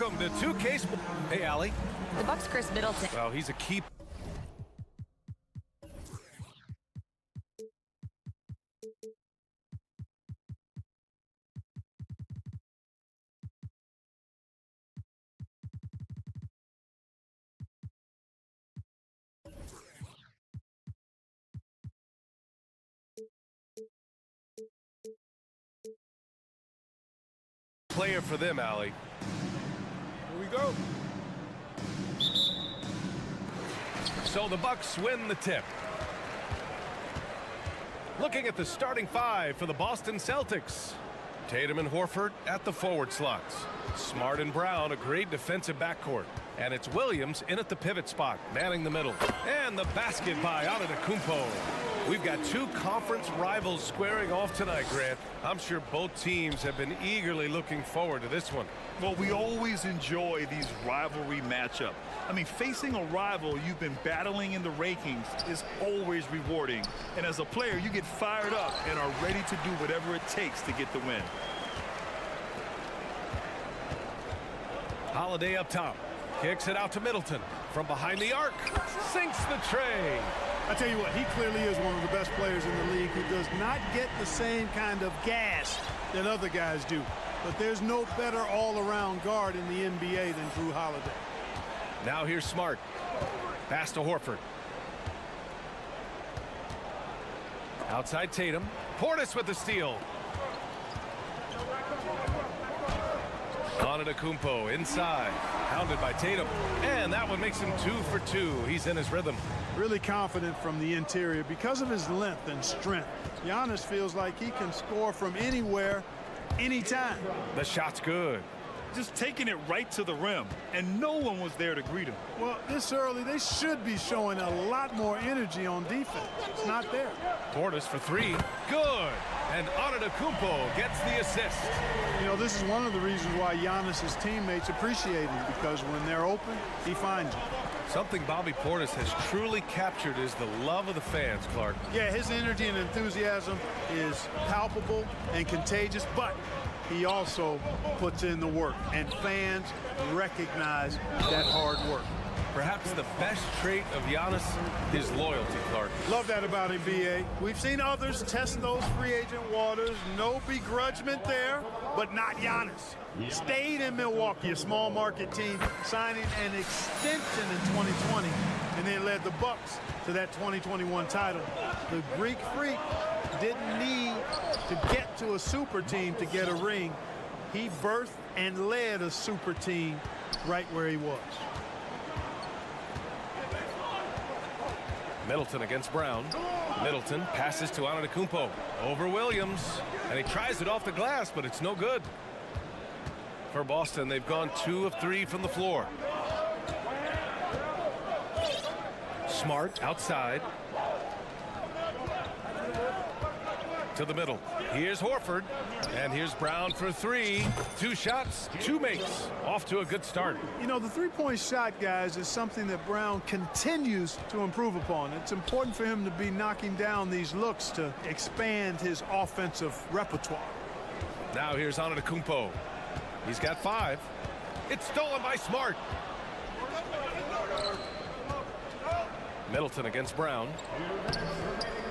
Welcome to 2K Sports. Hey, Allie. The Bucks' Chris Middleton. Well, he's a key player for them, Allie. Here we go. So the Bucks win the tip. Looking at the starting five for the Boston Celtics. Tatum and Horford at the forward slots. Smart and Brown, a great defensive backcourt. And it's Williams in at the pivot spot, manning the middle. And the basket by Antetokounmpo. We've got two conference rivals squaring off tonight, Grant. I'm sure both teams have been eagerly looking forward to this one. Well, we always enjoy these rivalry matchups. I mean, facing a rival you've been battling in the rankings is always rewarding. And as a player, you get fired up and are ready to do whatever it takes to get the win. Holiday up top. Kicks it out to Middleton. From behind the arc. Sinks the tray. I tell you what, he clearly is one of the best players in the league who does not get the same kind of gas that other guys do. But there's no better all-around guard in the NBA than Drew Holiday. Now here's Smart. Pass to Horford. Outside Tatum. Portis with the steal. Antetokounmpo inside. Hounded by Tatum. And that one makes him 2 for 2. He's in his rhythm. Really confident from the interior because of his length and strength. Giannis feels like he can score from anywhere, anytime. The shot's good. Just taking it right to the rim, and no one was there to greet him. Well, this early, they should be showing a lot more energy on defense. It's not there. Portis for 3. Good. And Antetokounmpo gets the assist. You know, this is one of the reasons why Giannis's teammates appreciate him, because when they're open, he finds them. Something Bobby Portis has truly captured is the love of the fans, Clark. Yeah, his energy and enthusiasm is palpable and contagious, but he also puts in the work, and fans recognize that hard work. Perhaps the best trait of Giannis is loyalty, Clark. Love that about him, B.A. We've seen others test those free agent waters. No begrudgment there, but not Giannis. Stayed in Milwaukee, a small market team, signing an extension in 2020, and then led the Bucks to that 2021 title. The Greek Freak didn't need to get to a super team to get a ring. He birthed and led a super team right where he was. Middleton against Brown. Middleton passes to Antetokounmpo. Over Williams. And he tries it off the glass, but it's no good. For Boston, they've gone 2 of 3 from the floor. Smart outside. To the middle. Here's Horford. And here's Brown for 3. 2 shots, 2 makes. Off to a good start. You know, the three-point shot, guys, is something that Brown continues to improve upon. It's important for him to be knocking down these looks to expand his offensive repertoire. Now here's Antetokounmpo. He's got 5. It's stolen by Smart. Middleton against Brown.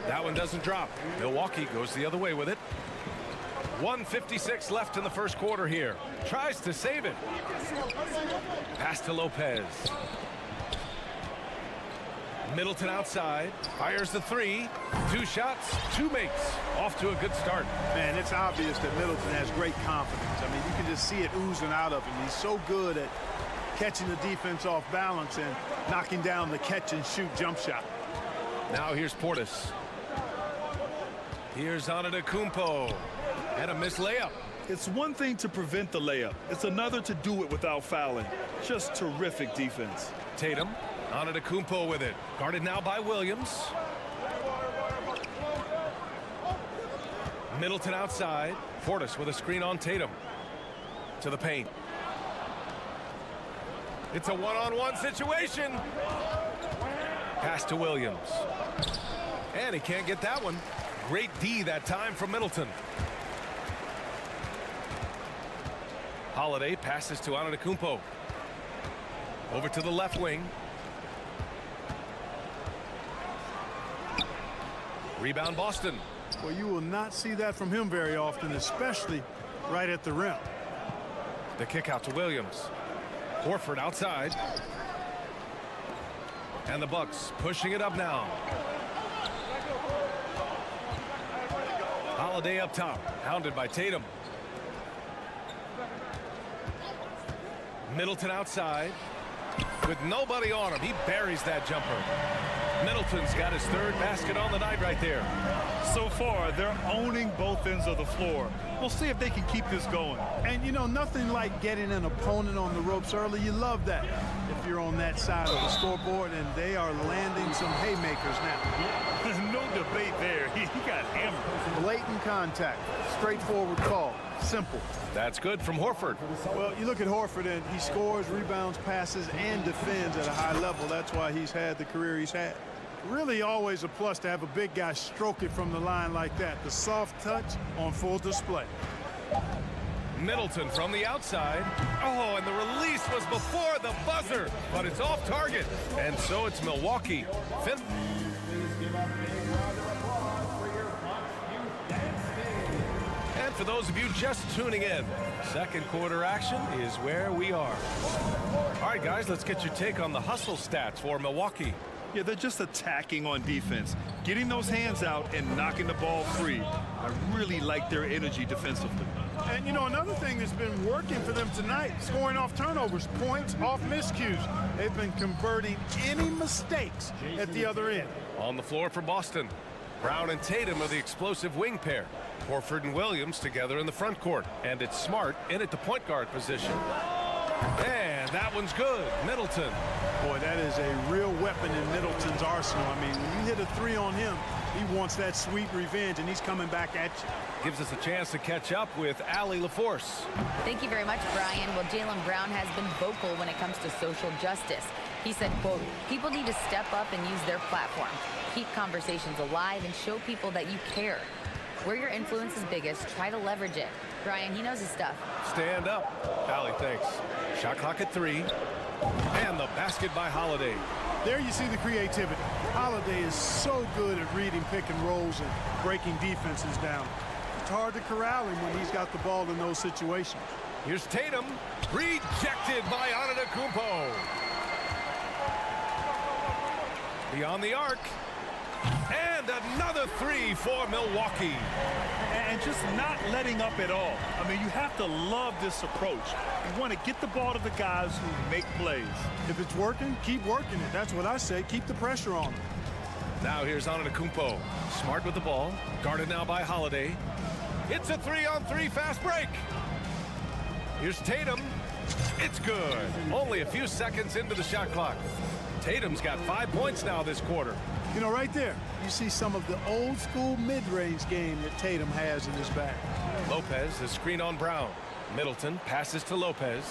That one doesn't drop. Milwaukee goes the other way with it. 1:56 left in the first quarter here. Tries to save it. Pass to Lopez. Middleton outside. Fires the 3. 2 shots, 2 makes. Off to a good start. Man, it's obvious that Middleton has great confidence. I mean, you can just see it oozing out of him. He's so good at catching the defense off balance and knocking down the catch-and-shoot jump shot. Now here's Portis. Here's Antetokounmpo. And a missed layup. It's one thing to prevent the layup. It's another to do it without fouling. Just terrific defense. Tatum. Antetokounmpo with it. Guarded now by Williams. Middleton outside. Portis with a screen on Tatum. To the paint. It's a one-on-one situation. Pass to Williams. And he can't get that one. Great D that time from Middleton. Holiday passes to Antetokounmpo. Over to the left wing. Rebound Boston. Well, you will not see that from him very often, especially right at the rim. The kick out to Williams. Horford outside. And the Bucks pushing it up now. Holiday up top, hounded by Tatum. Middleton outside. With nobody on him, he buries that jumper. Middleton's got his third basket on the night right there. So far, they're owning both ends of the floor. We'll see if they can keep this going. And, you know, nothing like getting an opponent on the ropes early. You love that if you're on that side of the scoreboard, and they are landing some haymakers now. No debate there. He got hammered. Blatant contact. Straightforward call. Simple. That's good from Horford. Well, you look at Horford, and he scores, rebounds, passes, and defends at a high level. That's why he's had the career he's had. Really always a plus to have a big guy stroke it from the line like that. The soft touch on full display. Middleton from the outside. Oh, and the release was before the buzzer, but it's off target. And so it's Milwaukee. Fifth. And for those of you just tuning in, second quarter action is where we are. All right, guys, let's get your take on the hustle stats for Milwaukee. Yeah, they're just attacking on defense, getting those hands out and knocking the ball free. I really like their energy defensively. And, you know, another thing that's been working for them tonight, scoring off turnovers, points off miscues. They've been converting any mistakes at the other end. On the floor for Boston, Brown and Tatum are the explosive wing pair. Horford and Williams together in the front court. And it's Smart in at the point guard position. And that one's good. Middleton. Boy, that is a real weapon in Middleton's arsenal. I mean, when you hit a three on him, he wants that sweet revenge, and he's coming back at you. Gives us a chance to catch up with Allie LaForce. Thank you very much, Brian. Well, Jaylen Brown has been vocal when it comes to social justice. He said, quote, people need to step up and use their platform. Keep conversations alive and show people that you care. Where your influence is biggest, try to leverage it. Brian, he knows his stuff. Stand up. Allie, thanks. Shot clock at 3. And the basket by Holiday. There you see the creativity. Holiday is so good at reading pick and rolls and breaking defenses down. It's hard to corral him when he's got the ball in those situations. Here's Tatum. Rejected by Antetokounmpo. Beyond the arc. And another 3 for Milwaukee. And just not letting up at all. I mean, you have to love this approach. You want to get the ball to the guys who make plays. If it's working, keep working it. That's what I say. Keep the pressure on him. Now here's Antetokounmpo. Smart with the ball. Guarded now by Holiday. It's a 3-on-3 fast break. Here's Tatum. It's good. Only a few seconds into the shot clock. Tatum's got 5 points now this quarter. You know, right there, you see some of the old school mid-range game that Tatum has in his bag. Lopez, the screen on Brown. Middleton passes to Lopez.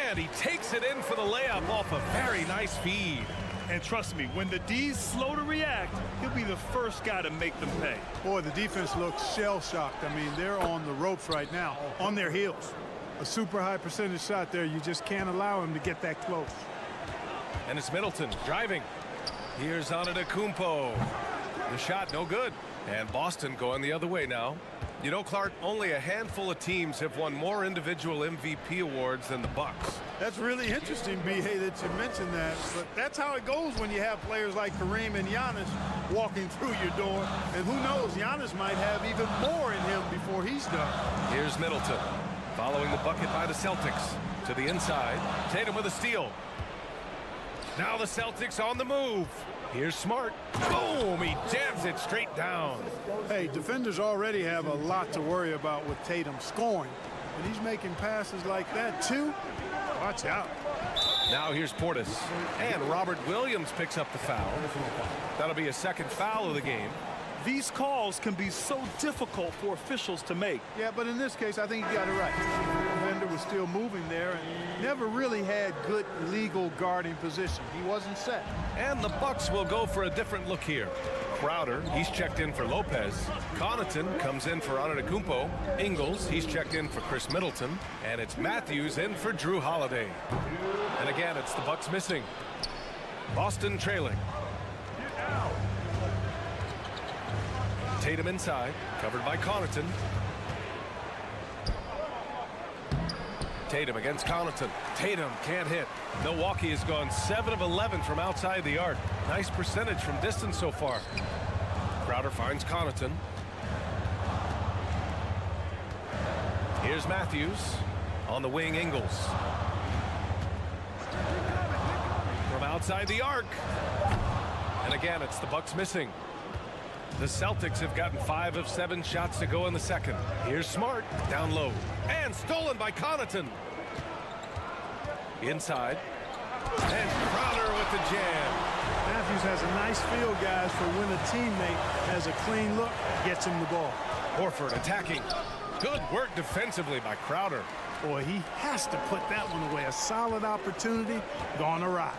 And he takes it in for the layup off a very nice feed. And trust me, when the D's slow to react, he'll be the first guy to make them pay. Boy, the defense looks shell-shocked. I mean, they're on the ropes right now, on their heels. A super high percentage shot there. You just can't allow him to get that close. And it's Middleton driving. Here's Antetokounmpo. The shot no good. And Boston going the other way now. You know, Clark, only a handful of teams have won more individual MVP awards than the Bucks. That's really interesting, B.A., that you mentioned that. But that's how it goes when you have players like Kareem and Giannis walking through your door. And who knows, Giannis might have even more in him before he's done. Here's Middleton. Following the bucket by the Celtics. To the inside. Tatum with a steal. Now the Celtics on the move. Here's Smart. Boom! He jams it straight down. Hey, defenders already have a lot to worry about with Tatum scoring. And he's making passes like that, too. Watch out. Now here's Portis. And Robert Williams picks up the foul. That'll be a second foul of the game. These calls can be so difficult for officials to make. Yeah, but in this case, I think he got it right. The defender was still moving there and never really had good legal guarding position. He wasn't set. And the Bucks will go for a different look here. Crowder, he's checked in for Lopez. Connaughton comes in for Antetokounmpo. Ingles, he's checked in for Chris Middleton. And it's Matthews in for Drew Holiday. And again, it's the Bucks missing. Boston trailing. Tatum inside, covered by Connaughton. Tatum against Connaughton. Tatum can't hit. Milwaukee has gone 7 of 11 from outside the arc. Nice percentage from distance so far. Crowder finds Connaughton. Here's Matthews. On the wing, Ingles. From outside the arc. And again, it's the Bucks missing. The Celtics have gotten 5 of 7 shots to go in the second. Here's Smart, down low. And stolen by Connaughton. Inside. And Crowder with the jam. Matthews has a nice feel, guys, for when a teammate has a clean look, gets him the ball. Horford attacking. Good work defensively by Crowder. Boy, he has to put that one away. A solid opportunity gone awry.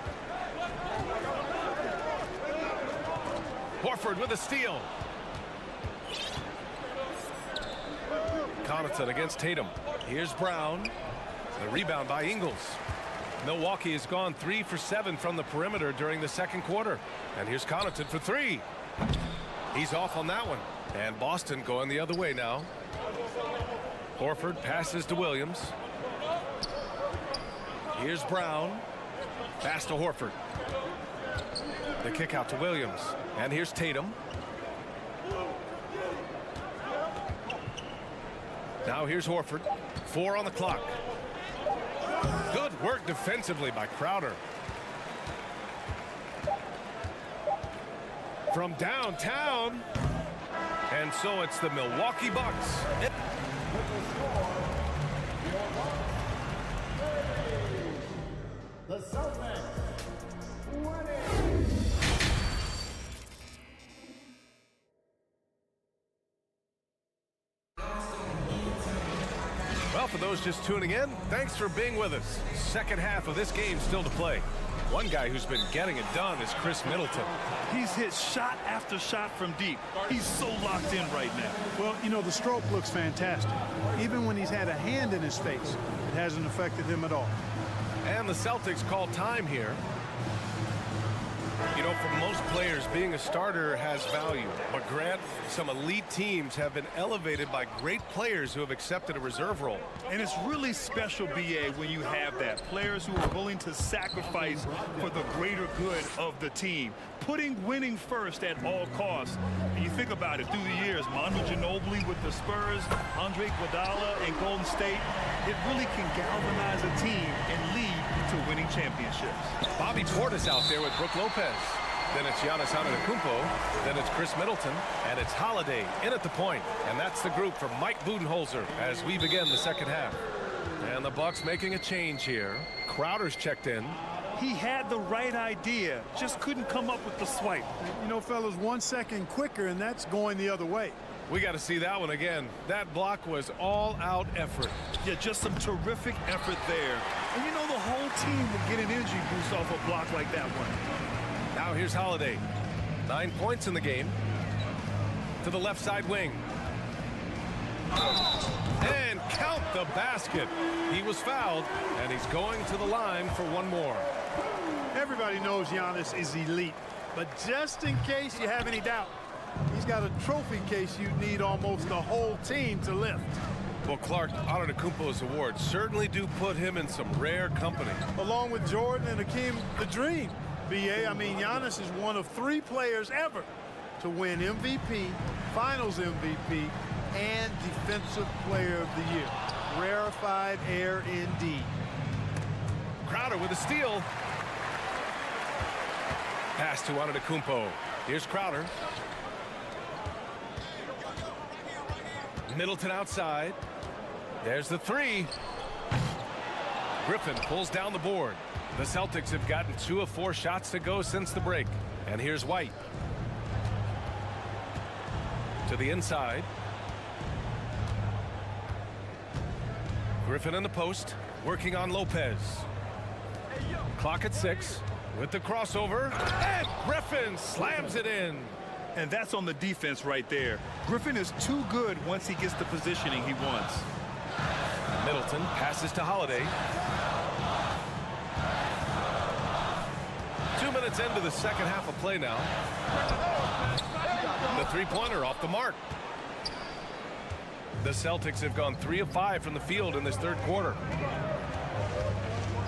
Horford with a steal. Connaughton against Tatum. Here's Brown. The rebound by Ingles. Milwaukee has gone 3 for 7 from the perimeter during the second quarter. And here's Connaughton for 3. He's off on that one. And Boston going the other way now. Horford passes to Williams. Here's Brown. Pass to Horford. The kick out to Williams. And here's Tatum. Now here's Horford. 4 on the clock. Good work defensively by Crowder. From downtown. And so it's the Milwaukee Bucks. The Celtics winning. Well, for those just tuning in, thanks for being with us. Second half of this game still to play. One guy who's been getting it done is Chris Middleton. He's hit shot after shot from deep. He's so locked in right now. Well, you know, the stroke looks fantastic. Even when he's had a hand in his face, it hasn't affected him at all. And the Celtics call time here. You know, for most players, being a starter has value. But Grant, some elite teams have been elevated by great players who have accepted a reserve role. And it's really special, BA, when you have that. Players who are willing to sacrifice for the greater good of the team. Putting winning first at all costs. And you think about it, through the years, Manu Ginobili with the Spurs, Andre Iguodala and Golden State, it really can galvanize a team and lead to winning championships. Bobby Portis out there with Brook Lopez. Then it's Giannis Antetokounmpo. Then it's Chris Middleton. And it's Holiday in at the point. And that's the group for Mike Budenholzer as we begin the second half. And the Bucks making a change here. Crowder's checked in. He had the right idea, just couldn't come up with the swipe. You know, fellas, 1 second quicker, and that's going the other way. We got to see that one again. That block was all-out effort. Yeah, just some terrific effort there. And you know, the whole team will get an energy boost off a block like that one. Now here's Holiday. 9 points in the game. To the left side wing. And count the basket. He was fouled, and he's going to the line for one more. Everybody knows Giannis is elite, but just in case you have any doubt, he's got a trophy case you need almost the whole team to lift. Well, Clark, Antetokounmpo's awards certainly do put him in some rare company. Along with Jordan and Hakeem, the dream. BA, I mean, Giannis is one of 3 players ever to win MVP, Finals MVP, and Defensive Player of the Year. Rarefied air indeed. Crowder with a steal. Pass to Antetokounmpo. Here's Crowder. Middleton outside. There's the 3. Griffin pulls down the board. The Celtics have gotten 2 of 4 shots to go since the break. And here's White. To the inside. Griffin in the post, working on Lopez. Clock at 6 with the crossover, and Griffin slams it in. And that's on the defense right there. Griffin is too good once he gets the positioning he wants. Middleton passes to Holiday. 2 minutes into the second half of play now. The three-pointer off the mark. The Celtics have gone 3 of 5 from the field in this third quarter.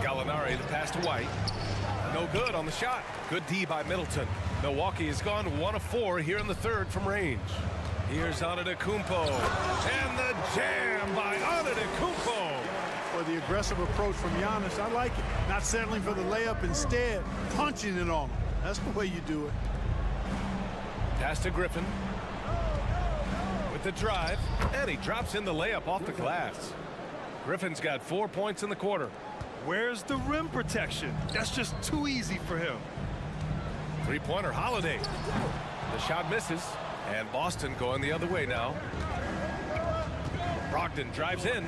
Gallinari, the pass to White. No good on the shot. Good D by Middleton. Milwaukee has gone 1 of 4 here in the third from range. Here's Antetokounmpo. And the jam by Antetokounmpo. For the aggressive approach from Giannis, I like it. Not settling for the layup, instead punching it on him. That's the way you do it. Pass to Griffin. With the drive. And he drops in the layup off the glass. Griffin's got 4 points in the quarter. Where's the rim protection? That's just too easy for him. Three-pointer Holiday. The shot misses. And Boston going the other way now. Brogdon drives in.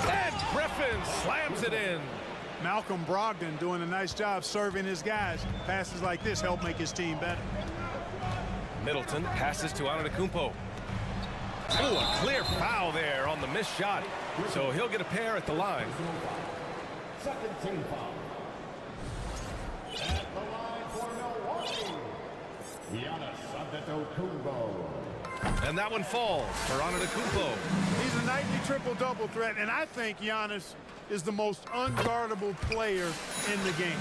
And Griffin slams it in. Malcolm Brogdon doing a nice job serving his guys. Passes like this help make his team better. Middleton passes to Antetokounmpo. Oh, a clear foul there on the missed shot. So he'll get a pair at the line. Second team foul. At the line for Milwaukee, Giannis Antetokounmpo. And that one falls for Antetokounmpo. He's a nightly triple-double threat, and I think Giannis is the most unguardable player in the game.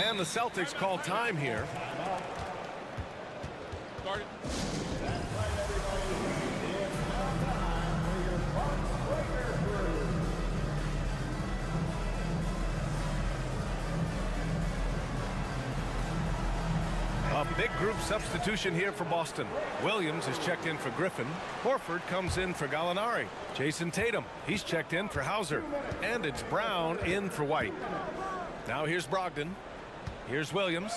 And the Celtics call time here. A big group substitution here for Boston. Williams is checked in for Griffin. Horford comes in for Gallinari. Jason Tatum, he's checked in for Hauser. And it's Brown in for White. Now here's Brogdon. Here's Williams.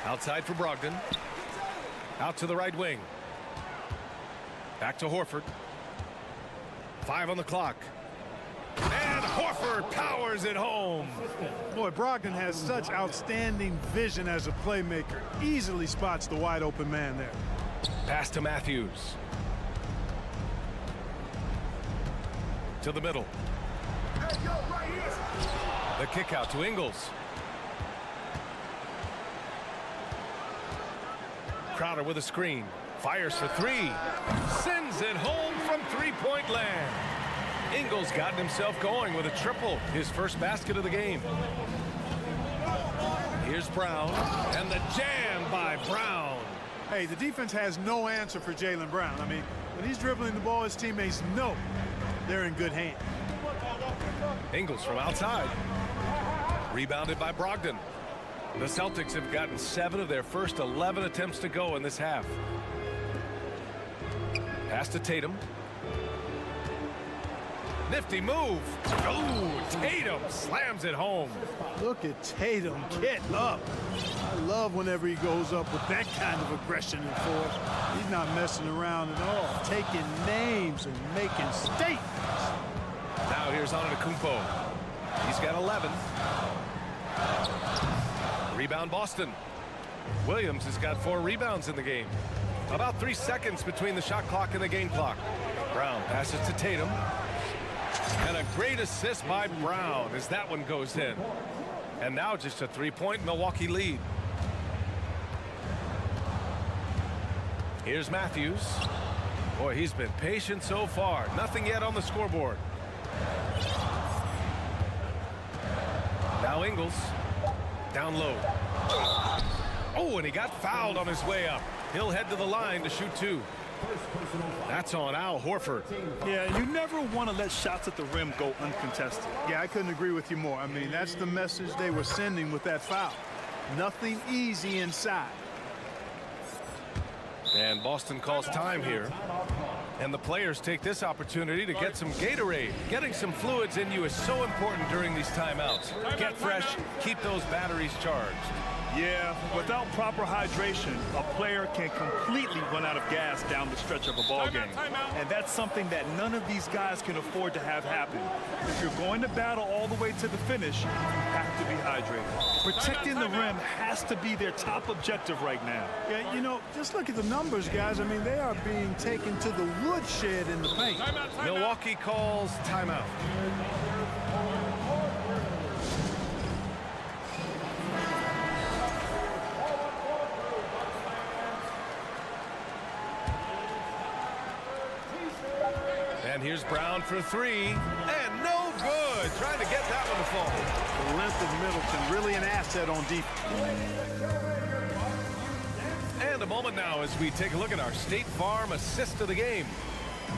Outside for Brogdon. Out to the right wing. Back to Horford. 5 on the clock. And Horford powers it home. Boy, Brogdon has such outstanding vision as a playmaker. Easily spots the wide open man there. Pass to Matthews. To the middle. The kick out to Ingles. Crowder with a screen. Fires for 3. Sends it home from three-point land. Ingles gotten himself going with a triple. His first basket of the game. Here's Brown. And the jam by Brown. Hey, the defense has no answer for Jaylen Brown. I mean, when he's dribbling the ball, his teammates know they're in good hands. Ingles from outside. Rebounded by Brogdon. The Celtics have gotten 7 of their first 11 attempts to go in this half. Pass to Tatum. Nifty move. Oh, Tatum slams it home. Look at Tatum get up. I love whenever he goes up with that kind of aggression and force. He's not messing around at all. Taking names and making statements. Now here's Antetokounmpo. He's got 11. Rebound Boston. Williams has got 4 rebounds in the game. About 3 seconds between the shot clock and the game clock. Brown passes to Tatum. And a great assist by Brown as that one goes in. And now just a 3-point Milwaukee lead. Here's Matthews. Boy, he's been patient so far. Nothing yet on the scoreboard. Now Ingles. Down low. Oh, and he got fouled on his way up. He'll head to the line to shoot 2. That's on Al Horford. Yeah, you never want to let shots at the rim go uncontested. Yeah, I couldn't agree with you more. I mean, that's the message they were sending with that foul. Nothing easy inside. And Boston calls time here. And the players take this opportunity to get some Gatorade. Getting some fluids in you is so important during these timeouts. Get fresh, keep those batteries charged. Yeah, without proper hydration, a player can completely run out of gas down the stretch of a ball game. And that's something that none of these guys can afford to have happen. If you're going to battle all the way to the finish, you have to be hydrated. Protecting the rim has to be their top objective right now. Yeah, you know, just look at the numbers, guys. I mean, they are being taken to the woodshed in the paint. Milwaukee calls timeout. And here's Brown for three, and no good. Trying to get that one to fall. The length of Middleton, really an asset on defense. And a moment now as we take a look at our State Farm assist of the game.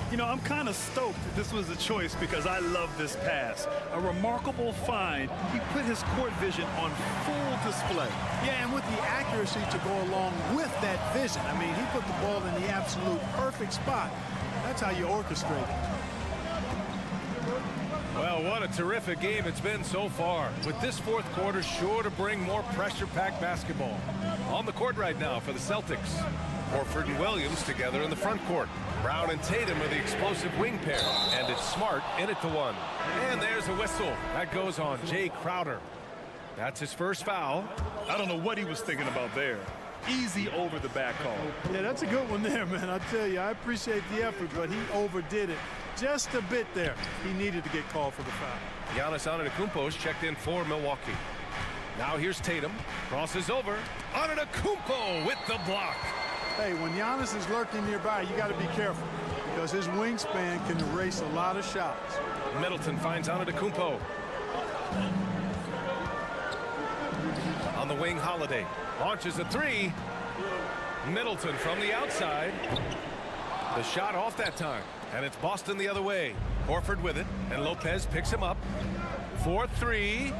You know, I'm kind of stoked this was a choice because I love this pass. A remarkable find. He put his court vision on full display. Yeah, and with the accuracy to go along with that vision. I mean, he put the ball in the absolute perfect spot. That's how you orchestrate it. Well, what a terrific game it's been so far. With this fourth quarter sure to bring more pressure-packed basketball. On the court right now for the Celtics. Horford and Williams together in the front court. Brown and Tatum are the explosive wing pair. And it's Smart in it to one. And there's a whistle. That goes on Jay Crowder. That's his first foul. I don't know what he was thinking about there. Easy over the back call. Yeah, that's a good one there, man. I tell you, I appreciate the effort, but he overdid it just a bit there. He needed to get called for the foul. Giannis Antetokounmpo is checked in for Milwaukee. Now here's Tatum. Crosses over. Antetokounmpo with the block. Hey, when Giannis is lurking nearby, you got to be careful because his wingspan can erase a lot of shots. Middleton finds Antetokounmpo. On the wing, Holiday launches a three. Middleton from the outside. The shot off that time, and it's Boston the other way. Horford with it, and Lopez picks him up. 4-3.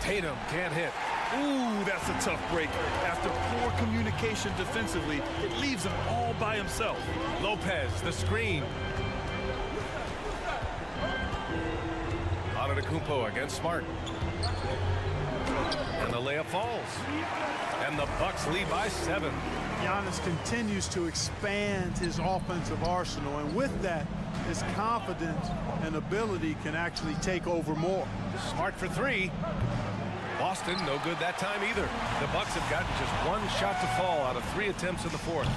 Tatum can't hit. Ooh, that's a tough break. After poor communication defensively, it leaves him all by himself. Lopez, the screen. Antetokounmpo against Smart. And the layup falls. And the Bucks lead by 7. Giannis continues to expand his offensive arsenal, and with that, his confidence and ability can actually take over more. Smart for three. Boston, no good that time either. The Bucks have gotten just one shot to fall out of 3 attempts in the fourth.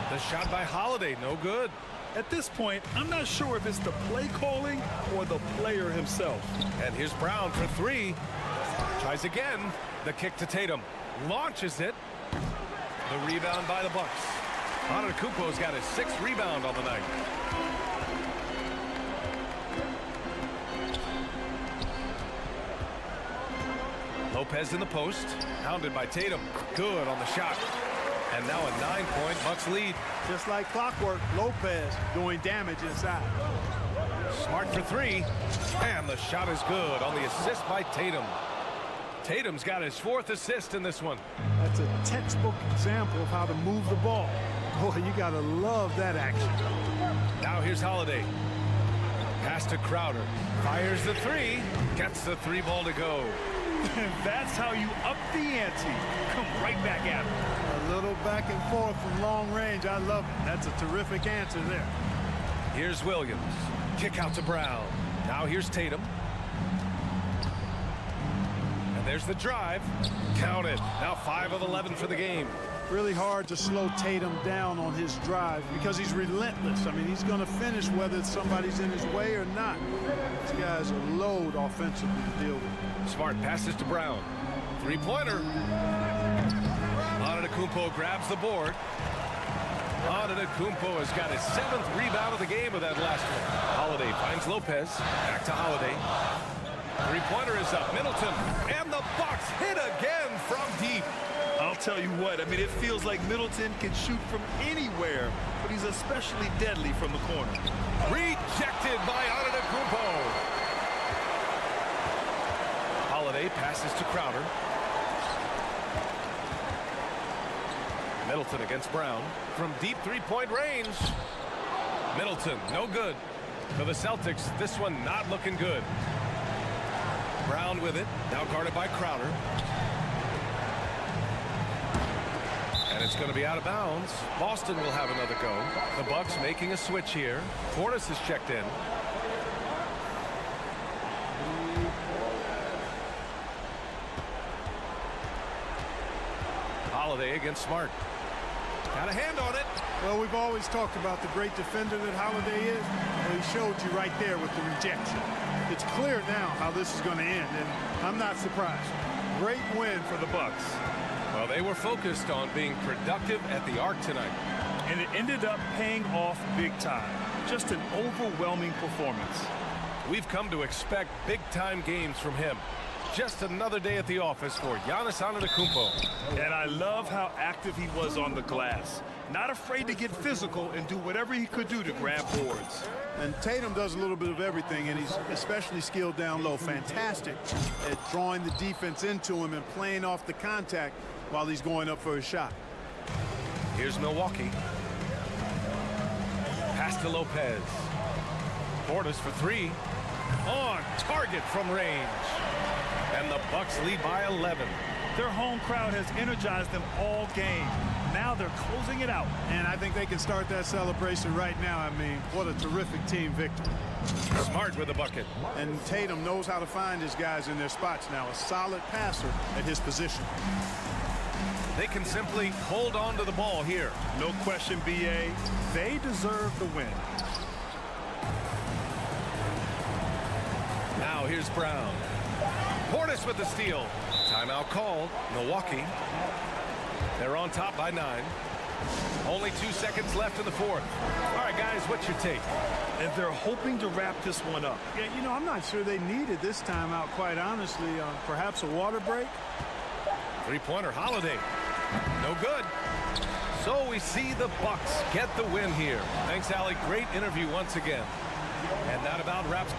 The shot by Holiday, no good. At this point, I'm not sure if it's the play calling or the player himself. And here's Brown for three. Tries again. The kick to Tatum. Launches it. The rebound by the Bucks. Antetokounmpo's got his 6th rebound on the night. Lopez in the post. Hounded by Tatum. Good on the shot. And now a 9-point Bucks lead. Just like clockwork, Lopez doing damage inside. Smart for three. And the shot is good on the assist by Tatum. Tatum's got his 4th assist in this one. That's a textbook example of how to move the ball. Boy, you gotta love that action. Now here's Holiday. Pass to Crowder. Fires the three. Gets the 3 ball to go. And that's how you up the ante. Come right back at him. A little back and forth from long range. I love it. That's a terrific answer there. Here's Williams. Kick out to Brown. Now here's Tatum. And there's the drive. Count it. Now 5 of 11 for the game. Really hard to slow Tatum down on his drive because he's relentless. I mean, he's going to finish whether somebody's in his way or not. This guy's a load offensively to deal with. Smart passes to Brown. 3-pointer. Antetokounmpo grabs the board. Antetokounmpo has got his 7th rebound of the game with that last one. Holiday finds Lopez. Back to Holiday. 3-pointer is up. Middleton. And the Bucks hit again from deep. I'll tell you what, I mean, it feels like Middleton can shoot from anywhere, but he's especially deadly from the corner. Rejected by Antetokounmpo. Holiday passes to Crowder. Middleton against Brown from deep 3-point range. Middleton, no good. For the Celtics, this one not looking good. Brown with it, now guarded by Crowder. And it's going to be out of bounds. Boston will have another go. The Bucks making a switch here. Portis is checked in. Holiday against Smart. Got a hand on it. Well, we've always talked about the great defender that Holiday is. Well, he showed you right there with the rejection. It's clear now how this is going to end, and I'm not surprised. Great win for the Bucks. Well, they were focused on being productive at the arc tonight. And it ended up paying off big time. Just an overwhelming performance. We've come to expect big-time games from him. Just another day at the office for Giannis Antetokounmpo. And I love how active he was on the glass. Not afraid to get physical and do whatever he could do to grab boards. And Tatum does a little bit of everything, and he's especially skilled down low. Fantastic at drawing the defense into him and playing off the contact while he's going up for a shot. Here's Milwaukee. Pass to Lopez. Portis for three. On target from range. And the Bucks lead by 11. Their home crowd has energized them all game. Now they're closing it out. And I think they can start that celebration right now. I mean, what a terrific team victory. Smart with a bucket. And Tatum knows how to find his guys in their spots now. A solid passer at his position. They can simply hold on to the ball here. No question, BA. They deserve the win. Now here's Brown. Portis with the steal. Timeout called. Milwaukee. They're on top by 9. Only 2 seconds left in the fourth. All right, guys, what's your take? And they're hoping to wrap this one up. Yeah, you know, I'm not sure they needed this timeout, quite honestly. Perhaps a water break? Three-pointer, Holiday. No good. So we see the Bucks get the win here. Thanks, Allie. Great interview once again. And that about wraps.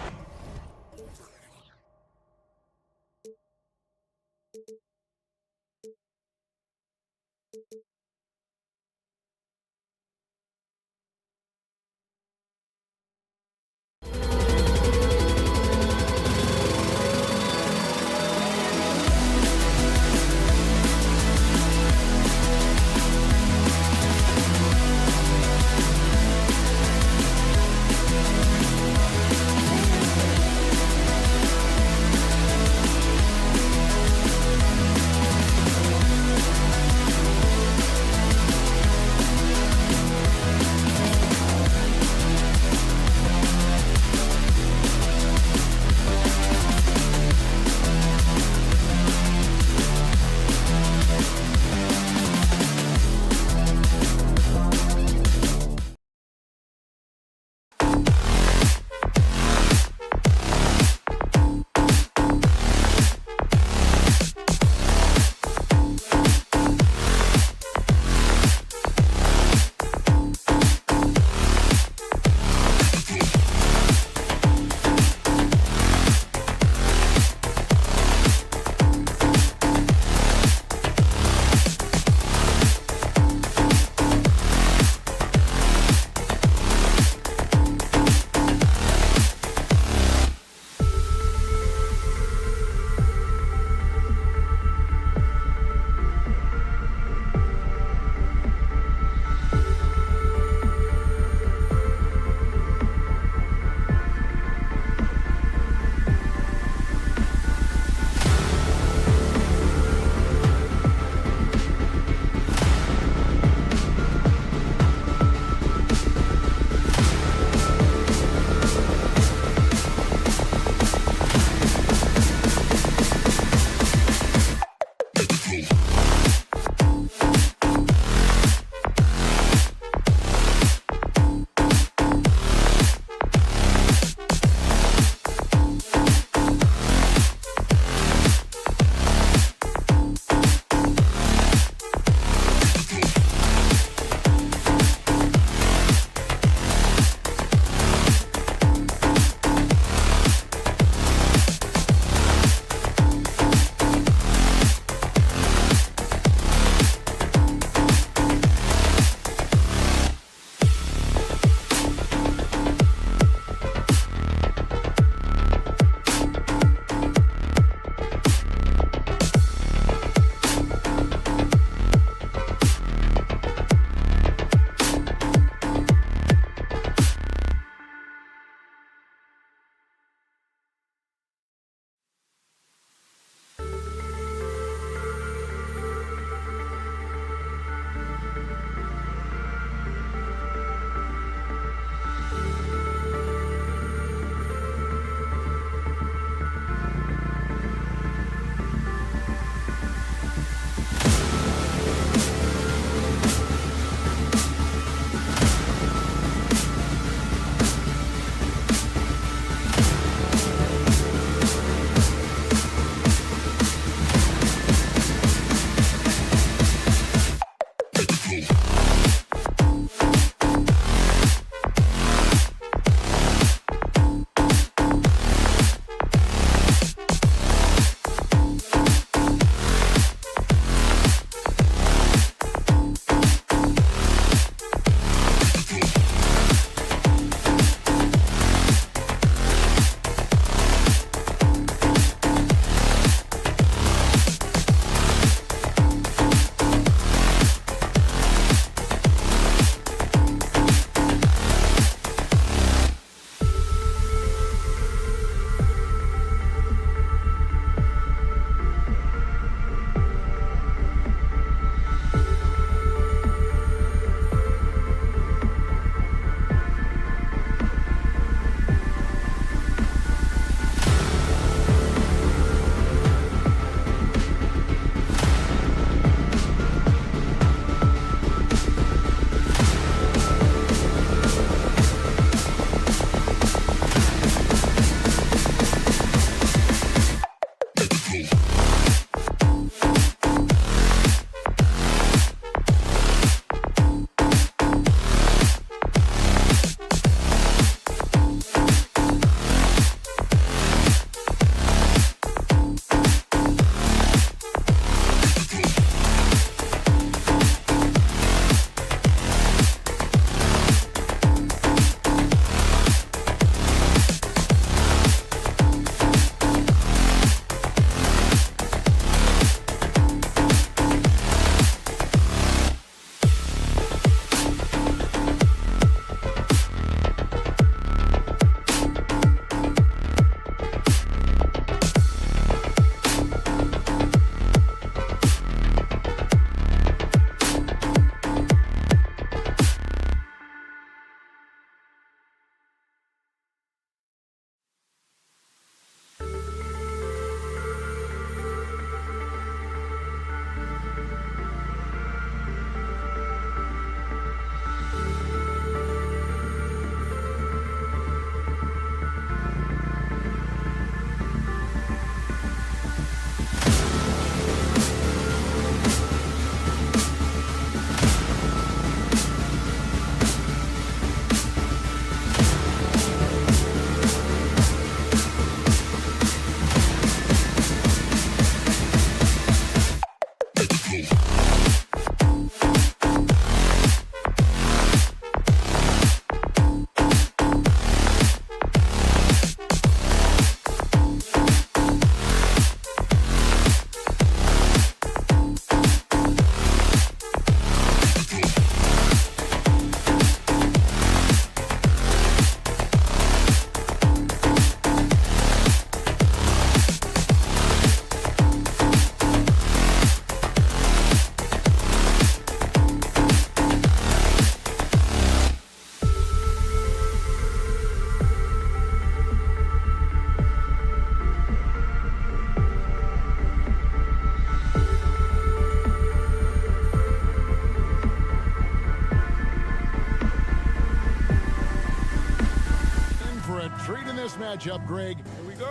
Matchup, Greg,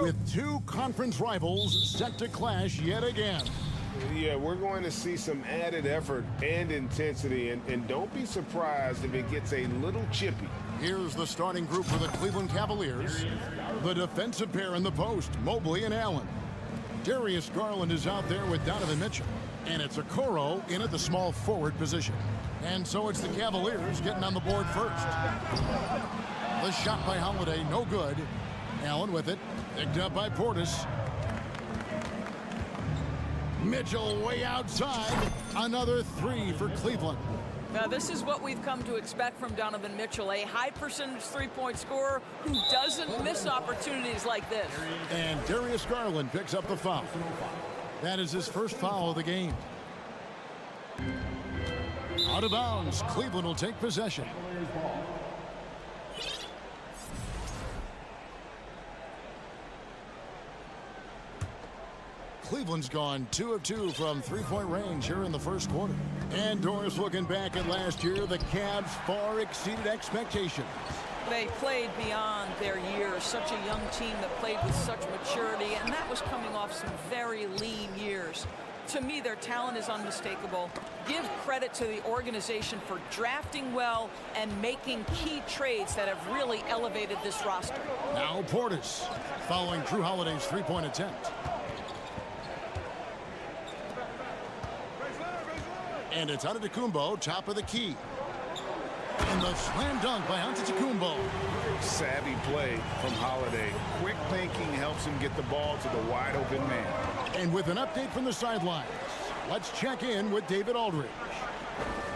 with two conference rivals set to clash yet again. Yeah, we're going to see some added effort and intensity, and don't be surprised if it gets a little chippy. Here's the starting group for the Cleveland Cavaliers. The defensive pair in the post, Mobley and Allen. Darius Garland is out there with Donovan Mitchell, and it's Okoro in at the small forward position. And so it's the Cavaliers getting on the board first. The shot by Holiday, no good. Allen with it, picked up by Portis. Mitchell way outside. Another three for Cleveland. Now, this is what we've come to expect from Donovan Mitchell, a high-percentage three-point scorer who doesn't miss opportunities like this. And Darius Garland picks up the foul. That is his first foul of the game. Out of bounds, Cleveland will take possession. Cleveland's gone 2 of 2 from three-point range here in the first quarter. And Doris, looking back at last year, the Cavs far exceeded expectations. They played beyond their years. Such a young team that played with such maturity, and that was coming off some very lean years. To me, their talent is unmistakable. Give credit to the organization for drafting well and making key trades that have really elevated this roster. Now Portis, following Drew Holiday's three-point attempt. And it's Antetokounmpo, top of the key. And the slam dunk by Antetokounmpo. Savvy play from Holiday. Quick thinking helps him get the ball to the wide open man. And with an update from the sidelines, let's check in with David Aldridge.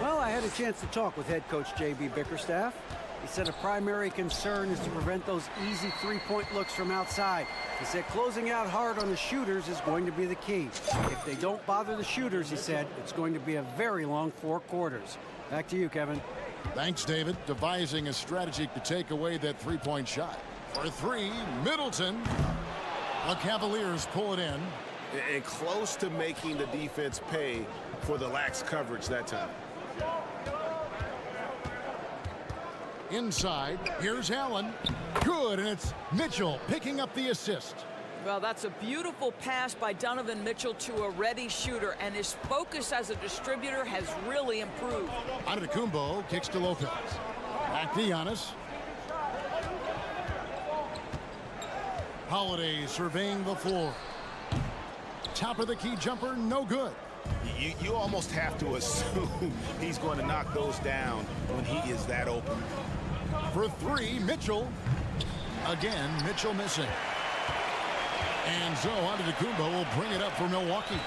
Well, I had a chance to talk with head coach J.B. Bickerstaff. He said a primary concern is to prevent those easy three-point looks from outside. He said closing out hard on the shooters is going to be the key. If they don't bother the shooters, he said, it's going to be a very long 4 quarters. Back to you, Kevin. Thanks, David. Devising a strategy to take away that three-point shot. For 3, Middleton. The Cavaliers pull it in. And close to making the defense pay for the lax coverage that time. Inside, here's Allen. Good, and it's Mitchell picking up the assist. Well, that's a beautiful pass by Donovan Mitchell to a ready shooter, and his focus as a distributor has really improved. Antetokounmpo kicks to Lopez. Back to Giannis. Holiday surveying the floor. Top of the key jumper, no good. You almost have to assume he's going to knock those down when he is that open. For three, Mitchell. Again, Mitchell missing. And so Antetokounmpo will bring it up for Milwaukee.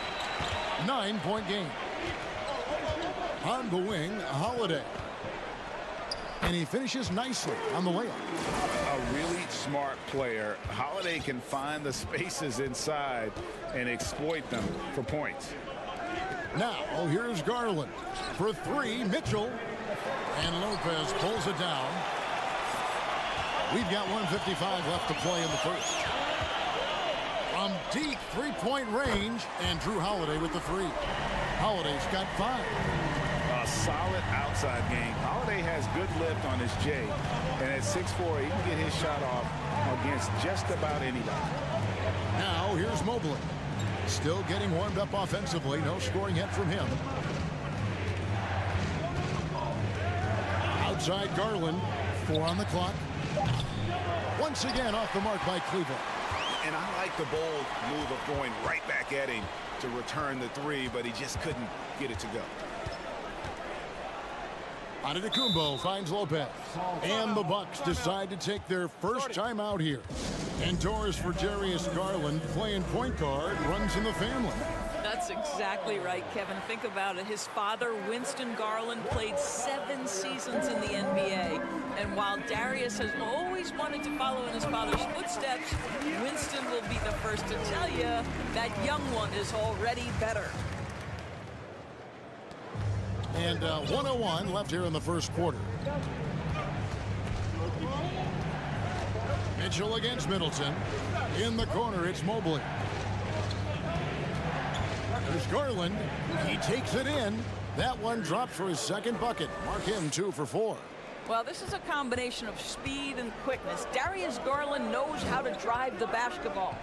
9-point game. On the wing, Holiday. And he finishes nicely on the layup. A really smart player. Holiday can find the spaces inside and exploit them for points. Now, here's Garland. For three, Mitchell. And Lopez pulls it down. We've got 1:55 left to play in the first. From deep three-point range, and Drew Holiday with the three. Holiday's got 5. A solid outside game. Holiday has good lift on his J, and at 6'4", he can get his shot off against just about anybody. Now here's Mobley. Still getting warmed up offensively. No scoring yet from him. Outside Garland. 4 on the clock. Once again off the mark by Cleveland. And I like the bold move of going right back at him to return the 3, but he just couldn't get it to go. Antetokounmpo finds Lopez. And the Bucks decide to take their first time out here. Indoors for Darius Garland, playing point guard, runs in the family. That's exactly right, Kevin. Think about it. His father, Winston Garland, played 7 seasons in the NBA. And while Darius has always wanted to follow in his father's footsteps, Winston will be the first to tell you that young one is already better. And 1:01 left here in the first quarter. Mitchell against Middleton. In the corner, it's Mobley. There's Garland. He takes it in. That one drops for his second bucket. Mark him 2 for 4. Well, this is a combination of speed and quickness. Darius Garland knows how to drive the basketball.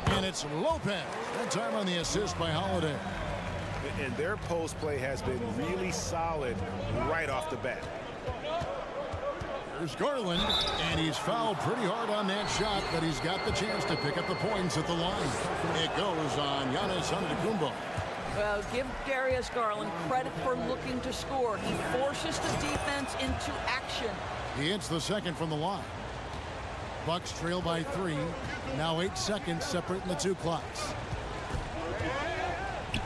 And it's Lopez. That time on the assist by Holiday. And their post play has been really solid right off the bat. There's Garland, and he's fouled pretty hard on that shot, but he's got the chance to pick up the points at the line. It goes on Giannis Antetokounmpo. Well, give Darius Garland credit for looking to score. He forces the defense into action. He hits the second from the line. Bucks trail by 3. Now 8 seconds separating the 2 clocks.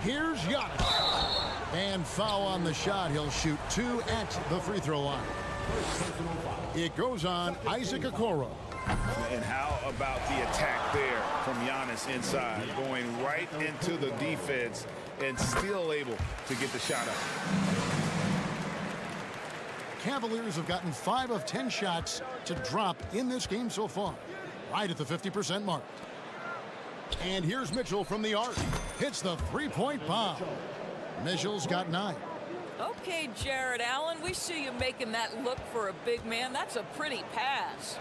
Here's Giannis. And foul on the shot. He'll shoot 2 at the free throw line. It goes on Isaac Okoro. And how about the attack there from Giannis inside, going right into the defense and still able to get the shot up. Cavaliers have gotten 5 of 10 shots to drop in this game so far, right at the 50% mark. And here's Mitchell from the arc. Hits the three-point bomb. Mitchell's got 9. Okay, Jared Allen, we see you making that look for a big man. That's a pretty pass.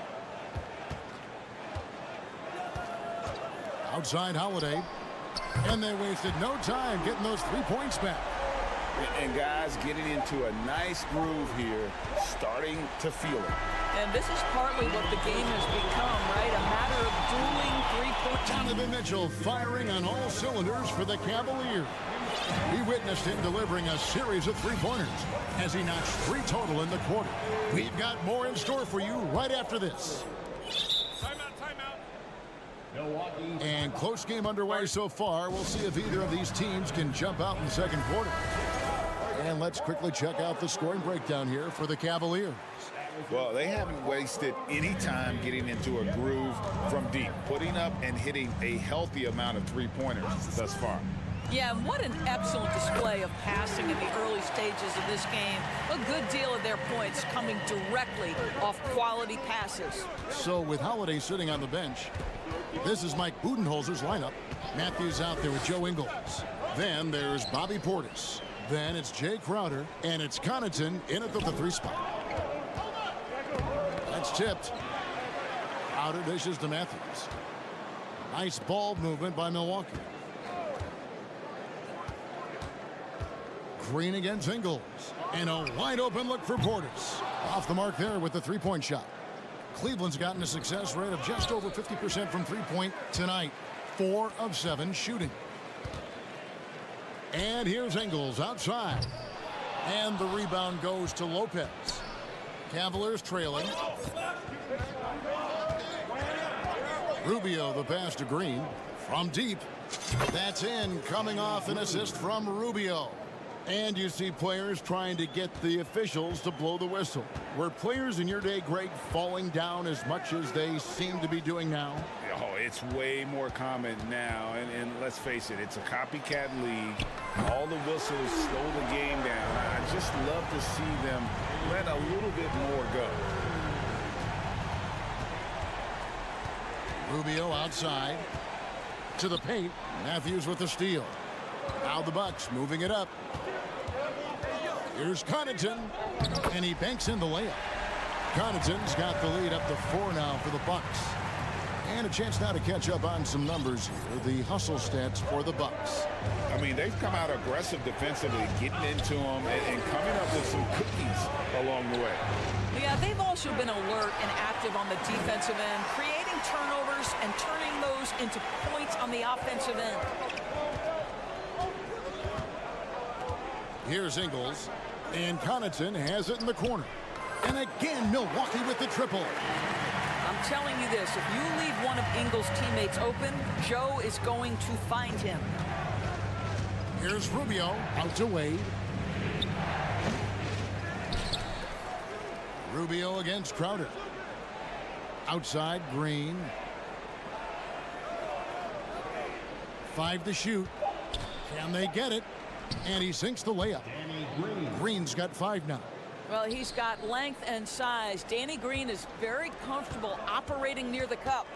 Outside Holiday. And they wasted no time getting those 3 points back. And guys getting into a nice groove here, starting to feel it. And this is partly what the game has become, right? A matter of dueling three-point. Donovan Mitchell firing on all cylinders for the Cavaliers. We witnessed him delivering a series of three-pointers as he notched 3 total in the quarter. We've got more in store for you right after this. And close game underway so far. We'll see if either of these teams can jump out in the second quarter. And let's quickly check out the scoring breakdown here for the Cavaliers. Well, they haven't wasted any time getting into a groove from deep, putting up and hitting a healthy amount of three-pointers thus far. Yeah, and what an excellent display of passing in the early stages of this game. A good deal of their points coming directly off quality passes. So with Holiday sitting on the bench, this is Mike Budenholzer's lineup. Matthews out there with Joe Ingles. Then there's Bobby Portis. Then it's Jay Crowder, and it's Connaughton in at the 3 spot. That's tipped. Crowder dishes to Matthews. Nice ball movement by Milwaukee. Green against Ingles. And a wide open look for Portis. Off the mark there with the three-point shot. Cleveland's gotten a success rate of just over 50% from three-point tonight. 4 of 7 shooting. And here's Ingles outside. And the rebound goes to Lopez. Cavaliers trailing. Rubio the pass to Green. From deep. That's in, coming off an assist from Rubio. And you see players trying to get the officials to blow the whistle. Were players in your day, Greg, falling down as much as they seem to be doing now? Oh, it's way more common now. And let's face it, it's a copycat league. All the whistles slow the game down. I just love to see them let a little bit more go. Rubio outside. To the paint. Matthews with the steal. Now the Bucks moving it up. Here's Connaughton, and he banks in the layup. Connaughton's got the lead up to 4 now for the Bucks. And a chance now to catch up on some numbers here. The hustle stats for the Bucks. I mean, they've come out aggressive defensively, getting into them and coming up with some cookies along the way. Yeah, they've also been alert and active on the defensive end, creating turnovers and turning those into points on the offensive end. Here's Ingles, and Connaughton has it in the corner. And again, Milwaukee with the triple. I'm telling you this, if you leave one of Ingles' teammates open, Joe is going to find him. Here's Rubio, out to Wade. Rubio against Crowder. Outside, Green. 5 to shoot. Can they get it? And he sinks the layup. Green's got 5 now. Well, he's got length and size. Danny Green is very comfortable operating near the cup.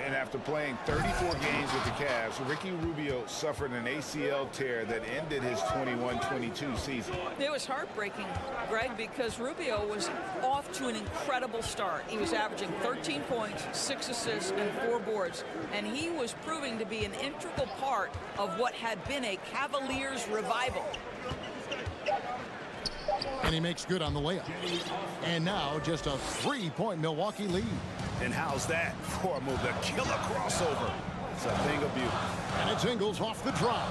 And after playing 34 games with the Cavs, Ricky Rubio suffered an ACL tear that ended his 21-22 season. It was heartbreaking, Greg, because Rubio was off to an incredible start. He was averaging 13 points, 6 assists, and 4 boards. And he was proving to be an integral part of what had been a Cavaliers revival. And he makes good on the layup. And now just a 3-point Milwaukee lead. And how's that for a move? The killer crossover. It's a thing of beauty. And it's Ingles off the drop.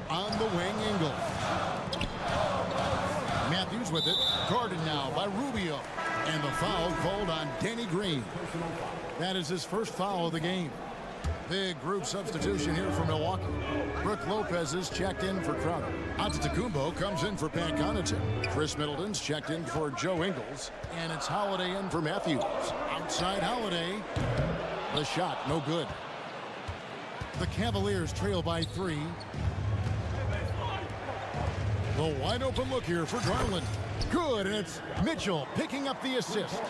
On the wing, Ingles. Matthews with it. Guarded now by Rubio. And the foul called on Danny Green. That is his first foul of the game. Big group substitution here for Milwaukee. Brook Lopez is checked in for Crowder. Antetokounmpo comes in for Pat Connaughton. Chris Middleton's checked in for Joe Ingles. And it's Holiday in for Matthews. Outside Holiday. The shot, no good. The Cavaliers trail by 3. The wide open look here for Garland. Good, and it's Mitchell picking up the assist.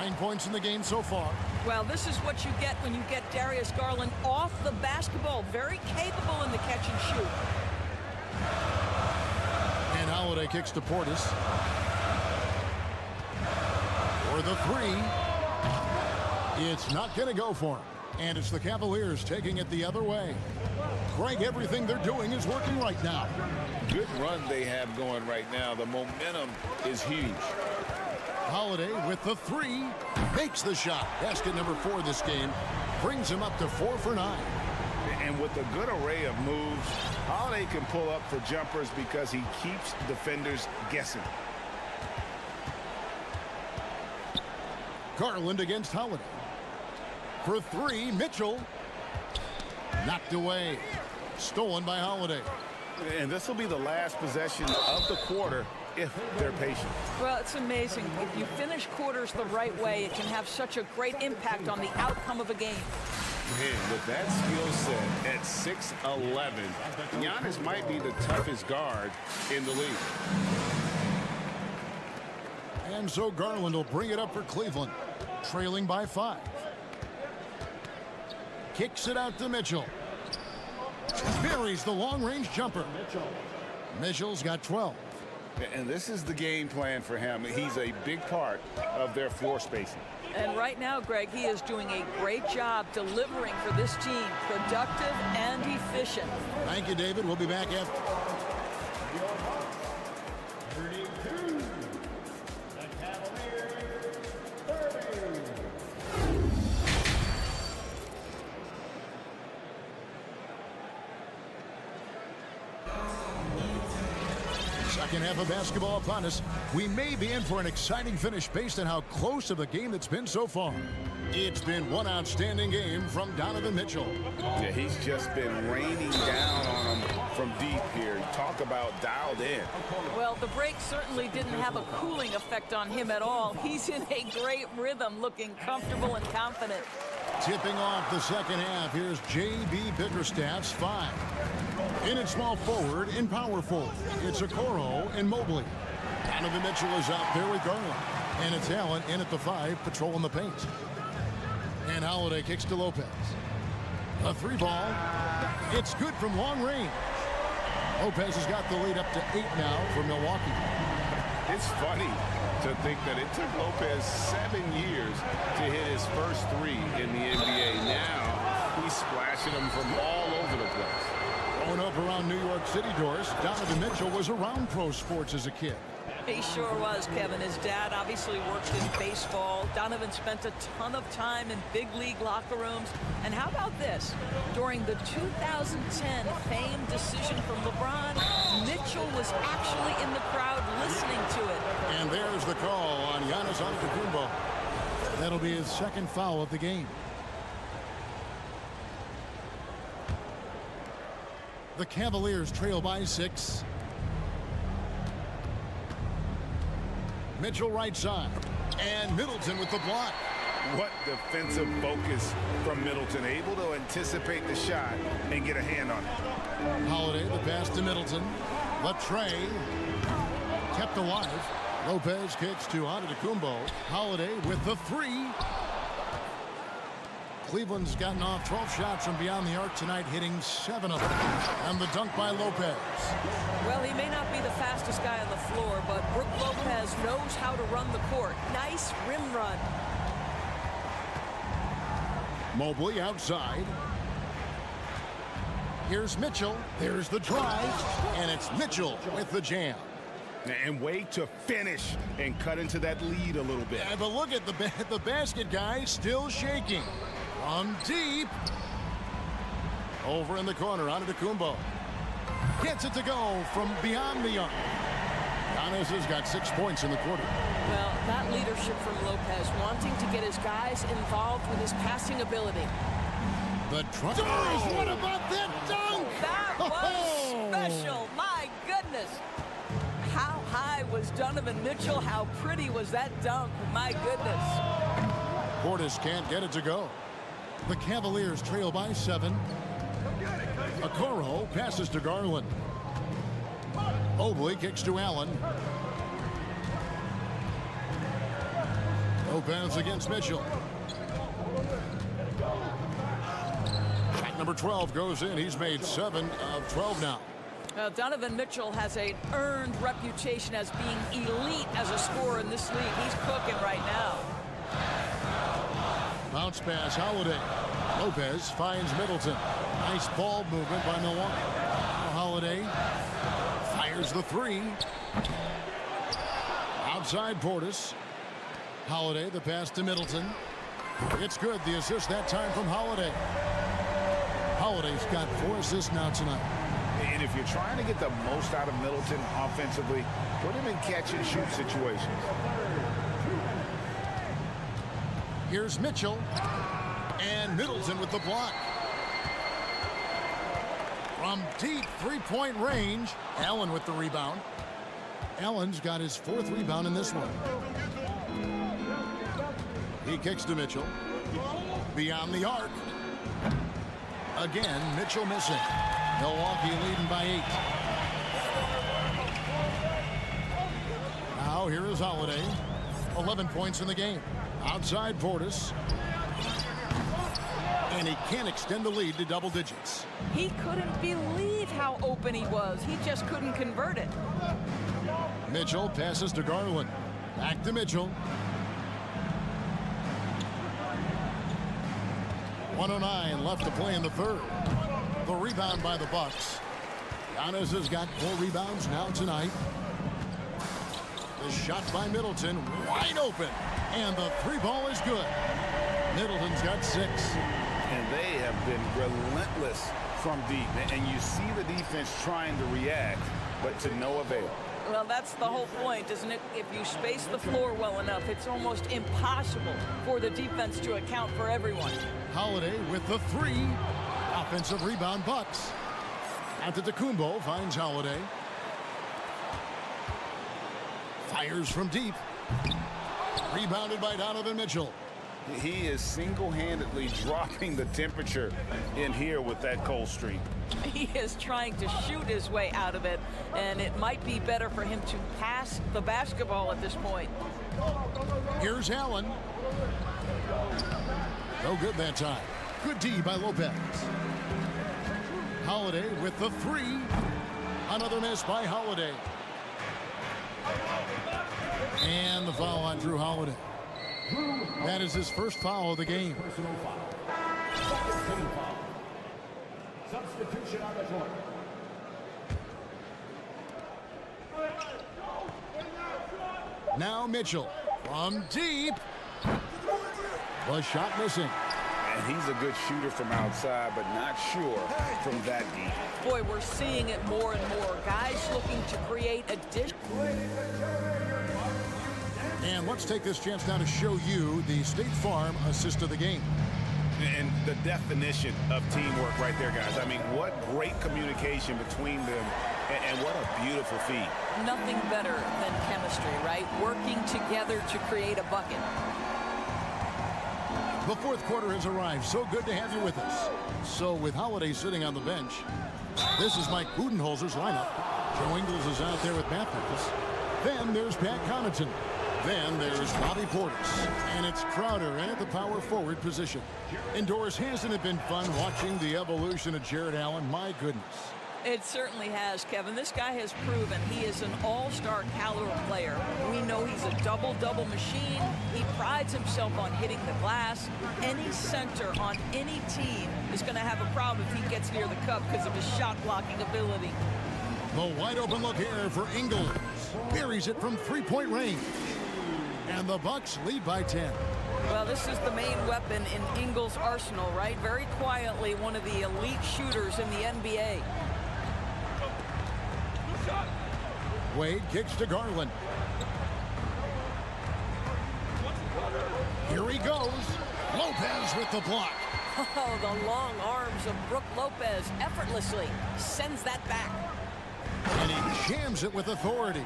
9 points in the game so far. Well, this is what you get when you get Darius Garland off the basketball. Very capable in the catch and shoot. And Holiday kicks to Portis. For the 3. It's not going to go for him. And it's the Cavaliers taking it the other way. Greg, everything they're doing is working right now. Good run they have going right now. The momentum is huge. Holiday with the 3, makes the shot. Basket number 4 this game, brings him up to 4 for 9. And with a good array of moves, Holiday can pull up for jumpers because he keeps defenders guessing. Garland against Holiday. For 3, Mitchell. Knocked away. Stolen by Holiday. And this will be the last possession of the quarter if they're patient. Well, it's amazing. If you finish quarters the right way, it can have such a great impact on the outcome of a game. Man, with that skill set at 6'11", Giannis might be the toughest guard in the league. And so Garland will bring it up for Cleveland, trailing by 5. Kicks it out to Mitchell. Buries the long-range jumper. Mitchell's got 12. And this is the game plan for him. He's a big part of their floor spacing. And right now, Greg, he is doing a great job delivering for this team, productive and efficient. Thank you, David. We'll be back after. The Cavaliers, 30. Second half of basketball upon us. We may be in for an exciting finish based on how close of a game it's been so far. It's been one outstanding game from Donovan Mitchell. Yeah, he's just been raining down on them from deep here. Talk about dialed in. Well, the break certainly didn't have a cooling effect on him at all. He's in a great rhythm, looking comfortable and confident. Tipping off the second half, here's J.B. Bickerstaff's 5. In at small forward, in power forward, it's Okoro and Mobley. Donovan Mitchell is out there with Garland. And it's Allen in at the 5, patrolling the paint. And Holiday kicks to Lopez. A 3-ball. It's good from long range. Lopez has got the lead up to 8 now for Milwaukee. It's funny to think that it took Lopez 7 years to hit his first 3 in the NBA. Now he's splashing them from all over the place. Growing up around New York City, Doris, Donovan Mitchell was around pro sports as a kid. He sure was, Kevin. His dad obviously worked in baseball. Donovan spent a ton of time in big league locker rooms. And how about this? During the 2010 famed decision from LeBron, Mitchell was actually in the crowd listening to it. And there's the call on Giannis Antetokounmpo. That'll be his second foul of the game. The Cavaliers trail by 6. Mitchell right side. And Middleton with the block. What defensive focus from Middleton. Able to anticipate the shot and get a hand on it. Holiday, the pass to Middleton. Latrey kept alive. Lopez kicks to Antetokounmpo. Holiday with the 3. Cleveland's gotten off 12 shots from beyond the arc tonight, hitting 7 of them. And the dunk by Lopez. Well, he may not be the fastest guy on the floor, but Brook Lopez knows how to run the court. Nice rim run. Mobley outside. Here's Mitchell. There's the drive. And it's Mitchell with the jam. And way to finish and cut into that lead a little bit. Yeah, but look at the basket guy still shaking. From deep. Over in the corner, Antetokounmpo. Gets it to go from beyond the arc. Giannis has got 6 points in the quarter. Well, that leadership from Lopez, wanting to get his guys involved with his passing ability. The Doris, what about that dunk? That was special. My goodness. How high was Donovan Mitchell? How pretty was that dunk? My goodness. Portis can't get it to go. The Cavaliers trail by 7. Okoro passes to Garland. Mobley kicks to Allen. Lopez against Mitchell. Shot number 12 goes in. He's made 7 of 12 now. Donovan Mitchell has an earned reputation as being elite as a scorer in this league. He's cooking right now. Bounce pass, Holiday. Lopez finds Middleton. Nice ball movement by Milwaukee. Holiday fires the 3. Outside Portis. Holiday, the pass to Middleton. It's good. The assist that time from Holiday. Holiday's got 4 assists now tonight. And if you're trying to get the most out of Middleton offensively, put him in catch-and-shoot situations. Here's Mitchell. And Middleton with the block. From deep 3-point range, Allen with the rebound. Allen's got his 4th rebound in this one. He kicks to Mitchell. Beyond the arc. Again, Mitchell missing. Milwaukee leading by 8. Now here is Holiday. 11 points in the game. Outside Portis. And he can't extend the lead to double digits. He couldn't believe how open he was. He just couldn't convert it. Mitchell passes to Garland. Back to Mitchell. 1:09 left to play in the third. The rebound by the Bucks. Giannis has got 4 rebounds now tonight. The shot by Middleton, wide open. And the 3 ball is good. Middleton's got 6. And they have been relentless from deep. And you see the defense trying to react, but to no avail. Well, that's the whole point, isn't it? If you space the floor well enough, it's almost impossible for the defense to account for everyone. Holiday with the 3. Offensive rebound, Bucks. Antetokounmpo finds Holiday. Fires from deep. Rebounded by Donovan Mitchell. He is single-handedly dropping the temperature in here with that cold streak. He is trying to shoot his way out of it, and it might be better for him to pass the basketball at this point. Here's Allen. No good that time. Good D by Lopez. Holiday with the 3. Another miss by Holiday. And the foul on Drew Holiday. That is his first foul of the game. Substitution on the court. Now Mitchell from deep. The shot missing. And he's a good shooter from outside, but not sure from that deep. Boy, we're seeing it more and more. Guys looking to create a dish. And let's take this chance now to show you the State Farm assist of the game. And the definition of teamwork right there, guys. I mean, what great communication between them, and what a beautiful feed. Nothing better than chemistry, right? Working together to create a bucket. The fourth quarter has arrived. So good to have you with us. So with Holiday sitting on the bench, this is Mike Budenholzer's lineup. Joe Ingles is out there with Matthews. Then there's Pat Connaughton. Then there's Bobby Portis. And it's Crowder at the power forward position. Indoors, hasn't it been fun watching the evolution of Jared Allen? My goodness. It certainly has, Kevin. This guy has proven he is an all-star caliber player. We know he's a double-double machine. He prides himself on hitting the glass. Any center on any team is going to have a problem if he gets near the cup because of his shot-blocking ability. The wide-open look here for Ingles. Buries it from three-point range. And the Bucks lead by 10. Well, this is the main weapon in Ingles' arsenal, right? Very quietly, one of the elite shooters in the NBA. Wade kicks to Garland. Here he goes. Lopez with the block. Oh, the long arms of Brook Lopez effortlessly sends that back. And he jams it with authority.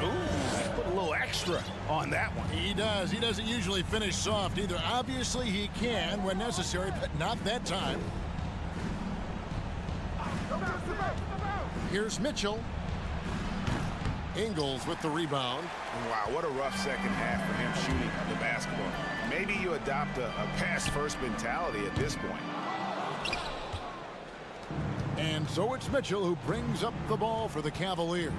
Ooh, put a little extra on that one. He does. He doesn't usually finish soft either. Obviously, he can when necessary, but not that time. Here's Mitchell. Ingles with the rebound. Wow, what a rough second half for him shooting the basketball. Maybe you adopt a pass-first mentality at this point. And so it's Mitchell who brings up the ball for the Cavaliers.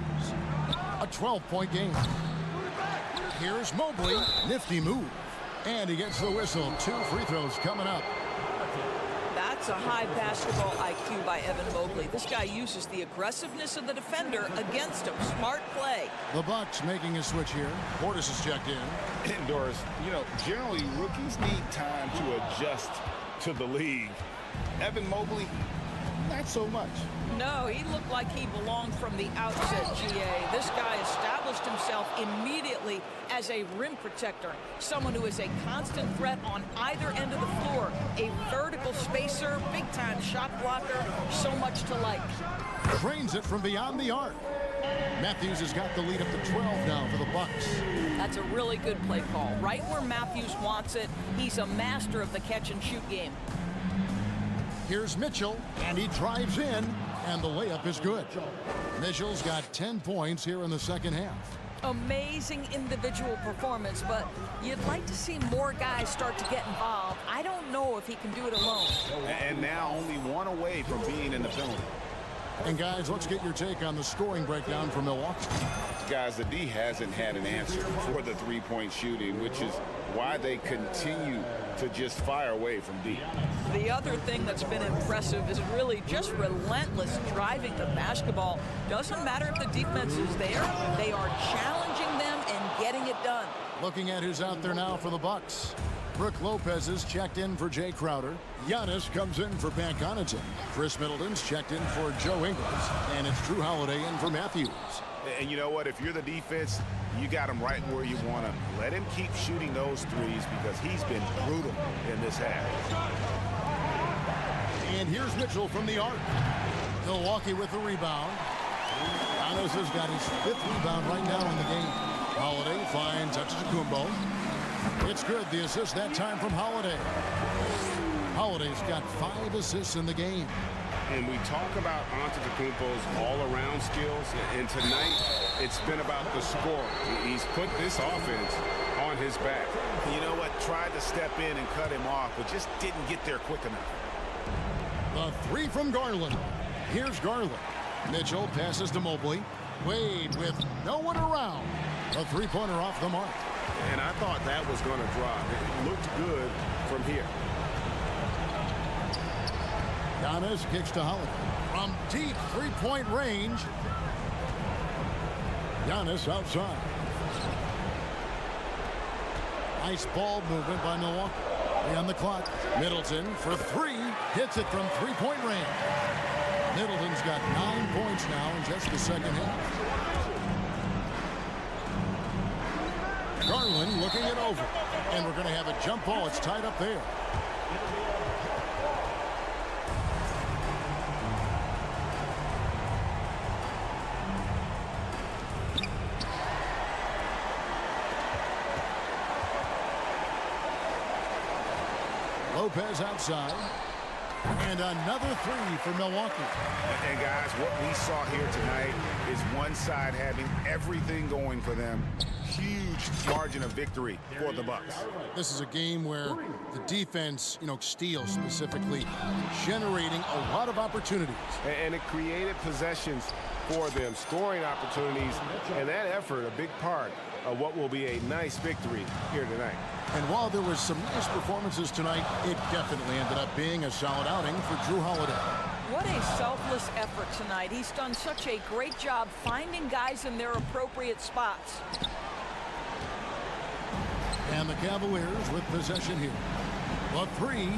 A 12-point game. Here's Mobley. Nifty move. And he gets the whistle. 2 free throws coming up. That's a high basketball IQ by Evan Mobley. This guy uses the aggressiveness of the defender against him. Smart play. The Bucks making a switch here. Portis is checked in. Indoors, you know, generally rookies need time to adjust to the league. Evan Mobley, not so much. No, he looked like he belonged from the outset, GA. This guy established himself immediately as a rim protector, someone who is a constant threat on either end of the floor, a vertical spacer, big-time shot blocker, so much to like. Drains it from beyond the arc. Matthews has got the lead up to 12 now for the Bucks. That's a really good play call. Right where Matthews wants it, he's a master of the catch-and-shoot game. Here's Mitchell, and he drives in, and the layup is good. Mitchell's got 10 points here in the second half. Amazing individual performance, but you'd like to see more guys start to get involved. I don't know if he can do it alone. And now only one away from being in the penalty. And guys, let's get your take on the scoring breakdown for Milwaukee. Guys, the D hasn't had an answer for the three-point shooting, which is why they continue to just fire away from deep. The other thing that's been impressive is really just relentless driving the basketball. Doesn't matter if the defense is there, they are challenging them and getting it done. Looking at who's out there now for the Bucks. Brook Lopez is checked in for Jay Crowder. Giannis comes in for Pat Connaughton. Chris Middleton's checked in for Joe Ingles. And it's Drew Holiday in for Matthews. And you know what? If you're the defense, you got him right where you want him. Let him keep shooting those threes because he's been brutal in this half. And here's Mitchell from the arc. Milwaukee with the rebound. Giannis has got his 5th rebound right now in the game. Holiday finds Antetokounmpo. It's good. The assist that time from Holiday. Holiday's got 5 assists in the game. And we talk about Antetokounmpo's all-around skills, and tonight it's been about the score. He's put this offense on his back. You know what? Tried to step in and cut him off, but just didn't get there quick enough. The 3 from Garland. Here's Garland. Mitchell passes to Mobley. Wade with no one around. A 3-pointer off the mark. And I thought that was going to drop. It looked good from here. Giannis kicks to Holiday. From deep 3-point range. Giannis outside. Nice ball movement by Milwaukee. 3 on the clock. Middleton for 3. Hits it from 3-point range. Middleton's got 9 points now in just the second half. Garland looking it over. And we're going to have a jump ball. It's tied up there. Lopez outside. And another 3 for Milwaukee. And guys, what we saw here tonight is one side having everything going for them. Huge margin of victory for the Bucks. This is a game where the defense, steals specifically, generating a lot of opportunities. And it created possessions for them, scoring opportunities, and that effort a big part of what will be a nice victory here tonight. And while there was some nice performances tonight, it definitely ended up being a solid outing for Drew Holiday. What a selfless effort tonight. He's done such a great job finding guys in their appropriate spots. And the Cavaliers with possession here. The 3.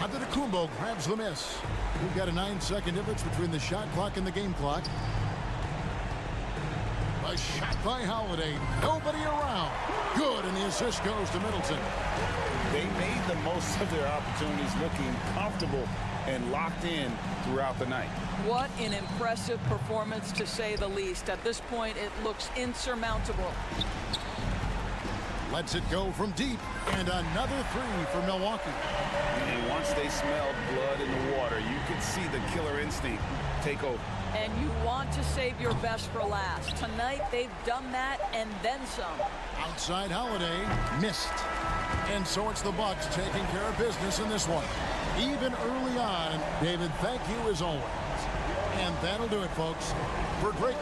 Antetokounmpo grabs the miss. We've got a 9-second difference between the shot clock and the game clock. A shot by Holiday. Nobody around. Good, and the assist goes to Middleton. They made the most of their opportunities, looking comfortable and locked in throughout the night. What an impressive performance, to say the least. At this point, it looks insurmountable. Lets it go from deep, and another 3 for Milwaukee. And once they smelled blood in the water, you could see the killer instinct take over. And you want to save your best for last. Tonight, they've done that and then some. Outside Holiday, missed. And so it's the Bucks taking care of business in this one. Even early on, David, thank you as always. And that'll do it, folks. For great...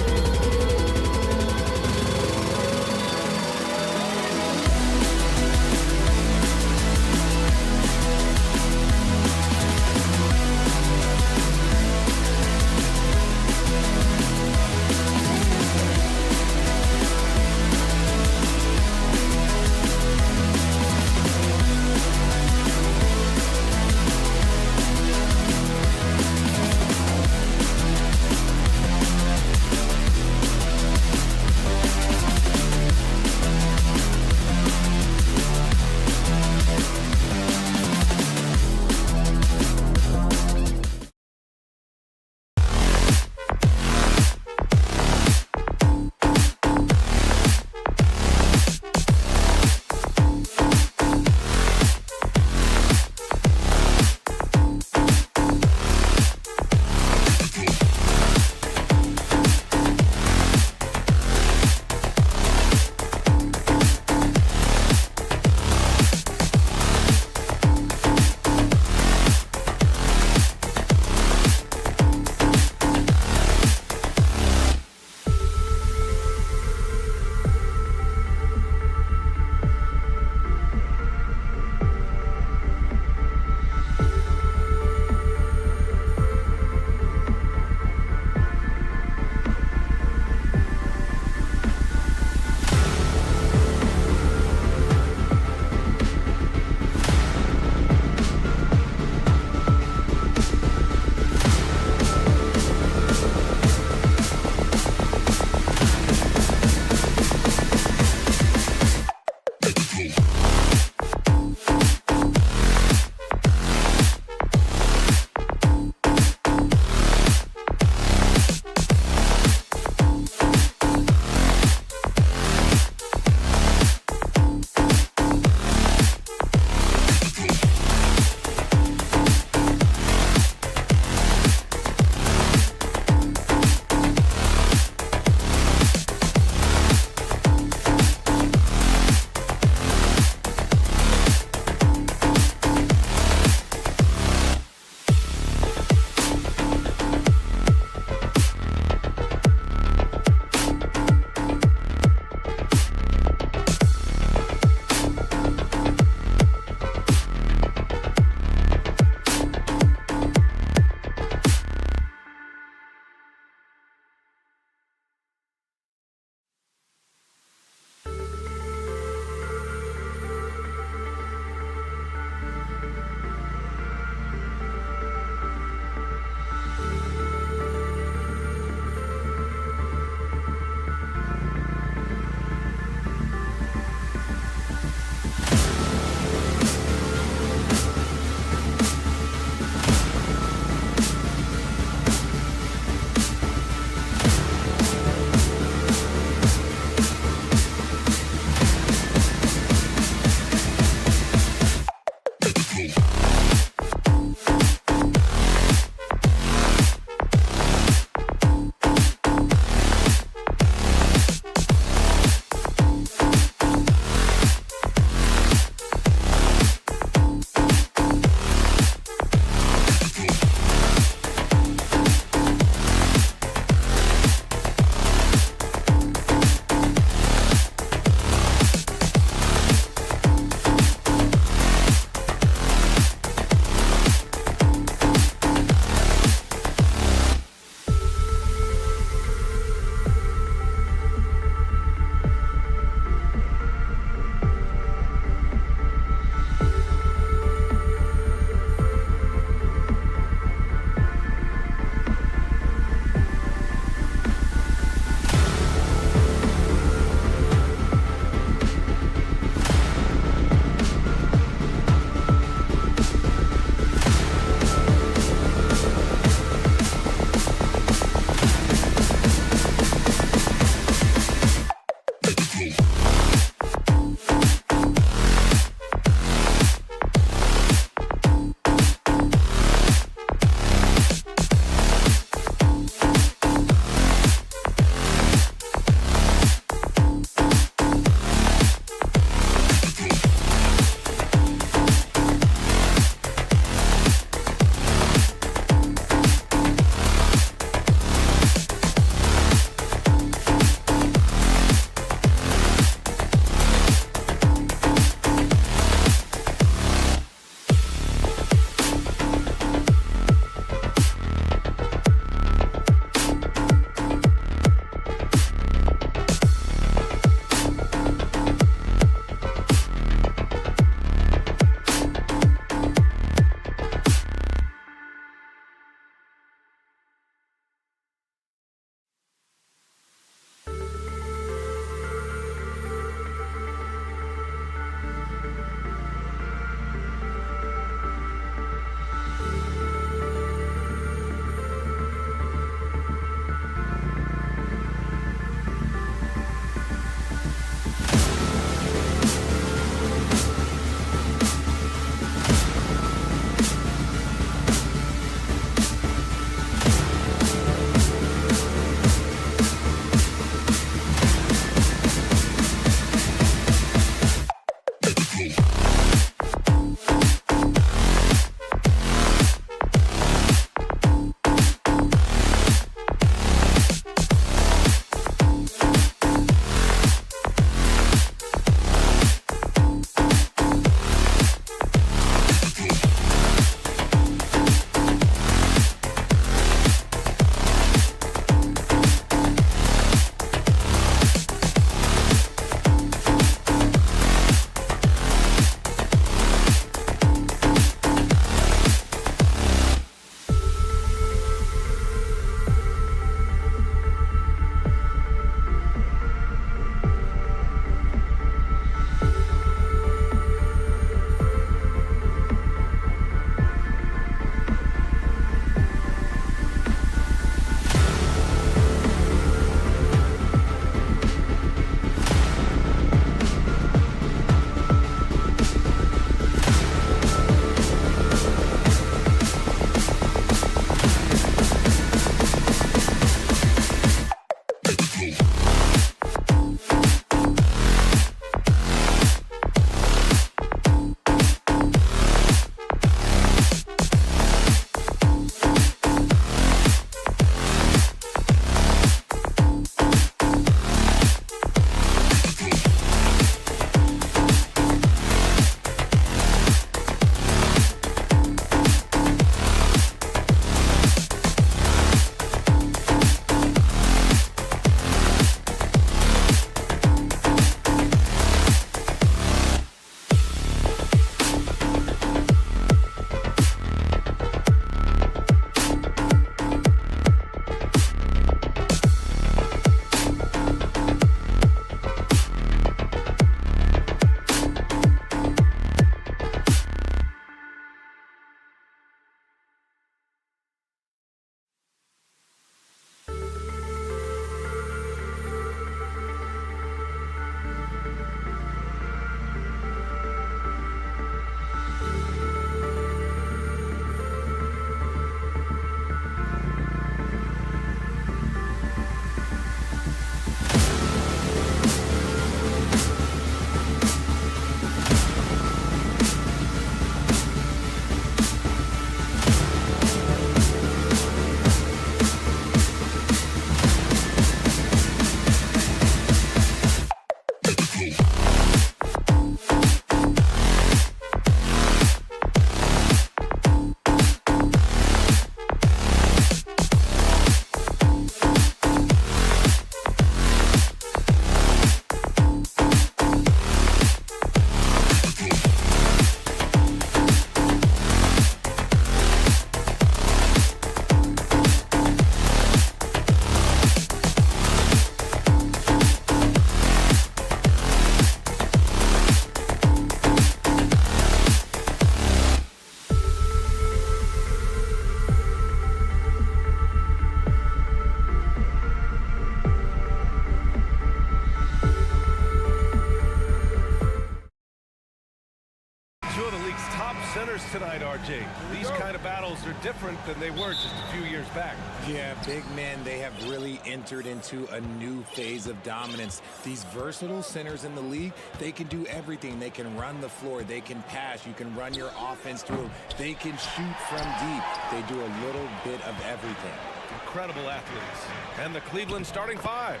tonight, RJ. These kind of battles are different than they were just a few years back. Yeah, big men, they have really entered into a new phase of dominance. These versatile centers in the league, they can do everything. They can run the floor. They can pass. You can run your offense through them. They can shoot from deep. They do a little bit of everything. Incredible athletes. And the Cleveland starting five.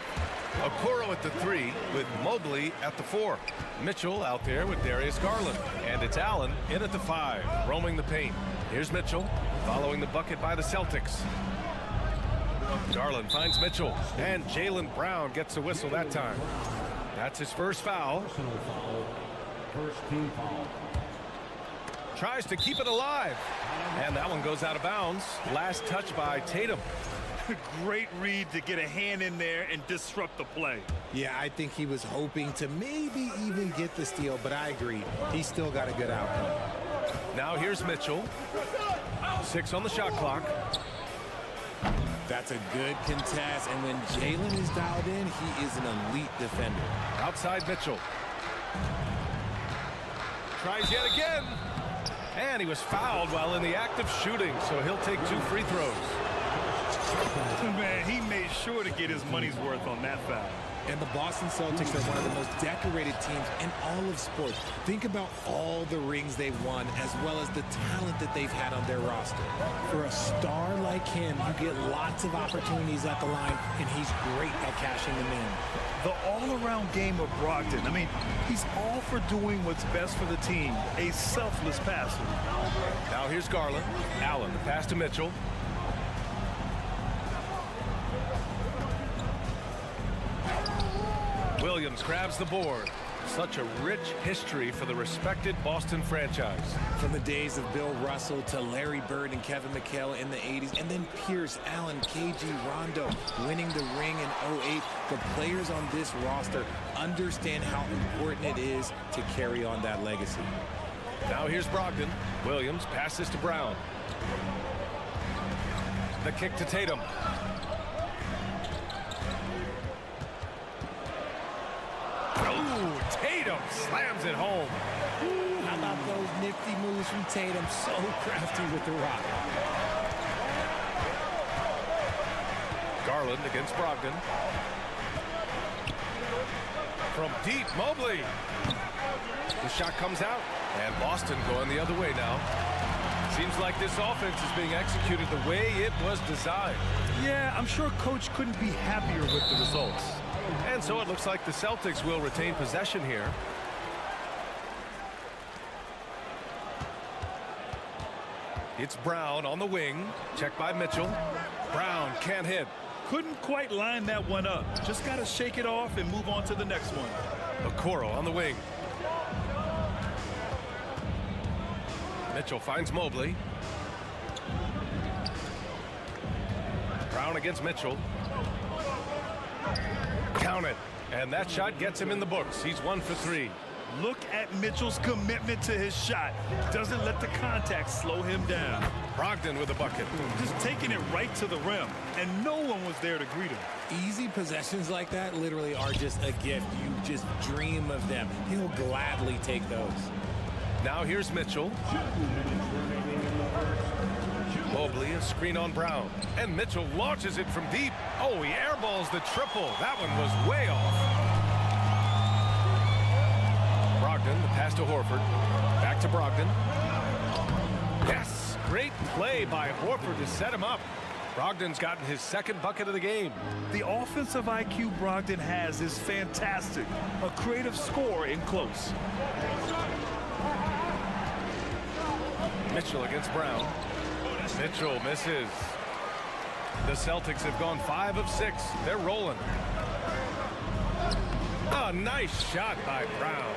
Okoro at the 3 with Mobley at the 4. Mitchell out there with Darius Garland. And it's Allen in at the 5, roaming the paint. Here's Mitchell following the bucket by the Celtics. Garland finds Mitchell, and Jaylen Brown gets the whistle that time. That's his first foul. First team foul. Tries to keep it alive. And that one goes out of bounds. Last touch by Tatum. Great read to get a hand in there and disrupt the play. Yeah, I think he was hoping to maybe even get the steal, but I agree. He still got a good outcome. Now here's Mitchell. 6 on the shot clock. That's a good contest, and when Jaylen is dialed in, he is an elite defender. Outside Mitchell. Tries yet again. And he was fouled while in the act of shooting, so he'll take 2 free throws. Man, he made sure to get his money's worth on that foul. And the Boston Celtics are one of the most decorated teams in all of sports. Think about all the rings they've won, as well as the talent that they've had on their roster. For a star like him, you get lots of opportunities at the line, and he's great at cashing them in. The all-around game of Brogdon. I mean, he's all for doing what's best for the team. A selfless passer. Now here's Garland. Allen, the pass to Mitchell. Williams grabs the board. Such a rich history for the respected Boston franchise. From the days of Bill Russell to Larry Bird and Kevin McHale in the 80s, and then Pierce, Allen, KG, Rondo winning the ring in 08. The players on this roster understand how important it is to carry on that legacy. Now here's Brogdon. Williams passes to Brown. The kick to Tatum. Oh, Tatum slams it home. How about those nifty moves from Tatum? So crafty with the rock. Garland against Brogdon. From deep, Mobley. The shot comes out, and Boston going the other way now. Seems like this offense is being executed the way it was designed. Yeah, I'm sure Coach couldn't be happier with the results. And so it looks like the Celtics will retain possession here. It's Brown on the wing. Checked by Mitchell. Brown can't hit. Couldn't quite line that one up. Just got to shake it off and move on to the next one. Okoro on the wing. Mitchell finds Mobley. Brown against Mitchell. Count it. And that shot gets him in the books. He's 1 for 3. Look at Mitchell's commitment to his shot. Doesn't let the contact slow him down. Brogdon with a bucket. Just taking it right to the rim, and no one was there to greet him. Easy possessions like that literally are just a gift. You just dream of them. He'll gladly take those. Now here's Mitchell. Mobley, a screen on Brown. And Mitchell launches it from deep. Oh, he airballs the triple. That one was way off. Brogdon, the pass to Horford. Back to Brogdon. Yes, great play by Horford to set him up. Brogdon's gotten his second bucket of the game. The offensive IQ Brogdon has is fantastic. A creative scorer in close. Mitchell against Brown. Mitchell misses. The Celtics have gone 5 of 6. They're rolling. A nice shot by Brown.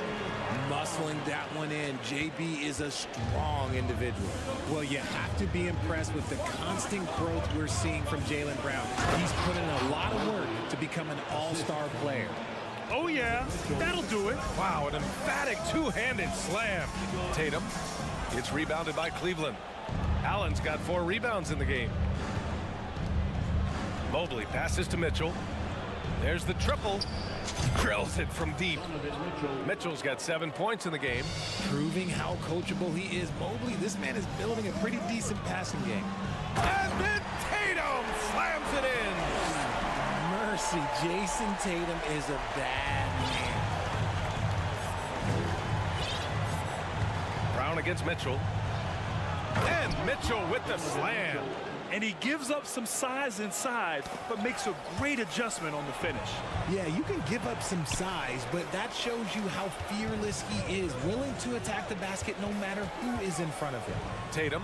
Muscling that one in. JB is a strong individual. Well, you have to be impressed with the constant growth we're seeing from Jaylen Brown. He's put in a lot of work to become an all-star player. Oh, yeah. That'll do it. Wow, an emphatic two-handed slam. Tatum. It's rebounded by Cleveland. Allen's got 4 rebounds in the game. Mobley passes to Mitchell. There's the triple. Drills it from deep. Mitchell's got 7 points in the game. Proving how coachable he is. Mobley, this man is building a pretty decent passing game. And then Tatum slams it in. Mercy, Jason Tatum is a bad man. Brown against Mitchell. And Mitchell with the slam. And he gives up some size inside, but makes a great adjustment on the finish. Yeah, you can give up some size, but that shows you how fearless he is, willing to attack the basket no matter who is in front of him. Tatum.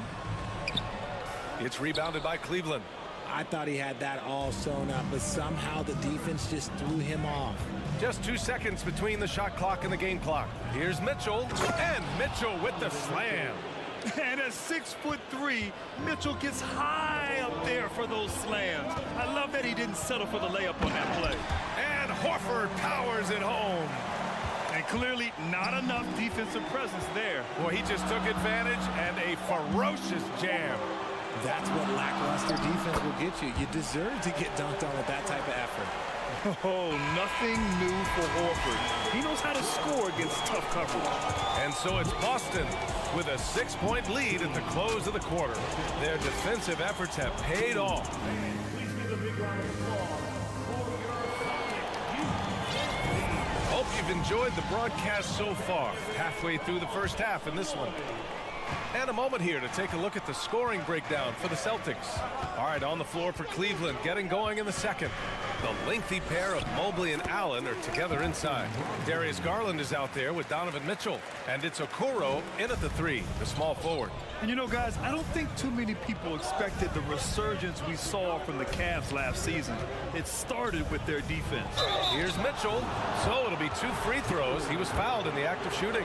It's rebounded by Cleveland. I thought he had that all sewn up, but somehow the defense just threw him off. Just 2 seconds between the shot clock and the game clock. Here's Mitchell, and Mitchell with the slam. And at 6'3", Mitchell gets high up there for those slams. I love that he didn't settle for the layup on that play. And Horford powers it home. And clearly not enough defensive presence there. Boy, he just took advantage and a ferocious jam. That's what lackluster defense will get you. You deserve to get dunked on with that type of effort. Oh, nothing new for Horford. He knows how to score against tough coverage. And so it's Boston with a 6-point lead at the close of the quarter. Their defensive efforts have paid off. Hope you've enjoyed the broadcast so far. Halfway through the first half in this one. And a moment here to take a look at the scoring breakdown for the Celtics. All right, on the floor for Cleveland, getting going in the second. The lengthy pair of Mobley and Allen are together inside. Darius Garland is out there with Donovan Mitchell. And it's Okoro in at the 3, the small forward. And you know, guys, I don't think too many people expected the resurgence we saw from the Cavs last season. It started with their defense. Here's Mitchell. So it'll be 2 free throws. He was fouled in the act of shooting.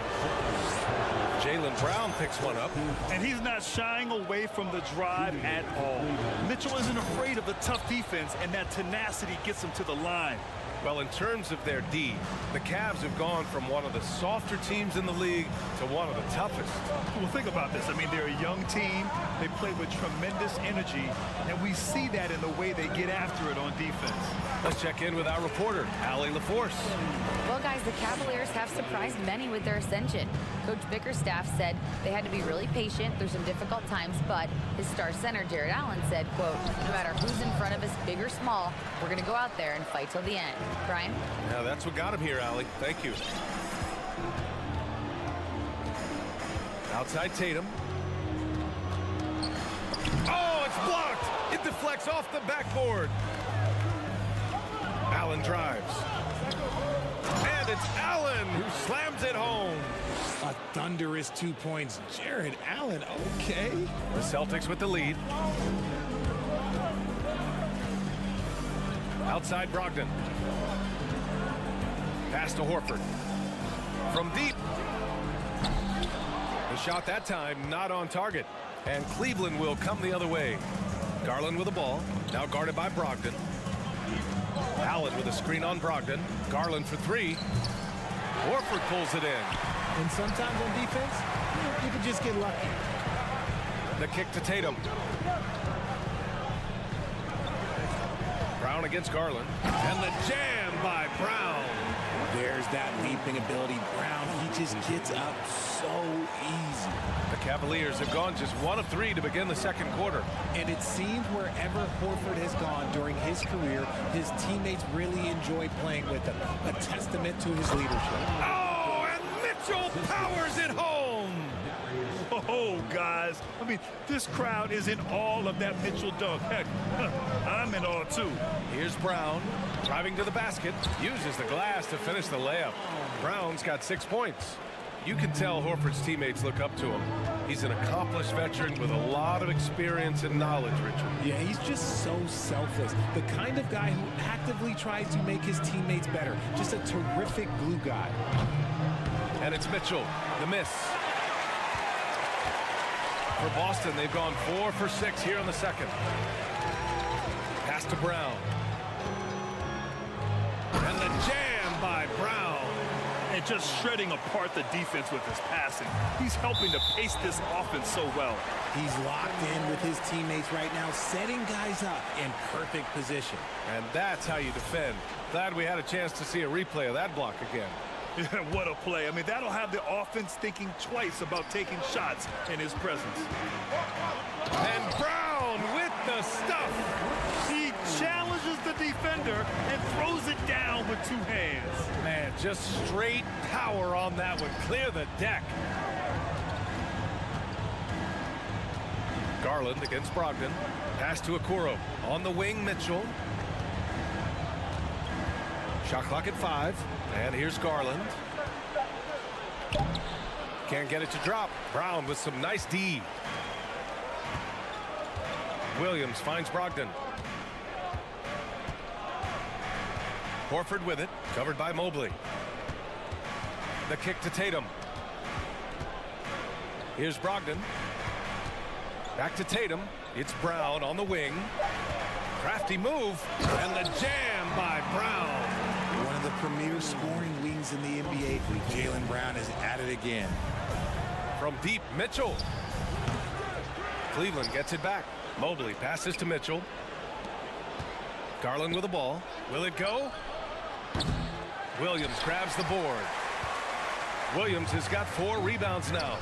Jaylen Brown picks one up. And he's not shying away from the drive at all. Mitchell isn't afraid of the tough defense, and that tenacity gets him to the line. Well, in terms of their D, the Cavs have gone from one of the softer teams in the league to one of the toughest. Well, think about this. I mean, they're a young team. They play with tremendous energy, and we see that in the way they get after it on defense. Let's check in with our reporter, Allie LaForce. Well, guys, the Cavaliers have surprised many with their ascension. Coach Bickerstaff said they had to be really patient through some difficult times, but his star center, Jared Allen, said, quote, no matter who's in front of us, big or small, we're going to go out there and fight till the end. Brian? Yeah, that's what got him here, Allie. Thank you. Outside Tatum. Oh, it's blocked. It deflects off the backboard. Allen drives. And it's Allen who slams it home. A thunderous 2 points. Jared Allen, okay. The Celtics with the lead. Outside Brogdon. Pass to Horford. From deep. The shot that time not on target. And Cleveland will come the other way. Garland with the ball. Now guarded by Brogdon. Allen with a screen on Brogdon. Garland for 3. Horford pulls it in. And sometimes on defense, you can just get lucky. The kick to Tatum. Brown against Garland. And the jam by Brown. There's that leaping ability. Brown, he just gets up so easy. The Cavaliers have gone just 1 of 3 to begin the second quarter. And it seems wherever Horford has gone during his career, his teammates really enjoy playing with him. A testament to his leadership. Oh, and Mitchell powers it home. Oh, guys. I mean, this crowd is in awe of that Mitchell dunk. Heck, I'm in awe, too. Here's Brown driving to the basket. Uses the glass to finish the layup. Brown's got 6 points. You can tell Horford's teammates look up to him. He's an accomplished veteran with a lot of experience and knowledge, Richard. Yeah, he's just so selfless. The kind of guy who actively tries to make his teammates better. Just a terrific glue guy. And it's Mitchell, the miss. For Boston, they've gone 4 for 6 here in the second. Pass to Brown. And the jam by Brown. and just shredding apart the defense with his passing. He's helping to pace this offense so well. He's locked in with his teammates right now, setting guys up in perfect position. And that's how you defend. Glad we had a chance to see a replay of that block again. Yeah, what a play. I mean, that'll have the offense thinking twice about taking shots in his presence. And Brown with the stuff. He challenges the defender and throws it down with two hands. Man, just straight power on that one. Clear the deck. Garland against Brogdon. Pass to Okoro. On the wing, Mitchell. Shot clock at 5. And here's Garland. Can't get it to drop. Brown with some nice D. Williams finds Brogdon. Horford with it. Covered by Mobley. The kick to Tatum. Here's Brogdon. Back to Tatum. It's Brown on the wing. Crafty move. And the jam by Brown. One of the premier scoring wings in the NBA. Jaylen Brown is at it again. From deep, Mitchell. Cleveland gets it back. Mobley passes to Mitchell. Garland with the ball. Will it go? Williams grabs the board. Williams has got 4 rebounds now.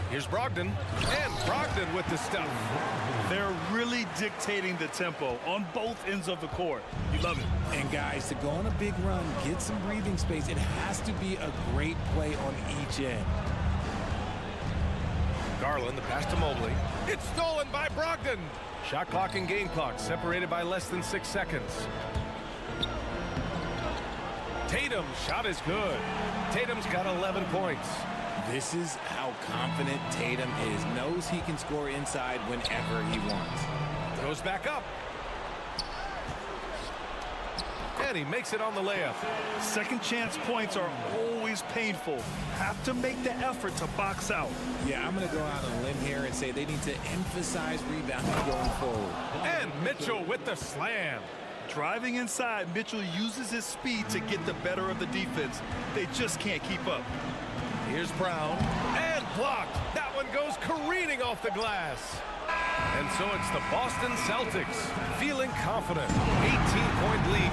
Here's Brogdon. And Brogdon with the stuff. They're really dictating the tempo on both ends of the court. You love it. And guys, to go on a big run, get some breathing space, it has to be a great play on each end. Garland, the pass to Mobley. It's stolen by Brogdon. Shot clock and game clock separated by less than 6 seconds. Tatum, shot is good. Tatum's got 11 points. This is how confident Tatum is. Knows he can score inside whenever he wants. Goes back up. And he makes it on the layup. Second chance points are always painful. Have to make the effort to box out. Yeah, I'm going to go out on a limb here and say they need to emphasize rebounding going forward. And Mitchell with the slam. Driving inside, Mitchell uses his speed to get the better of the defense. They just can't keep up. Here's Brown. And blocked. That one goes careening off the glass. And so it's the Boston Celtics feeling confident. 18-point lead.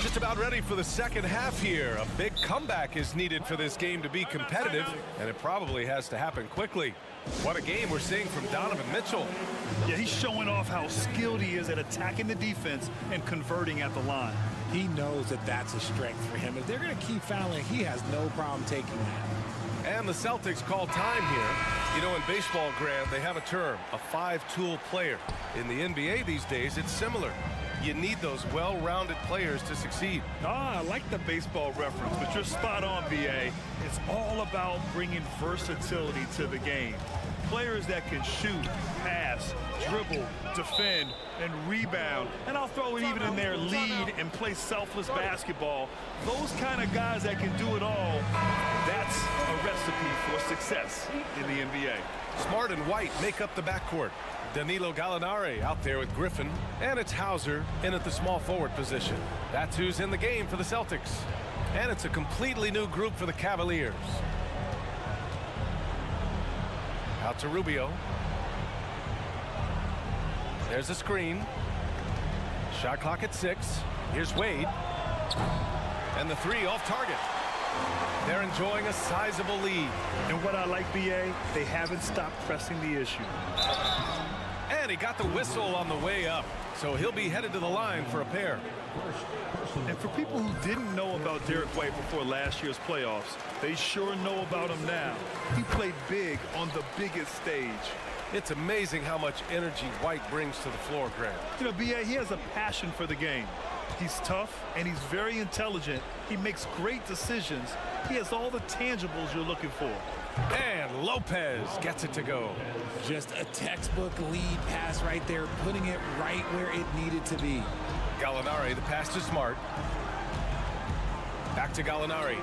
Just about ready for the second half here. A big comeback is needed for this game to be competitive, and it probably has to happen quickly. What a game we're seeing from Donovan Mitchell. Yeah, he's showing off how skilled he is at attacking the defense and converting at the line. He knows that that's a strength for him. If they're going to keep fouling, he has no problem taking that. And the Celtics call time here. You know, in baseball, Grant, they have a term, a 5-tool player. In the NBA these days, it's similar. You need those well-rounded players to succeed. I like the baseball reference, but you're spot on, BA. It's all about bringing versatility to the game. Players that can shoot, pass, dribble, defend, and rebound. And I'll throw it even in there, lead and play selfless basketball. Those kind of guys that can do it all, that's a recipe for success in the NBA. Smart and White make up the backcourt. Danilo Gallinari out there with Griffin, and it's Hauser in at the small forward position. That's who's in the game for the Celtics. And it's a completely new group for the Cavaliers. Out to Rubio. There's a screen. Shot clock at 6. Here's Wade. And the 3 off target. They're enjoying a sizable lead. And what I like, BA, they haven't stopped pressing the issue. And he got the whistle on the way up, so he'll be headed to the line for a pair. And for people who didn't know about Derek White before last year's playoffs, they sure know about him now. He played big on the biggest stage. It's amazing how much energy White brings to the floor, Grant. You know, BA, he has a passion for the game. He's tough, and he's very intelligent. He makes great decisions. He has all the tangibles you're looking for. And Lopez gets it to go. Just a textbook lead pass right there, putting it right where it needed to be. Gallinari, the pass to Smart. Back to Gallinari.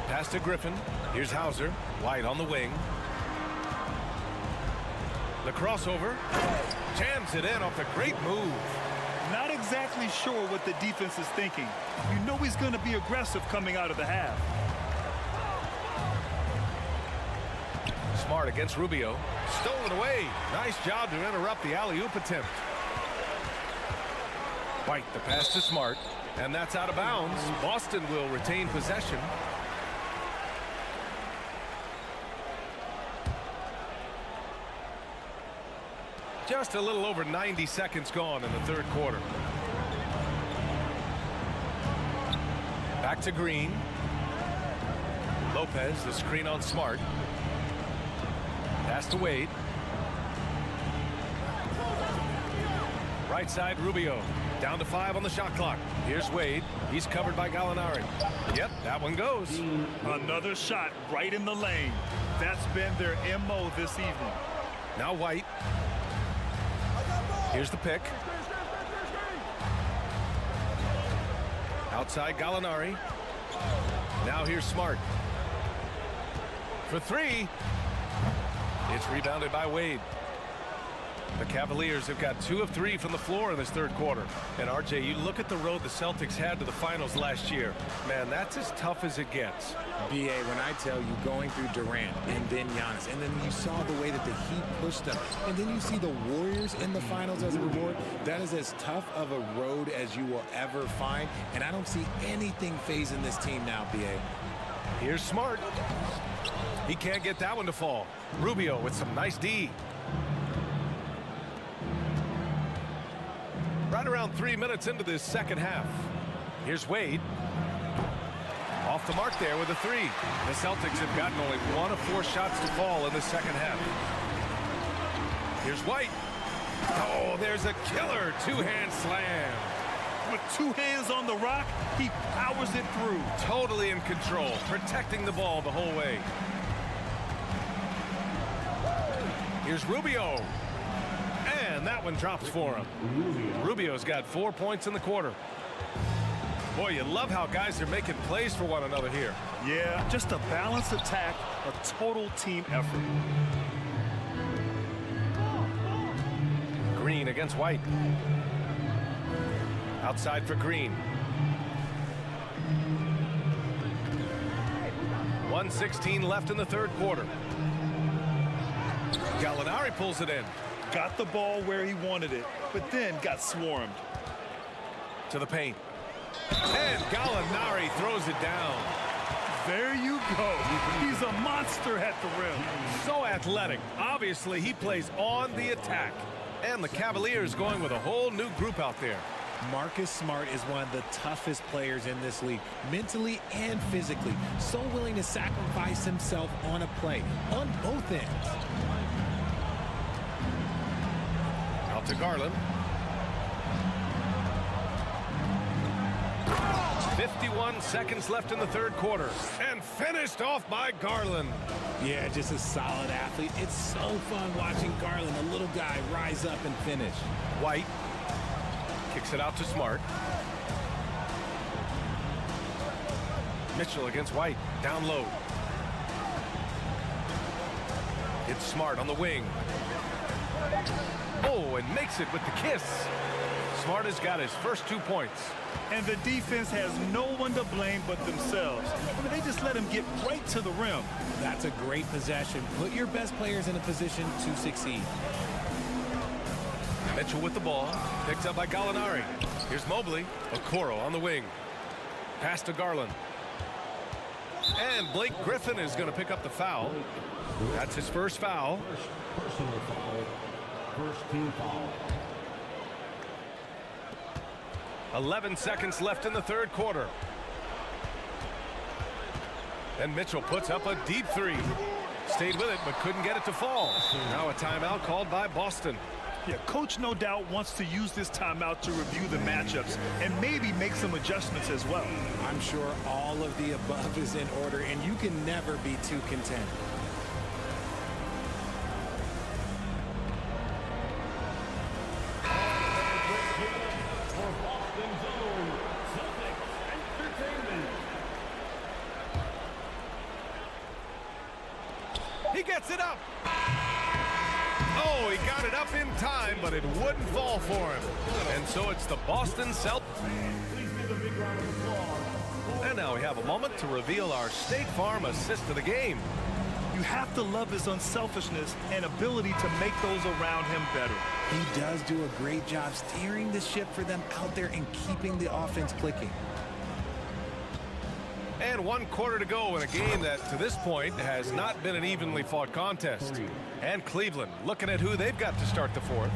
Pass to Griffin. Here's Hauser. White on the wing. The crossover. Jams it in off a great move. Not exactly sure what the defense is thinking. You know he's going to be aggressive coming out of the half. Smart against Rubio. Stolen away. Nice job to interrupt the alley-oop attempt. White, the pass to Smart. And that's out of bounds. Boston will retain possession. Just a little over 90 seconds gone in the third quarter. Back to Green. Lopez, the screen on Smart. Pass to Wade. Right side, Rubio. Down to 5 on the shot clock. Here's Wade. He's covered by Gallinari. Yep, that one goes. Another shot right in the lane. That's been their MO this evening. Now White. Here's the pick. Outside Gallinari. Now here's Smart. For 3. It's rebounded by Wade. The Cavaliers have got 2 of 3 from the floor in this third quarter. And RJ, you look at the road the Celtics had to the finals last year. Man, that's as tough as it gets. BA, when I tell you going through Durant and then Giannis, and then you saw the way that the Heat pushed them, and then you see the Warriors in the finals as a reward, that is as tough of a road as you will ever find. And I don't see anything phasing this team now, BA. Here's Smart. He can't get that one to fall. Rubio with some nice D. Right around 3 minutes into this second half. Here's Wade. Off the mark there with a 3. The Celtics have gotten only 1 of 4 shots to fall in the second half. Here's White. Oh, there's a killer 2-hand slam. With 2 hands on the rock, he powers it through. Totally in control, protecting the ball the whole way. Here's Rubio. And that one drops for him. Rubio's got 4 points in the quarter. Boy, you love how guys are making plays for one another here. Yeah, just a balanced attack, a total team effort. Green against White. Outside for Green. 1:16 left in the third quarter. Gallinari pulls it in. Got the ball where he wanted it, but then got swarmed. To the paint. And Gallinari throws it down. There you go. He's a monster at the rim. So athletic. Obviously, he plays on the attack. And the Cavaliers going with a whole new group out there. Marcus Smart is one of the toughest players in this league, mentally and physically. So willing to sacrifice himself on a play, on both ends. Out to Garland. 51 seconds left in the third quarter. And finished off by Garland. Yeah, just a solid athlete. It's so fun watching Garland, a little guy, rise up and finish. White kicks it out to Smart. Mitchell against White. Down low. It's Smart on the wing. Oh, and makes it with the kiss. Smart has got his first 2 points. And the defense has no one to blame but themselves. I mean, they just let him get right to the rim. That's a great possession. Put your best players in a position to succeed. Mitchell with the ball. Picked up by Gallinari. Here's Mobley. Okoro on the wing. Pass to Garland. And Blake Griffin is going to pick up the foul. That's his first foul. Personal foul. First team foul. 11 seconds left in the third quarter. And Mitchell puts up a deep 3. Stayed with it, but couldn't get it to fall. Now a timeout called by Boston. Yeah, coach no doubt wants to use this timeout to review the matchups and maybe make some adjustments as well. I'm sure all of the above is in order, and you can never be too content. gets it up. Oh, he got it up in time, but it wouldn't fall for him. And so it's the Boston Celtics. And now we have a moment to reveal our State Farm assist of the game. You have to love his unselfishness and ability to make those around him better. He does do a great job steering the ship for them out there and keeping the offense clicking. And 1 quarter to go in a game that, to this point, has not been an evenly fought contest. And Cleveland looking at who they've got to start the fourth.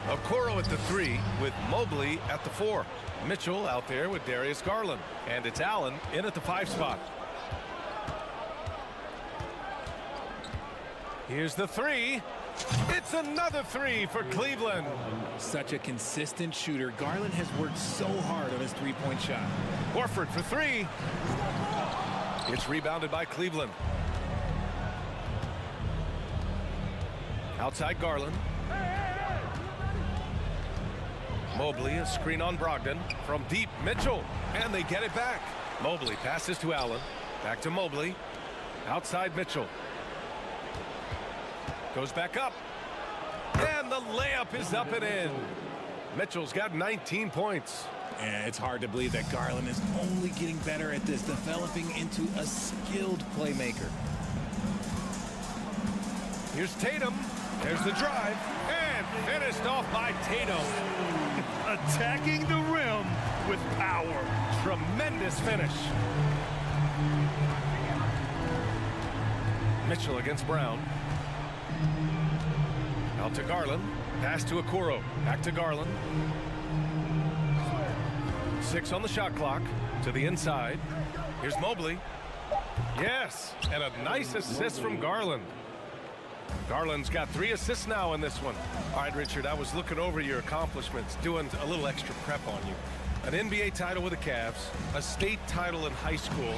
Okoro at the 3 with Mobley at the 4. Mitchell out there with Darius Garland. And it's Allen in at the 5 spot. Here's the 3. It's another 3 for Cleveland. Such a consistent shooter. Garland has worked so hard on his three-point shot. Horford for 3. It's rebounded by Cleveland. Outside Garland. Mobley, a screen on Brogdon. From deep, Mitchell. And they get it back. Mobley passes to Allen. Back to Mobley. Outside Mitchell. Goes back up. And the layup is up and in. Mitchell's got 19 points. And it's hard to believe that Garland is only getting better at this, developing into a skilled playmaker. Here's Tatum. There's the drive. And finished off by Tatum. Attacking the rim with power. Tremendous finish. Mitchell against Brown. Out to Garland. Pass to Okoro. Back to Garland. 6 on the shot clock. To the inside. Here's Mobley. Yes, and a nice assist from Garland. Garland's got 3 assists now in this one. All right, Richard, I was looking over your accomplishments, doing a little extra prep on you. An NBA title with the Cavs, a state title in high school,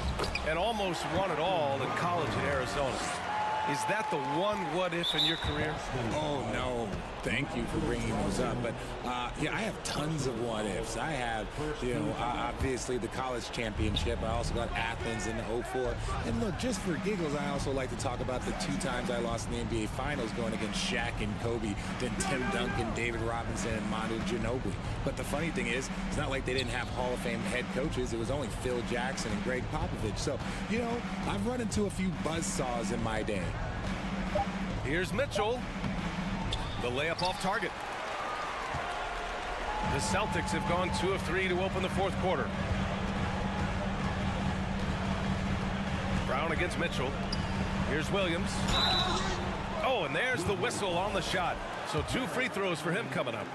and almost won it all in college in Arizona. Is that the one what-if in your career? Oh, no. Thank you for bringing those up. But, yeah, I have tons of what-ifs. I have, obviously the college championship. I also got Athens in '04. And, look, just for giggles, I also like to talk about the 2 times I lost in the NBA Finals going against Shaq and Kobe, then Tim Duncan, David Robinson, and Manu Ginobili. But the funny thing is, it's not like they didn't have Hall of Fame head coaches. It was only Phil Jackson and Greg Popovich. So, I've run into a few buzzsaws in my day. Here's Mitchell. The layup off target. The Celtics have gone 2 of 3 to open the 4th quarter. Brown against Mitchell. Here's Williams. Oh, and there's the whistle on the shot. So 2 free throws for him coming up.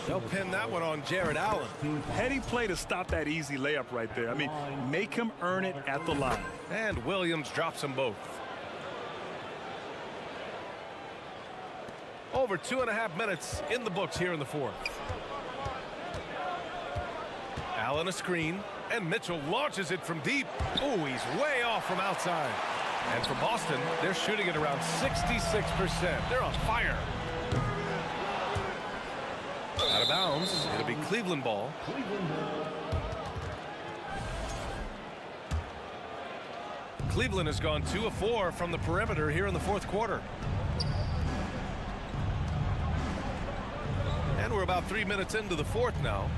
They'll pin that one on Jared Allen. Heady play to stop that easy layup right there. I mean, make him earn it at the line. And Williams drops them both. Over 2.5 minutes in the books here in the 4th. Allen a screen, and Mitchell launches it from deep. Oh, he's way off from outside. And for Boston, they're shooting at around 66%. They're on fire. Out of bounds. It'll be Cleveland ball. Cleveland has gone 2 of 4 from the perimeter here in the 4th quarter. And we're about 3 minutes into the 4th now.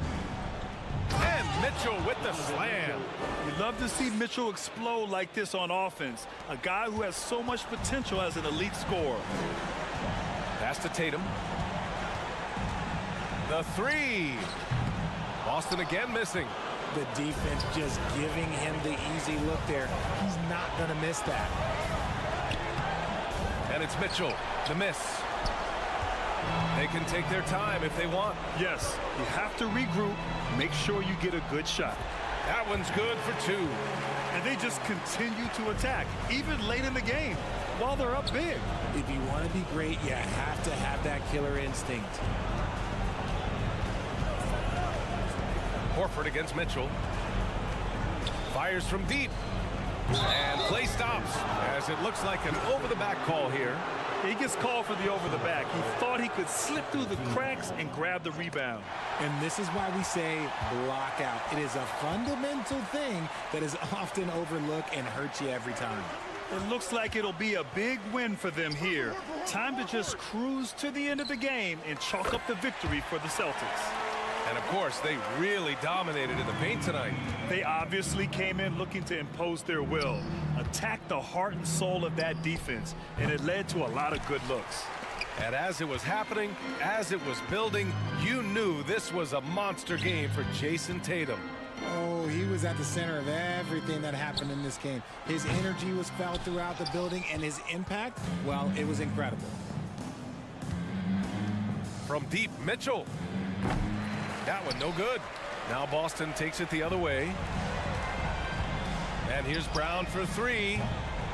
And Mitchell with the slam. We love to see Mitchell explode like this on offense. A guy who has so much potential as an elite scorer. Pass to Tatum. The 3. Boston again missing. The defense just giving him the easy look there. He's not going to miss that. And it's Mitchell. The miss. They can take their time if they want. Yes, you have to regroup. Make sure you get a good shot. That one's good for 2. And they just continue to attack, even late in the game, while they're up big. If you want to be great, you have to have that killer instinct. Horford against Mitchell. Fires from deep. And play stops as it looks like an over-the-back call here. He gets called for the over-the-back. He thought he could slip through the cracks and grab the rebound. And this is why we say block out. It is a fundamental thing that is often overlooked and hurts you every time. It looks like it'll be a big win for them here. Time to just cruise to the end of the game and chalk up the victory for the Celtics. And of course, they really dominated in the paint tonight. They obviously came in looking to impose their will, attack the heart and soul of that defense, and it led to a lot of good looks. And as it was happening, as it was building, you knew this was a monster game for Jason Tatum. Oh, he was at the center of everything that happened in this game. His energy was felt throughout the building, and his impact, well, it was incredible. From deep, Mitchell. That one no good. Now Boston takes it the other way. And here's Brown for three.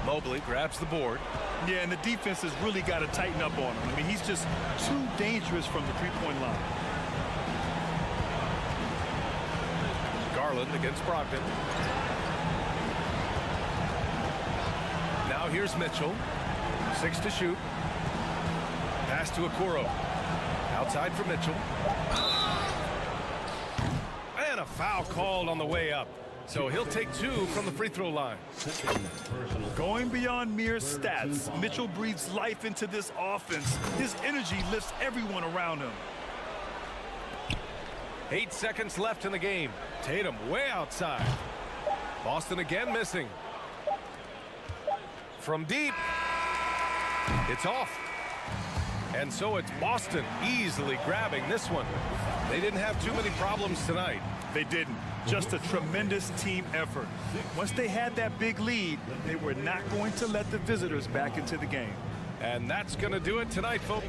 Mobley grabs the board. Yeah, and the defense has really got to tighten up on him. I mean, he's just too dangerous from the three-point line. Garland against Brogdon. Now here's Mitchell. 6 to shoot. Pass to Okoro. Outside for Mitchell. And a foul called on the way up. So he'll take 2 from the free throw line. Going beyond mere stats, Mitchell breathes life into this offense. His energy lifts everyone around him. 8 seconds left in the game. Tatum way outside. Boston again missing. From deep. It's off. And so it's Boston easily grabbing this one. They didn't have too many problems tonight. They didn't. Just a tremendous team effort. Once they had that big lead, they were not going to let the visitors back into the game. And that's going to do it tonight, folks.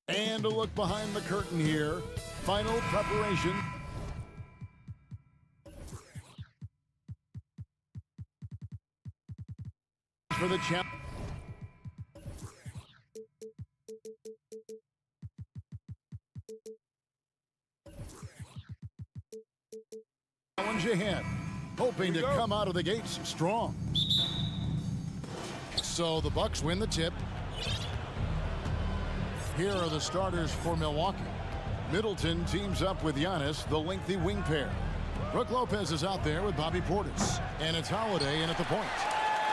And a look behind the curtain here. Final preparation. For the challenge. Challenge ahead, hoping to come out of the gates strong. So the Bucks win the tip. Here are the starters for Milwaukee. Middleton teams up with Giannis, the lengthy wing pair. Brook Lopez is out there with Bobby Portis. And it's Holiday in at the point.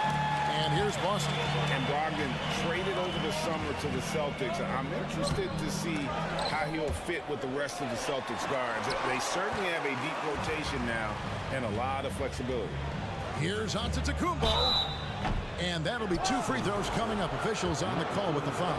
And here's Boston. And Brogdon traded over the summer to the Celtics. I'm interested to see how he'll fit with the rest of the Celtics guards. They certainly have a deep rotation now and a lot of flexibility. Here's Antetokounmpo. And that'll be 2 free throws coming up. Officials on the call with the foul.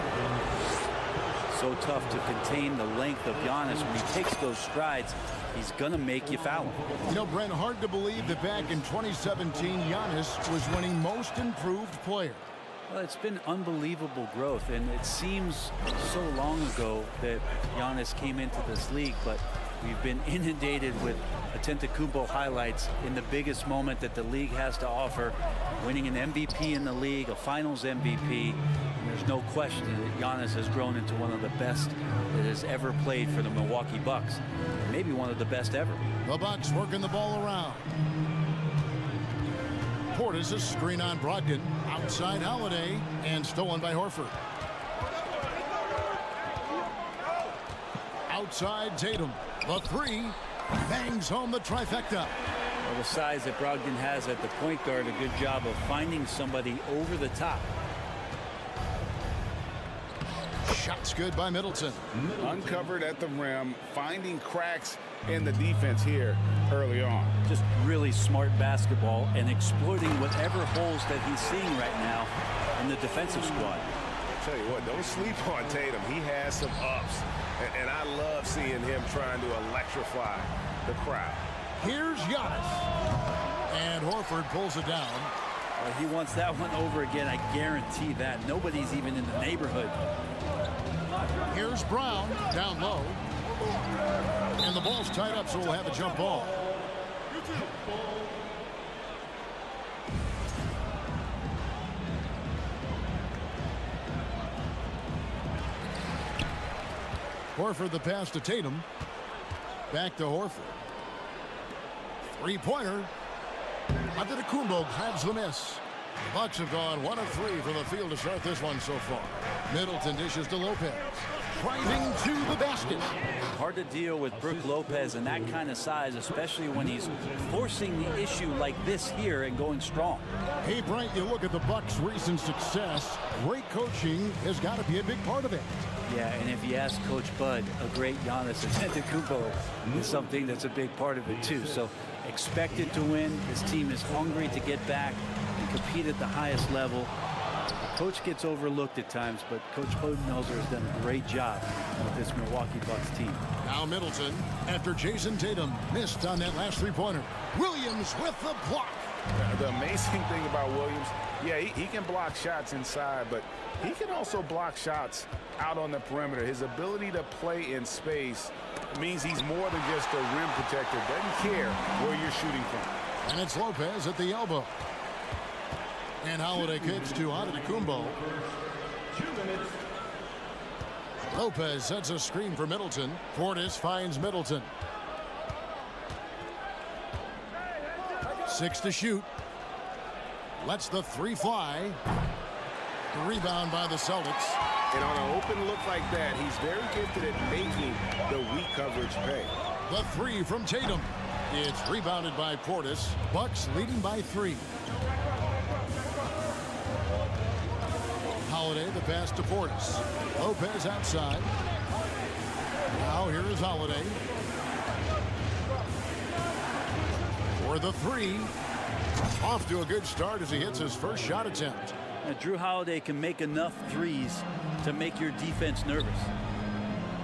So tough to contain the length of Giannis. When he takes those strides, he's going to make you foul him. You know, Brent, hard to believe that back in 2017, Giannis was winning most improved player. Well, it's been unbelievable growth, and it seems so long ago that Giannis came into this league, but we've been inundated with Antetokounmpo highlights in the biggest moment that the league has to offer, winning an MVP in the league, a finals MVP. And there's no question that Giannis has grown into one of the best that has ever played for the Milwaukee Bucks. Maybe one of the best ever. The Bucks working the ball around. Portis, a screen on Brogdon. Outside Holiday, and stolen by Horford. Outside Tatum. The 3 bangs home the trifecta. Well, the size that Brogdon has at the point guard, a good job of finding somebody over the top. Shots good by Middleton. Uncovered at the rim, finding cracks in the defense here early on. Just really smart basketball and exploiting whatever holes that he's seeing right now in the defensive squad. I tell you what, don't sleep on Tatum. He has some ups, and I love seeing him trying to electrify the crowd. Here's Giannis. And Horford pulls it down. Well, he wants that one over again. I guarantee that. Nobody's even in the neighborhood. Here's Brown down low. And the ball's tied up, so we'll have a jump ball. Horford the pass to Tatum. Back to Horford. Three-pointer. Antetokounmpo grabs the miss. The Bucks have gone 1 of 3 from the field to start this one so far. Middleton dishes to Lopez. Driving to the basket. Hard to deal with Brook Lopez and that kind of size, especially when he's forcing the issue like this here and going strong. Hey, Brent, you look at the Bucks' recent success. Great coaching has got to be a big part of it. Yeah, and if you ask Coach Bud, a great Giannis Antetokounmpo is something that's a big part of it too. So expected to win. His team is hungry to get back and compete at the highest level. The coach gets overlooked at times, but Coach Budenholzer has done a great job with this Milwaukee Bucks team. Now Middleton, after Jason Tatum missed on that last three-pointer. Williams with the block. The amazing thing about Williams, yeah, he can block shots inside, but he can also block shots out on the perimeter. His ability to play in space means he's more than just a rim protector. Doesn't care where you're shooting from. And it's Lopez at the elbow. And Holiday kicks to Antetokounmpo. Lopez sets a screen for Middleton. Portis finds Middleton. 6 to shoot. Lets the 3 fly. The rebound by the Celtics. And on an open look like that, he's very gifted at making the weak coverage pay. The 3 from Tatum. It's rebounded by Portis. Bucks leading by 3. Holiday, the pass to Portis. Lopez outside. Now here is Holiday. For the 3. Off to a good start as he hits his first shot attempt. Now, Drew Holiday can make enough threes to make your defense nervous.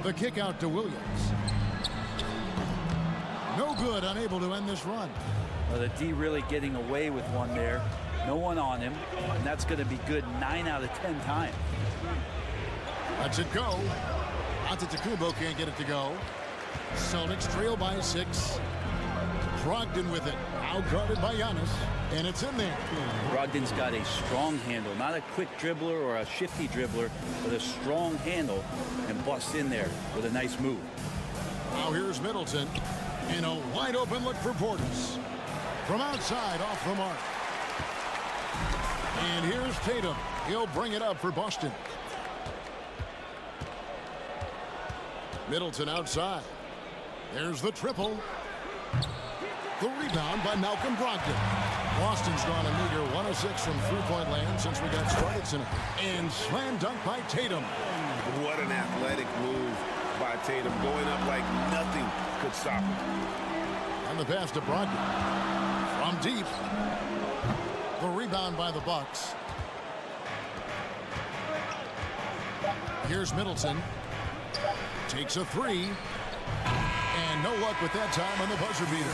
The kick out to Williams. No good, unable to end this run. Well, the D really getting away with one there. No one on him, and that's going to be good 9 out of 10 times. Lets it go. Antetokounmpo can't get it to go. Celtics trail by 6. Brogdon with it. Out-guarded by Giannis. And it's in there. Brogdon's got a strong handle. Not a quick dribbler or a shifty dribbler, but a strong handle, and busts in there with a nice move. Now here's Middleton. And a wide-open look for Portis. From outside, off the mark. And here's Tatum. He'll bring it up for Boston. Middleton outside. There's the triple. The rebound by Malcolm Brogdon. Boston's gone a meager 1 of 6 from three-point land since we got started tonight. And slam dunk by Tatum. What an athletic move by Tatum, going up like nothing could stop him. And the pass to Brogdon. From deep. The rebound by the Bucks. Here's Middleton. Takes a 3. And no luck with that time on the buzzer beater.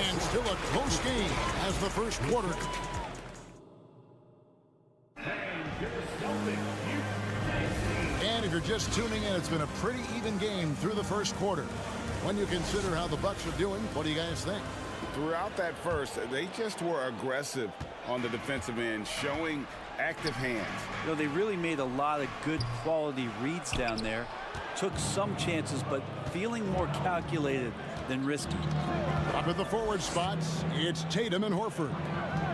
And still a close game as the first quarter. And if you're just tuning in, it's been a pretty even game through the first quarter. When you consider how the Bucks are doing, what do you guys think? Throughout that first, they just were aggressive on the defensive end, showing active hands. You know, they really made a lot of good quality reads down there. Took some chances, but feeling more calculated than risky. Up at the forward spots, it's Tatum and Horford.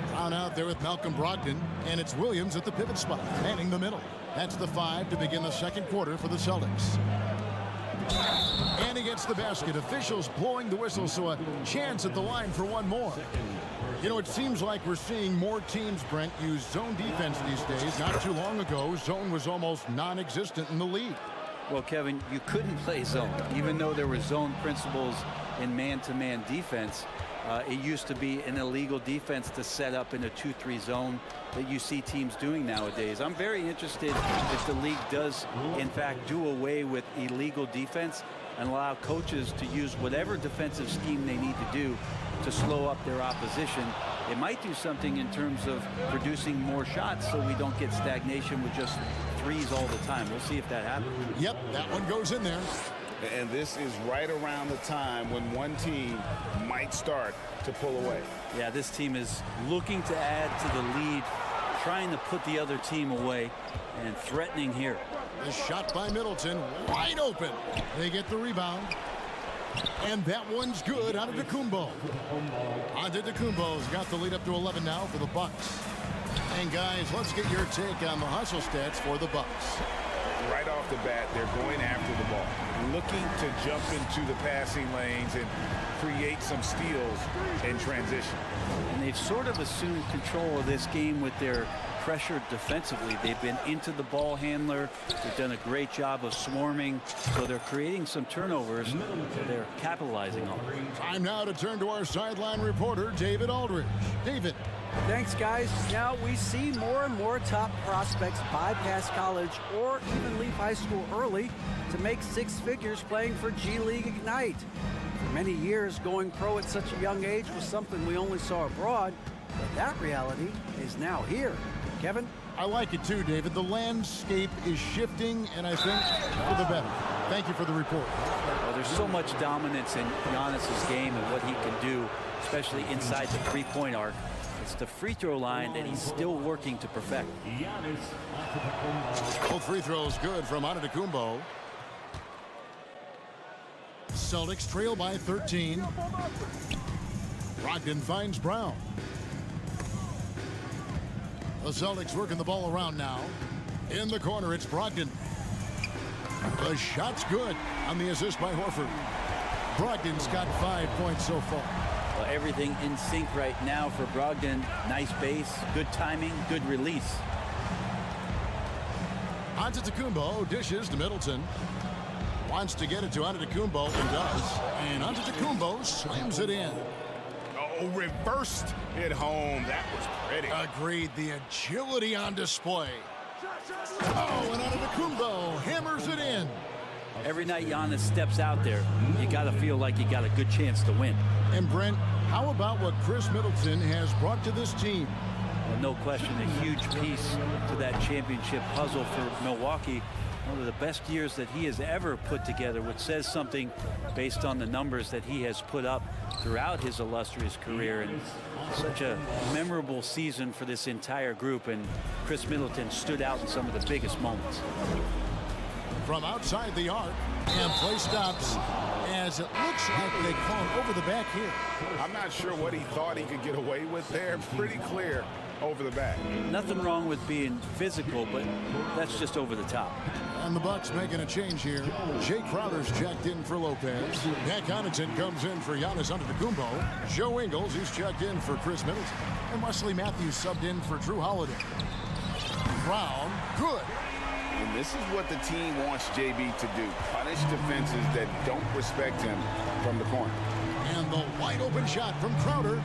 Down out there with Malcolm Brogdon, and it's Williams at the pivot spot, manning the middle. That's the 5 to begin the second quarter for the Celtics. And he gets the basket. Officials blowing the whistle, so a chance at the line for one more. You know, it seems like we're seeing more teams, Brent, use zone defense these days. Not too long ago, zone was almost non-existent in the league. Well, Kevin, you couldn't play zone. Even though there were zone principles in man-to-man defense, it used to be an illegal defense to set up in a 2-3 zone that you see teams doing nowadays. I'm very interested if the league does, in fact, do away with illegal defense and allow coaches to use whatever defensive scheme they need to do to slow up their opposition. It might do something in terms of producing more shots so we don't get stagnation with just threes all the time. We'll see if that happens. Yep, that one goes in there. And this is right around the time when one team might start to pull away. Yeah, this team is looking to add to the lead, trying to put the other team away, and threatening here. The shot by Middleton, wide open. They get the rebound. And that one's good out of Antetokounmpo. Antetokounmpo's got the lead up to 11 now for the Bucks. And guys, let's get your take on the hustle stats for the Bucks. Right off the bat, they're going after the ball, looking to jump into the passing lanes and create some steals in transition. And they've sort of assumed control of this game with their pressure defensively. They've been into the ball handler. They've done a great job of swarming, so they're creating some turnovers they're capitalizing on. Time now to turn to our sideline reporter, David Aldridge. David. Thanks, guys. Now we see more and more top prospects bypass college or even leave high school early to make 6 figures playing for G League Ignite. For many years, going pro at such a young age was something we only saw abroad, but that reality is now here. Kevin? I like it too, David. The landscape is shifting, and I think for the better. Thank you for the report. Well, there's so much dominance in Giannis's game and what he can do, especially inside the three-point arc. It's the free throw line that he's still working to perfect. Both free throws good from Antetokounmpo. Celtics trail by 13. Brogdon finds Brown. The Celtics working the ball around now. In the corner, it's Brogdon. The shot's good on the assist by Horford. Brogdon's got 5 points so far. Well, everything in sync right now for Brogdon. Nice base, good timing, good release. Antetokounmpo dishes to Middleton. Wants to get it to Antetokounmpo and does. And Antetokounmpo slams it in. Oh, reversed it home. That was pretty. Agreed. The agility on display. Oh, and Antetokounmpo hammers it in. Every night Giannis steps out there, you got to feel like you got a good chance to win. And Brent, how about what Chris Middleton has brought to this team? Well, no question, a huge piece to that championship puzzle for Milwaukee. one of the best years that he has ever put together, which says something based on the numbers that he has put up throughout his illustrious career. And such a memorable season for this entire group, and Chris Middleton stood out in some of the biggest moments. From outside the arc, and play stops as it looks like they call him over the back here. I'm not sure what he thought he could get away with there. Pretty clear over the back. Nothing wrong with being physical, but that's just over the top. And the Bucks making a change here. Jay Crowder's checked in for Lopez. Pat Connaughton comes in for Giannis Antetokounmpo. Joe Ingles, he's checked in for Chris Middleton. And Wesley Matthews subbed in for Drew Holiday. Brown, good. And this is what the team wants JB to do. Punish defenses that don't respect him from the corner. And the wide open shot from Crowder.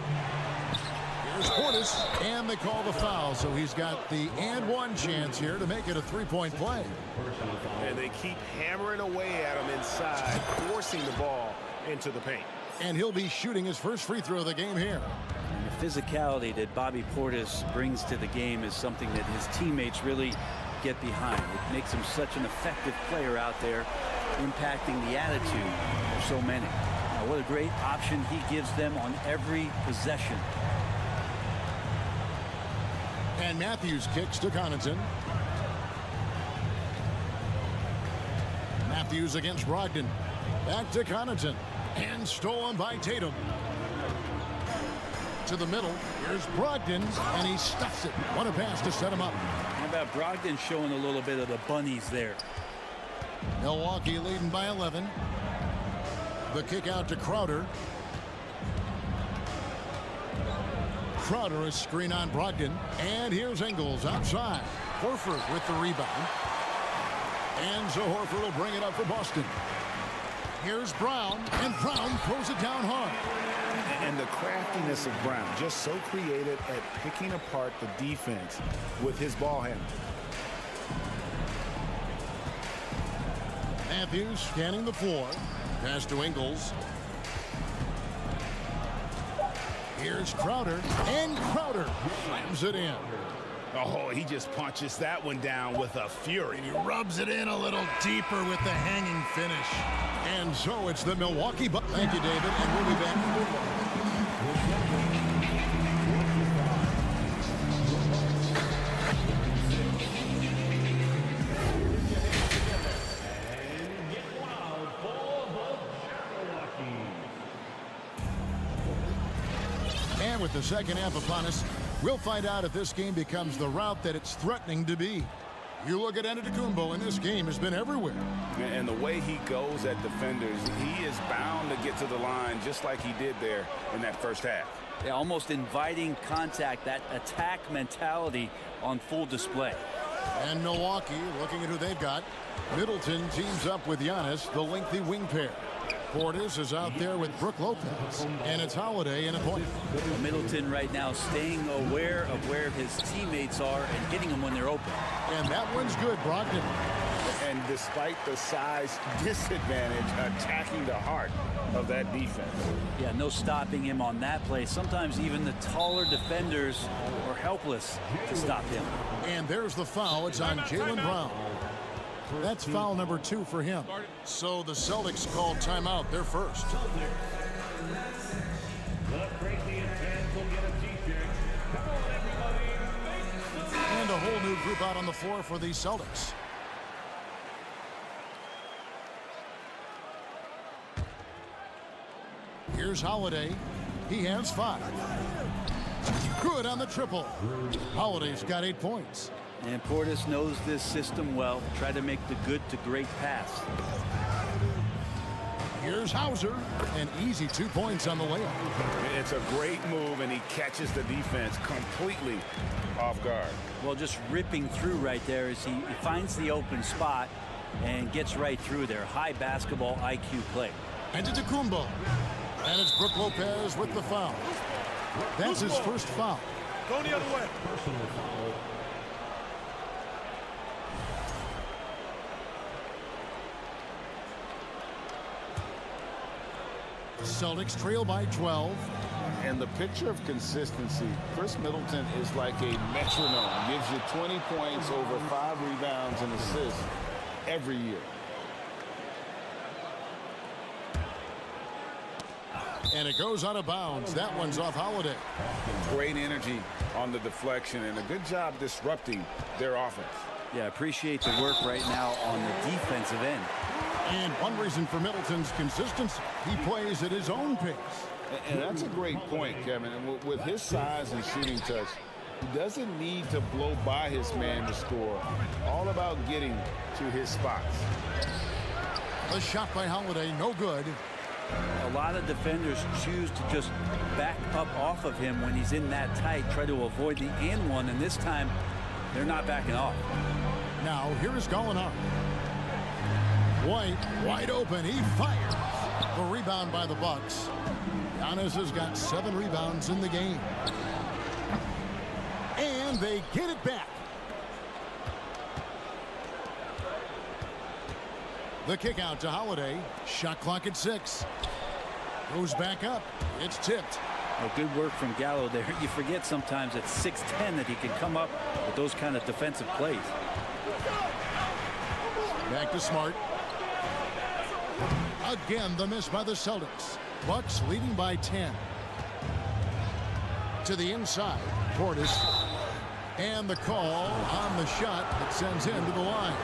Here's Portis, and they call the foul. So he's got the and one chance here to make it a three-point play. And they keep hammering away at him inside, forcing the ball into the paint. And he'll be shooting his first free throw of the game here. And the physicality that Bobby Portis brings to the game is something that his teammates really get behind. It makes him such an effective player out there, impacting the attitude of so many. Now, what a great option he gives them on every possession. And Matthews kicks to Connaughton. Matthews against Brogdon. Back to Connaughton. And stolen by Tatum. To the middle. Here's Brogdon, and he stuffs it. What a pass to set him up. How about Brogdon showing a little bit of the bunnies there? Milwaukee leading by 11. The kick out to Crowder. Crowder, a screen on Brogdon. And here's Ingles outside. Horford with the rebound. And so Horford will bring it up for Boston. Here's Brown, and Brown throws it down hard. And the craftiness of Brown, just so creative at picking apart the defense with his ball handling. Matthews scanning the floor. Pass to Ingles. Here's Crowder, and Crowder slams it in. Oh, he just punches that one down with a fury. He rubs it in a little deeper with the hanging finish. And so it's the Milwaukee Bucks. Thank you, David, and we'll be back. And with the second half upon us, we'll find out if this game becomes the route that it's threatening to be. You look at Antetokounmpo, and this game has been everywhere. And the way he goes at defenders, he is bound to get to the line just like he did there in that first half. Yeah, almost inviting contact, that attack mentality on full display. And Milwaukee, looking at who they've got. Middleton teams up with Giannis, the lengthy wing pair. Portis is out there with Brook Lopez, and it's Holiday in a point. Middleton right now staying aware of where his teammates are and hitting them when they're open. And that one's good, Brogdon. And despite the size disadvantage, attacking the heart of that defense. Yeah, no stopping him on that play. Sometimes even the taller defenders are helpless to stop him. And there's the foul. It's on Jaylen Brown. That's foul number 2 for him. So the Celtics called timeout, their first. And a whole new group out on the floor for the Celtics. Here's Holiday. He has 5. Good on the triple. Holiday's got 8 points. And Portis knows this system well. Try to make the good to great pass. Here's Hauser, and easy 2 points on the layup. It's a great move, and he catches the defense completely off guard. Well, just ripping through right there as he finds the open spot and gets right through there. High basketball IQ play. And to Antetokounmpo. And it's Brook Lopez with the foul. That's his first foul. Go the other way. Celtics trail by 12. And the picture of consistency, Chris Middleton is like a metronome. Gives you 20 points, over 5 rebounds and assists. every year. And it goes out of bounds. That one's off Holiday. Great energy on the deflection and a good job disrupting their offense. Yeah, appreciate the work right now on the defensive end. And one reason for Middleton's consistency, he plays at his own pace. And that's a great point, Kevin. And with his size and shooting touch, he doesn't need to blow by his man to score. All about getting to his spots. A shot by Holiday, no good. A lot of defenders choose to just back up off of him when he's in that tight, try to avoid the and one, and this time they're not backing off. Now here is Gallinari. White wide open, he fires. The rebound by the Bucks. Giannis has got 7 rebounds in the game. And they get it back. The kick out to Holiday. Shot clock at 6. Goes back up. It's tipped. Well, good work from Gallo there. You forget sometimes at 6'10" that he can come up with those kind of defensive plays. Back to Smart. Again, the miss by the Celtics. Bucks leading by 10. To the inside. Portis. And the call on the shot that sends him to the line.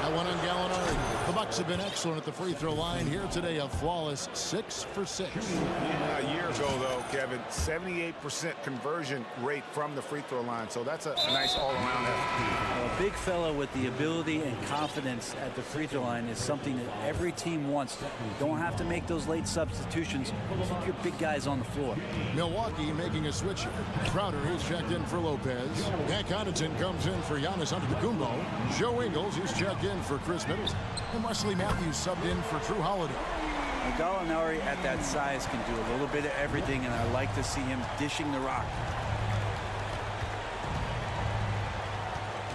That one on Gallinari. The Bucks have been excellent at the free throw line here today. A flawless 6 for 6. A year ago, though, Kevin, 78% conversion rate from the free throw line. So that's a nice all-around effort. A big fella with the ability and confidence at the free throw line is something that every team wants. You don't have to make those late substitutions. Keep your big guys on the floor. Milwaukee making a switch here. Crowder is checked in for Lopez. Pat Connaughton comes in for Giannis Antetokounmpo. Joe Ingles is checked in for Chris Middleton. And Wesley Matthews subbed in for Drew Holiday. Gallinari at that size can do a little bit of everything, and I like to see him dishing the rock.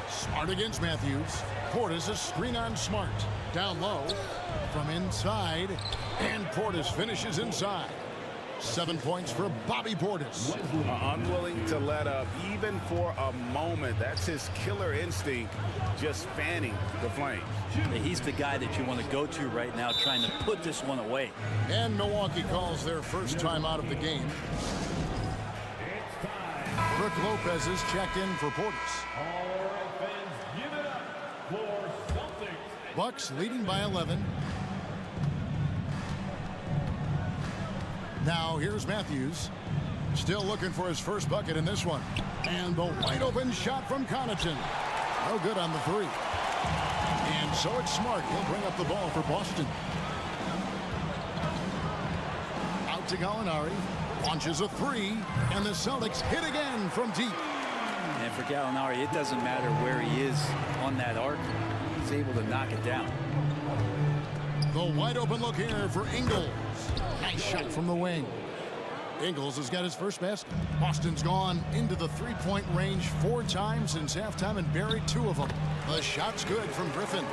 Smart against Matthews. Portis a screen on Smart. Down low from inside. And Portis finishes inside. 7 points for Bobby Portis. Unwilling to let up even for a moment. That's his killer instinct, just fanning the flames. He's the guy that you want to go to right now, trying to put this one away. And Milwaukee calls their first time out of the game. Brook Lopez is checked in for Portis. All right, fans, give it up for Celtics. Bucks leading by 11. Now here's Matthews. Still looking for his first bucket in this one. And the wide open shot from Connaughton. No good on the 3. And so it's Smart. He'll bring up the ball for Boston. Out to Gallinari. Launches a 3. And the Celtics hit again from deep. And for Gallinari, it doesn't matter where he is on that arc. He's able to knock it down. The wide open look here for Ingles. Nice shot from the wing. Ingles has got his first basket. Boston's gone into the three-point range 4 times since halftime and buried 2 of them. The shot's good from Griffin.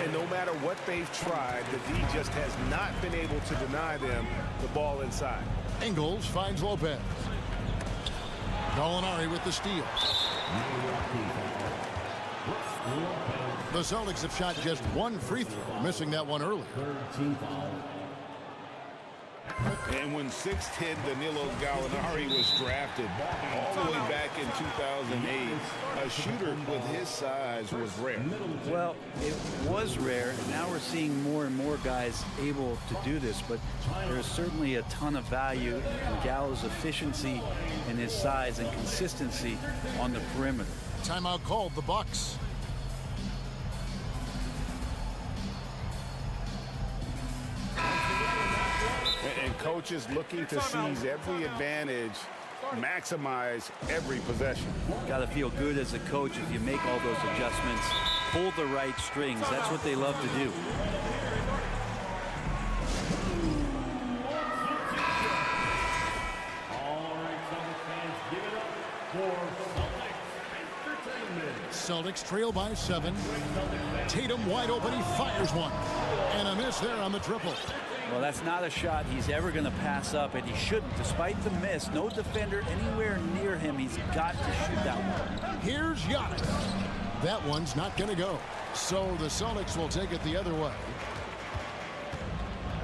And no matter what they've tried, the D just has not been able to deny them the ball inside. Ingles finds Lopez. Gallinari with the steal. The Celtics have shot just 1 free throw, missing that one earlier. And when 6'10" Danilo Gallinari was drafted all the way back in 2008, a shooter with his size was rare. Well, it was rare. Now we're seeing more and more guys able to do this, but there's certainly a ton of value in Gallo's efficiency and his size and consistency on the perimeter. Timeout called, the Bucks. And coaches looking to seize every advantage, maximize every possession. Got to feel good as a coach if you make all those adjustments, pull the right strings. That's what they love to do. All right, Celtics fans, give it up for Celtics Entertainment. Celtics trail by 7. Tatum wide open, he fires one. And a miss there on the triple. Well, that's not a shot he's ever going to pass up, and he shouldn't. Despite the miss, no defender anywhere near him. He's got to shoot that one. Here's Giannis. That one's not going to go. So the Celtics will take it the other way.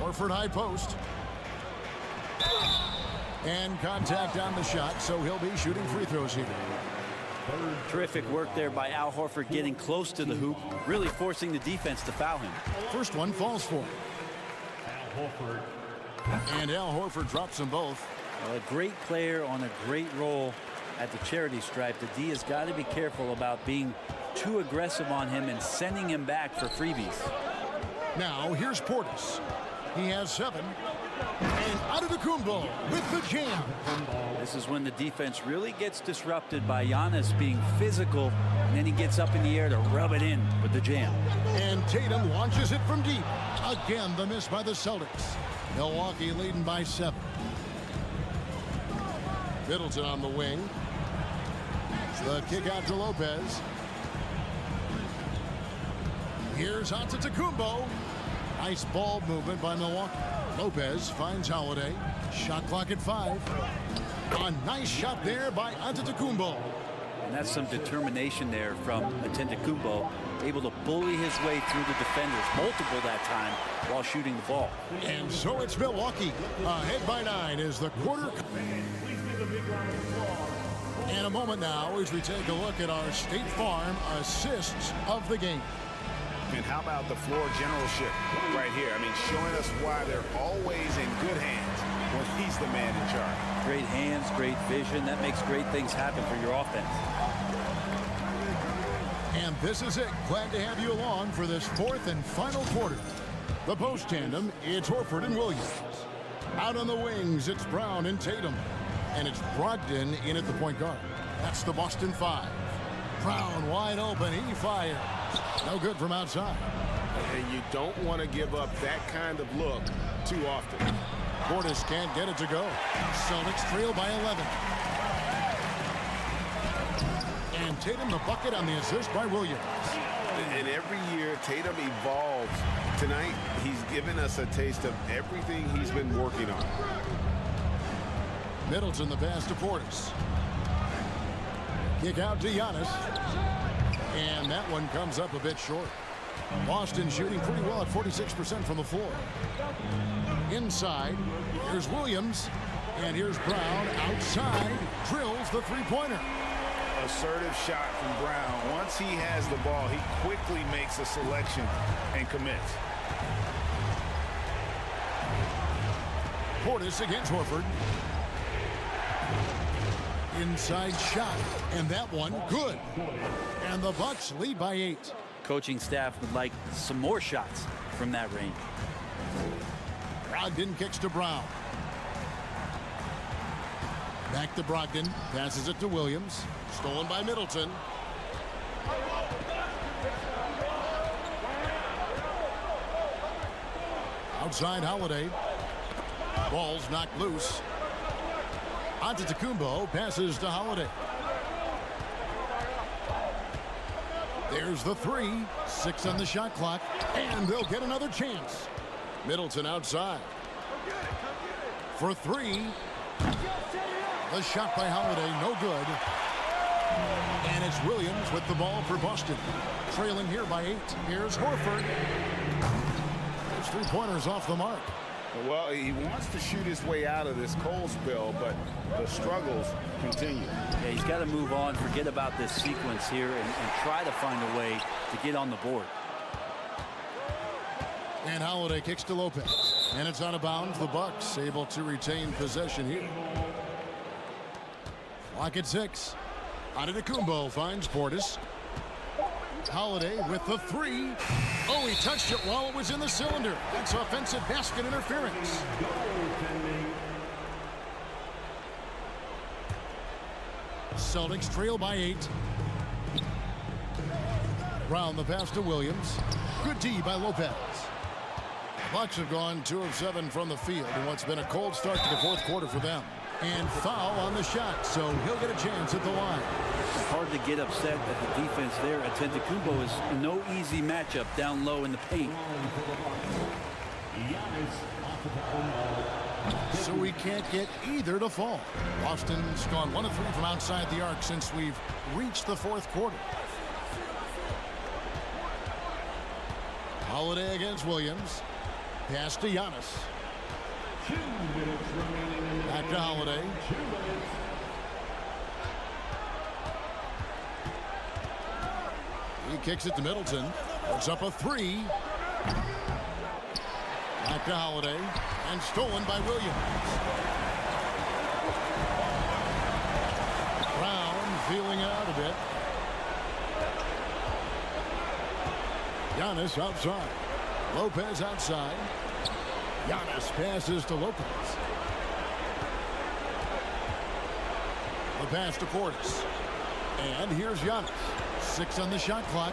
Horford high post. And contact on the shot, so he'll be shooting free throws here. Terrific work there by Al Horford, getting close to the hoop, really forcing the defense to foul him. First one falls for him. Al Horford. And Al Horford drops them both. A great player on a great role at the charity stripe. The D has got to be careful about being too aggressive on him and sending him back for freebies. Now here's Portis. He has 7. And Antetokounmpo with the jam. This is when the defense really gets disrupted by Giannis being physical, and then he gets up in the air to rub it in with the jam. And Tatum launches it from deep. Again, the miss by the Celtics. Milwaukee leading by 7. Middleton on the wing. The kick out to Lopez. Here's Antetokounmpo. Nice ball movement by Milwaukee. Lopez finds Holiday. Shot clock at 5. A nice shot there by Antetokounmpo. And that's some determination there from Antetokounmpo, able to bully his way through the defenders, multiple that time, while shooting the ball. And so it's Milwaukee ahead by 9 as the quarter. And a moment now as we take a look at our State Farm assists of the game. And how about the floor generalship right here? I mean, showing us why they're always in good hands when he's the man in charge. Great hands, great vision. That makes great things happen for your offense. And this is it. Glad to have you along for this 4th and final quarter. The post tandem, it's Horford and Williams. Out on the wings, it's Brown and Tatum. And it's Brogdon in at the point guard. That's the Boston 5. Brown wide open. He fires. No good from outside. And you don't want to give up that kind of look too often. Portis can't get it to go. Celtics trail by 11. And Tatum the bucket on the assist by Williams. And every year Tatum evolves. Tonight he's given us a taste of everything he's been working on. Middleton the pass to Portis. Kick out to Giannis. And that one comes up a bit short. Boston shooting pretty well at 46% from the floor. Inside, here's Williams. And here's Brown outside. Drills the three-pointer. Assertive shot from Brown. Once he has the ball, he quickly makes a selection and commits. Portis against Horford. Inside shot, and that one good. And the Bucks lead by 8. Coaching staff would like some more shots from that range. Brogdon kicks to Brown. Back to Brogdon, passes it to Williams. Stolen by Middleton. Outside Holiday. Ball's knocked loose. Antetokounmpo passes to Holiday. There's the 3. 6 on the shot clock. And they'll get another chance. Middleton outside. For 3. The shot by Holiday, no good. And it's Williams with the ball for Boston. Trailing here by 8. Here's Horford. Those three-pointers off the mark. Well, he wants to shoot his way out of this cold spell, but the struggles continue. Yeah, he's got to move on, forget about this sequence here, and try to find a way to get on the board. And Holiday kicks to Lopez. And it's out of bounds. The Bucks able to retain possession here. Clock at 6. Antetokounmpo finds Portis. Holiday with the 3. Oh, he touched it while it was in the cylinder. That's offensive basket interference. Celtics trail by 8. Brown the pass to Williams. Good D by Lopez. The Bucks have gone 2 of 7 from the field in what's been a cold start to the 4th quarter for them. And foul on the shot, so he'll get a chance at the line. Hard to get upset at the defense there. Antetokounmpo is no easy matchup down low in the paint. So we can't get either to fall. Boston's gone 1 of 3 from outside the arc since we've reached the 4th quarter. Defense Williams. Pass to Giannis. 2 minutes remaining in the Back to Holiday. 2 minutes. He kicks it to Middleton. Puts up a 3. Back to Holiday. And stolen by Williams. Brown feeling it out a bit. Giannis outside. Lopez outside. Giannis passes to Lopez. The pass to Portis. And here's Giannis. 6 on the shot clock.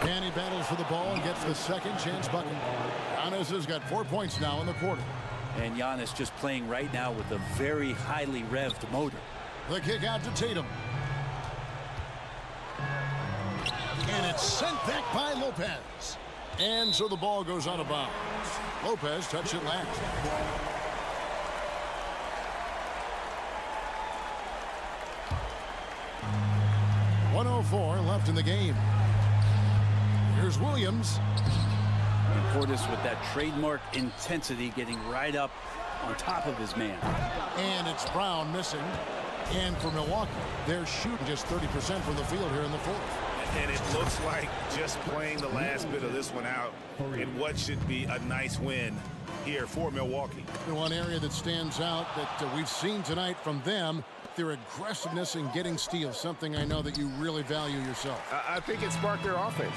And he battles for the ball and gets the second chance bucket. Giannis has got 4 points now in the quarter. And Giannis just playing right now with a very highly revved motor. The kick out to Tatum. And it's sent back by Lopez. And so the ball goes out of bounds. Lopez touched it last. .104 left in the game. Here's Williams. And Portis with that trademark intensity, getting right up on top of his man. And it's Brown missing. And for Milwaukee, they're shooting just 30% from the field here in the fourth. And it looks like just playing the last bit of this one out in what should be a nice win here for Milwaukee. The one area that stands out that we've seen tonight from them, their aggressiveness in getting steals, something I know that you really value yourself. I think it sparked their offense.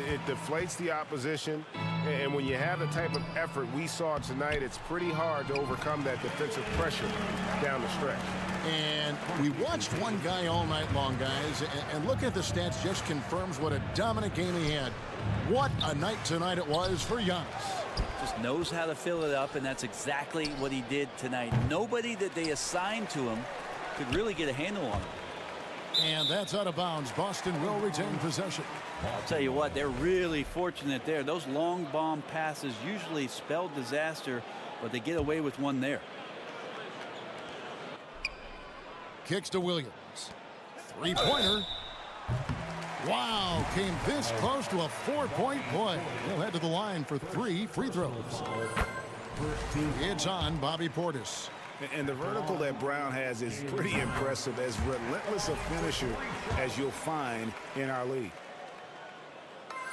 It deflates the opposition, and when you have the type of effort we saw tonight, it's pretty hard to overcome that defensive pressure down the stretch. And we watched one guy all night long, guys, and looking at the stats just confirms what a dominant game he had. What a night tonight it was for Giannis. Just knows how to fill it up, and that's exactly what he did tonight. Nobody that they assigned to him could really get a handle on him. And that's out of bounds. Boston will retain possession. I'll tell you what, they're really fortunate there. Those long bomb passes usually spell disaster, but they get away with one there. Kicks to Williams. Three-pointer. Wow, came this close to a 4-point play. He'll head to the line for 3 free throws. It's on Bobby Portis. And the vertical that Brown has is pretty impressive, as relentless a finisher as you'll find in our league.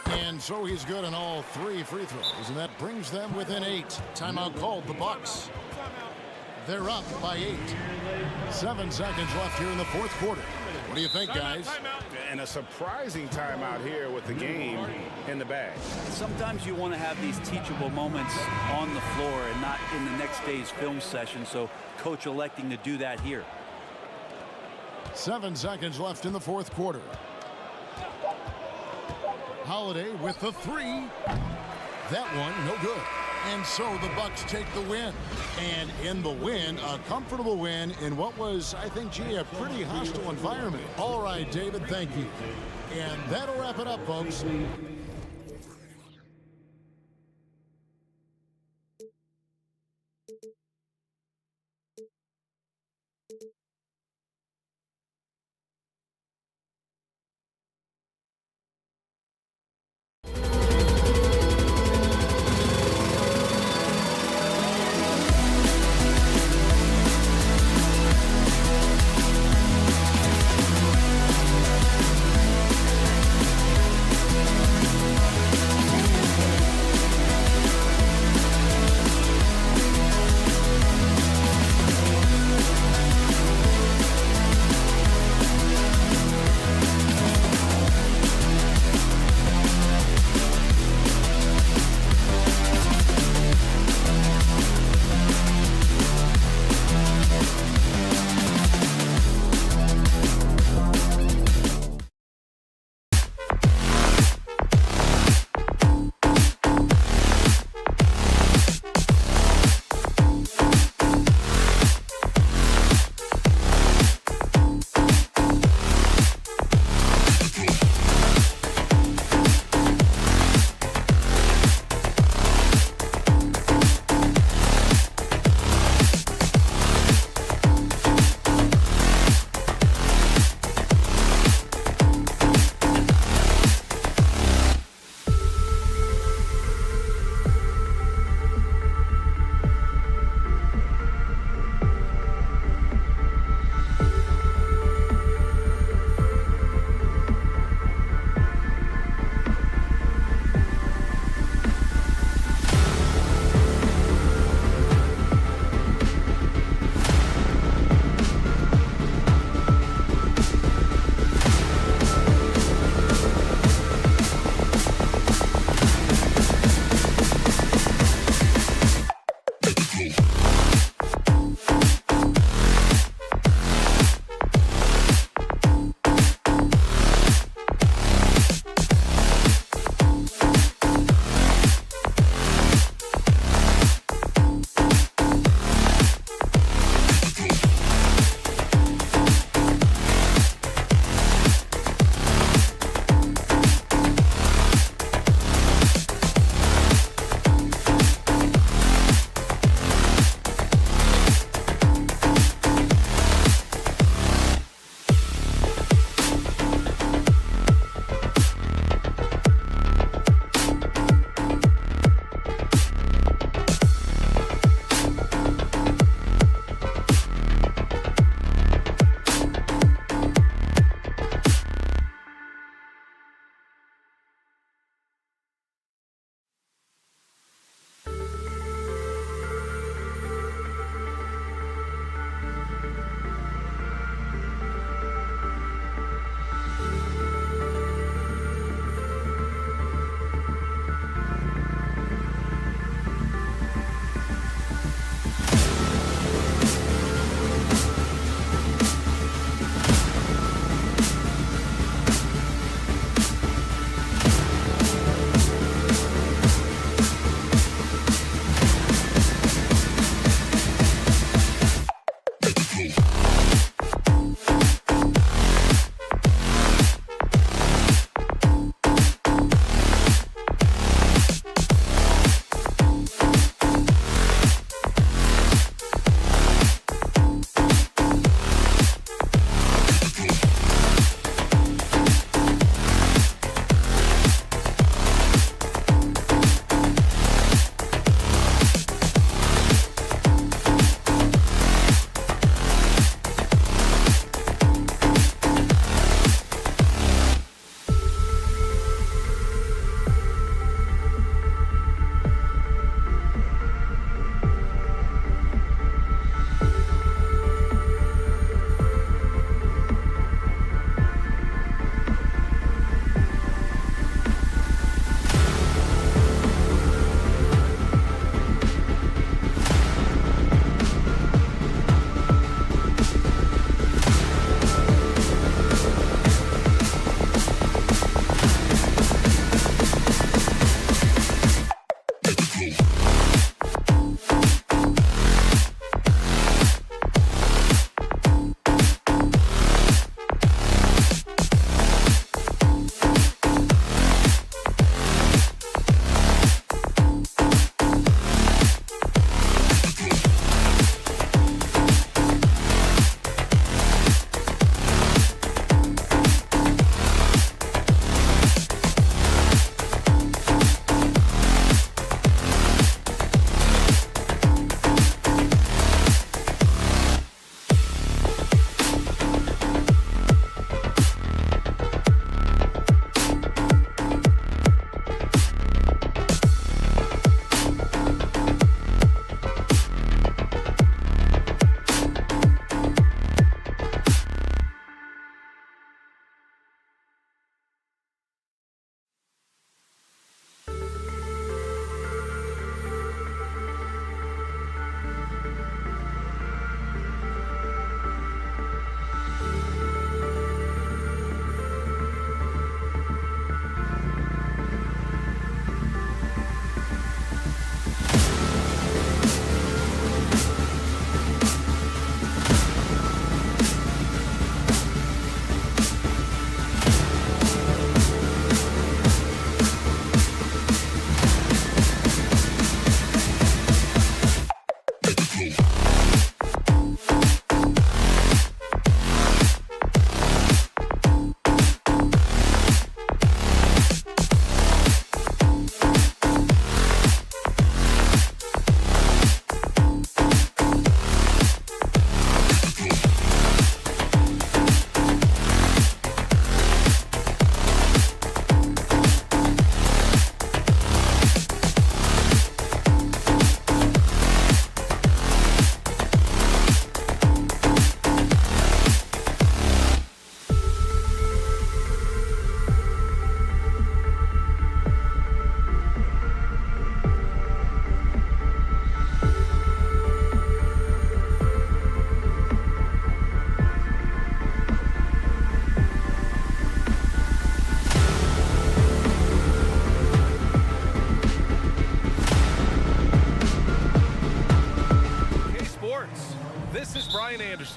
And so he's good on all 3 free throws, and that brings them within 8. Timeout called, the Bucks. They're up by 8. 7 seconds left here in the fourth quarter. What do you think, guys? And a surprising timeout here with the game in the bag. Sometimes you want to have these teachable moments on the floor and not in the next day's film session, so coach electing to do that here. 7 seconds left in the fourth quarter. Holiday with the 3. That one, no good. And so the Bucks take the win. And in the win, a comfortable win in what was, I think, gee, a pretty hostile environment. All right, David, thank you. And that'll wrap it up, folks.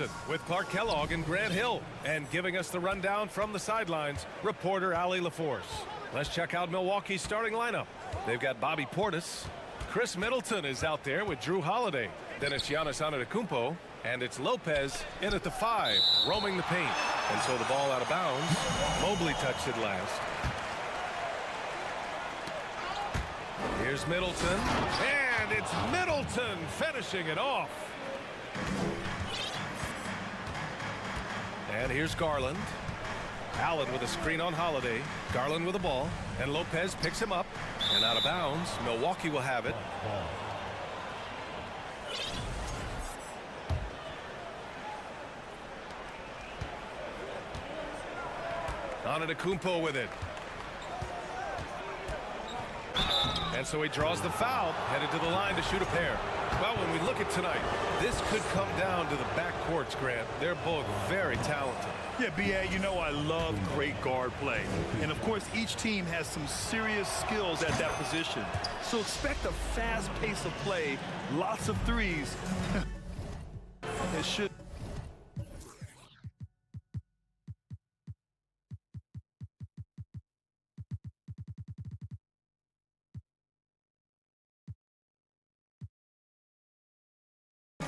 Anderson with Clark Kellogg and Grant Hill. And giving us the rundown from the sidelines, reporter Allie LaForce. Let's check out Milwaukee's starting lineup. They've got Bobby Portis. Chris Middleton is out there with Drew Holiday. Then it's Giannis Antetokounmpo. And it's Lopez in at the 5, roaming the paint. And so the ball out of bounds. Mobley touched it last. Here's Middleton. And it's Middleton finishing it off. And here's Garland. Allen with a screen on Holiday. Garland with the ball. And Lopez picks him up. And out of bounds. Milwaukee will have it. Antetokounmpo with it. And so he draws the foul, headed to the line to shoot a pair. Well, when we look at tonight, this could come down to the backcourts, Grant. They're both very talented. Yeah, B.A., you know I love great guard play. And, of course, each team has some serious skills at that position. So expect a fast pace of play, lots of threes. It should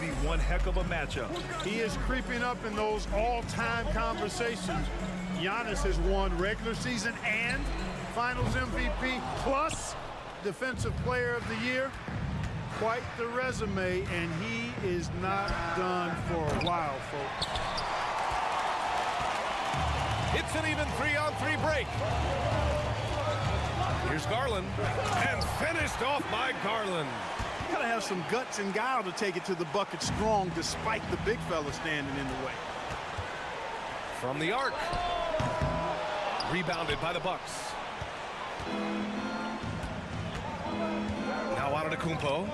be one heck of a matchup. He is creeping up in those all-time conversations. Giannis has won regular season and Finals MVP plus Defensive Player of the Year. Quite the resume, and he is not done for a while, folks. It's an even 3-on-3 break. Here's Garland, and finished off by Garland. You gotta have some guts and guile to take it to the bucket strong despite the big fella standing in the way. From the arc. Rebounded by the Bucks. Now Antetokounmpo.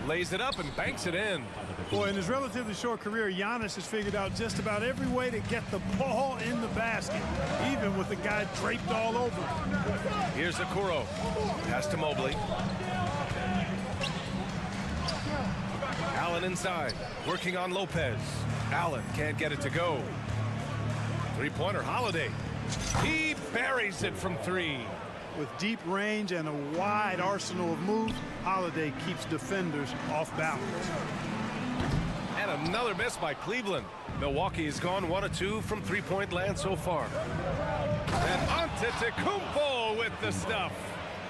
Lays it up and banks it in. Boy, in his relatively short career, Giannis has figured out just about every way to get the ball in the basket, even with the guy draped all over him. Here's Okoro. Pass to Mobley. Allen inside, working on Lopez. Allen can't get it to go. Three-pointer, Holiday. He buries it from 3. With deep range and a wide arsenal of moves, Holiday keeps defenders off balance. And another miss by Cleveland. Milwaukee has gone 1 of 2 from three-point land so far. And Antetokounmpo with the stuff.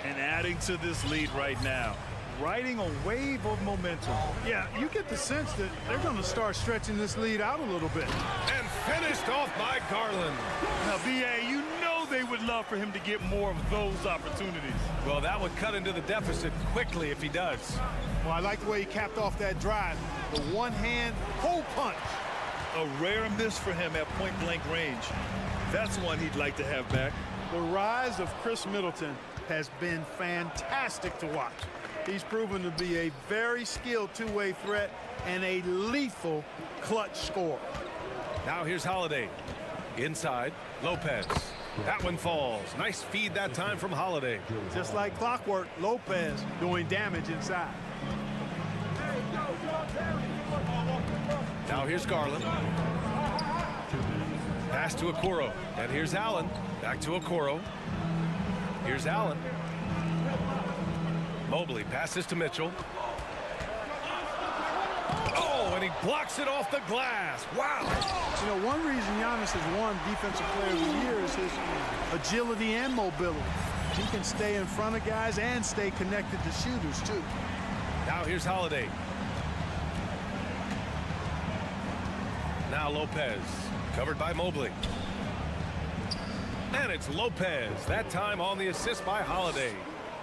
And adding to this lead right now, riding a wave of momentum. Yeah, you get the sense that they're going to start stretching this lead out a little bit. And finished off by Garland. Now, B.A., you know they would love for him to get more of those opportunities. Well, that would cut into the deficit quickly if he does. Well, I like the way he capped off that drive. The one-hand hole punch. A rare miss for him at point-blank range. That's one he'd like to have back. The rise of Chris Middleton has been fantastic to watch. He's proven to be a very skilled two-way threat and a lethal clutch scorer. Now here's Holiday. Inside, Lopez. That one falls. Nice feed that time from Holiday. Just like clockwork, Lopez doing damage inside. Now here's Garland. Pass to Okoro. And here's Allen. Back to Okoro. Here's Allen. Mobley passes to Mitchell. Oh, and he blocks it off the glass. Wow. You know, one reason Giannis has won Defensive Player of the Year is his agility and mobility. He can stay in front of guys and stay connected to shooters, too. Now here's Holiday. Now Lopez, covered by Mobley. And it's Lopez, that time on the assist by Holiday.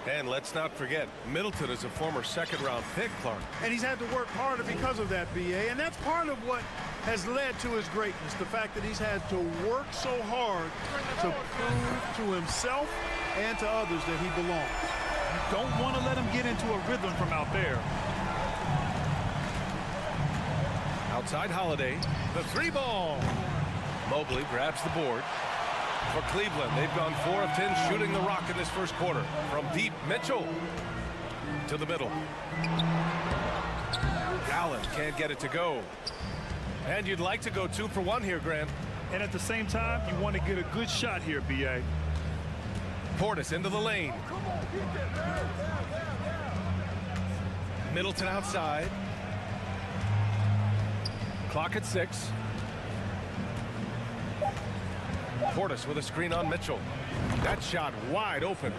And let's not forget, Middleton is a former second-round pick, Clark. And he's had to work harder because of that, B.A. And that's part of what has led to his greatness, the fact that he's had to work so hard to prove to himself and to others that he belongs. You don't want to let him get into a rhythm from out there. Outside Holiday, the 3-ball. Mobley grabs the board. For Cleveland, they've gone 4 of 10 shooting the rock in this first quarter. From deep, Mitchell to the middle. Allen can't get it to go. And you'd like to go 2 for 1 here, Grant. And at the same time, you want to get a good shot here, B.A. Portis into the lane. Middleton outside. Clock at 6. Portis with a screen on Mitchell. That shot wide open.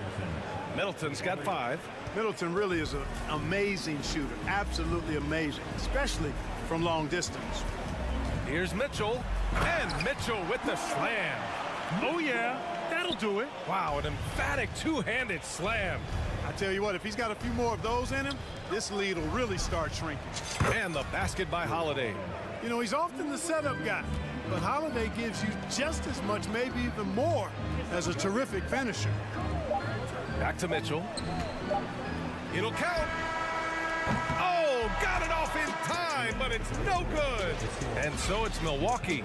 Middleton's got 5. Middleton really is an amazing shooter. Absolutely amazing, especially from long distance. Here's Mitchell. And Mitchell with the slam. Oh, yeah. That'll do it. Wow, an emphatic two-handed slam. I tell you what, if he's got a few more of those in him, this lead will really start shrinking. And the basket by Holiday. You know, he's often the setup guy, but Holiday gives you just as much, maybe even more, as a terrific finisher. Back to Mitchell. It'll count. Oh, got it off in time, but it's no good. And so it's Milwaukee.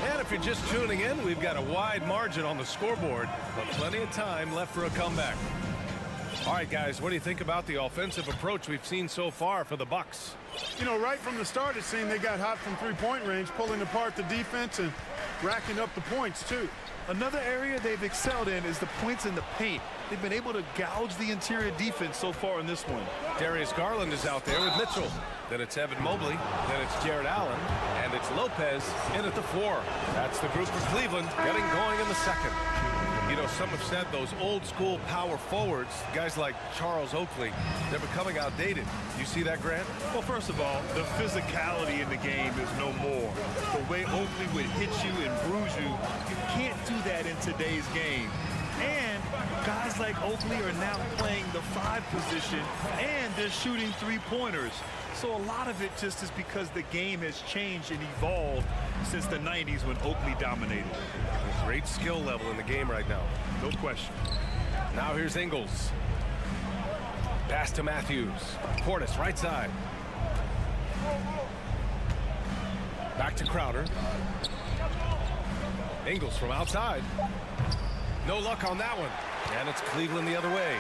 And if you're just tuning in, we've got a wide margin on the scoreboard, but plenty of time left for a comeback. All right, guys, what do you think about the offensive approach we've seen so far for the Bucks? You know, right from the start, it seemed they got hot from three-point range, pulling apart the defense and racking up the points, too. Another area they've excelled in is the points in the paint. They've been able to gouge the interior defense so far in this one. Darius Garland is out there with Mitchell. Then it's Evan Mobley. Then it's Jared Allen. And it's Lopez in at the 4. That's the group for Cleveland getting going in the second. You know, some have said those old school power forwards, guys like Charles Oakley, they're becoming outdated. You see that, Grant? Well, first of all, the physicality in the game is no more. The way Oakley would hit you and bruise you, you can't do that in today's game. And guys like Oakley are now playing the 5 position, and they're shooting 3-pointers. So a lot of it just is because the game has changed and evolved since the 90s when Oakley dominated. Great skill level in the game right now. No question. Now here's Ingles. Pass to Matthews. Portis, right side. Back to Crowder. Ingles from outside. No luck on that one. And it's Cleveland the other way.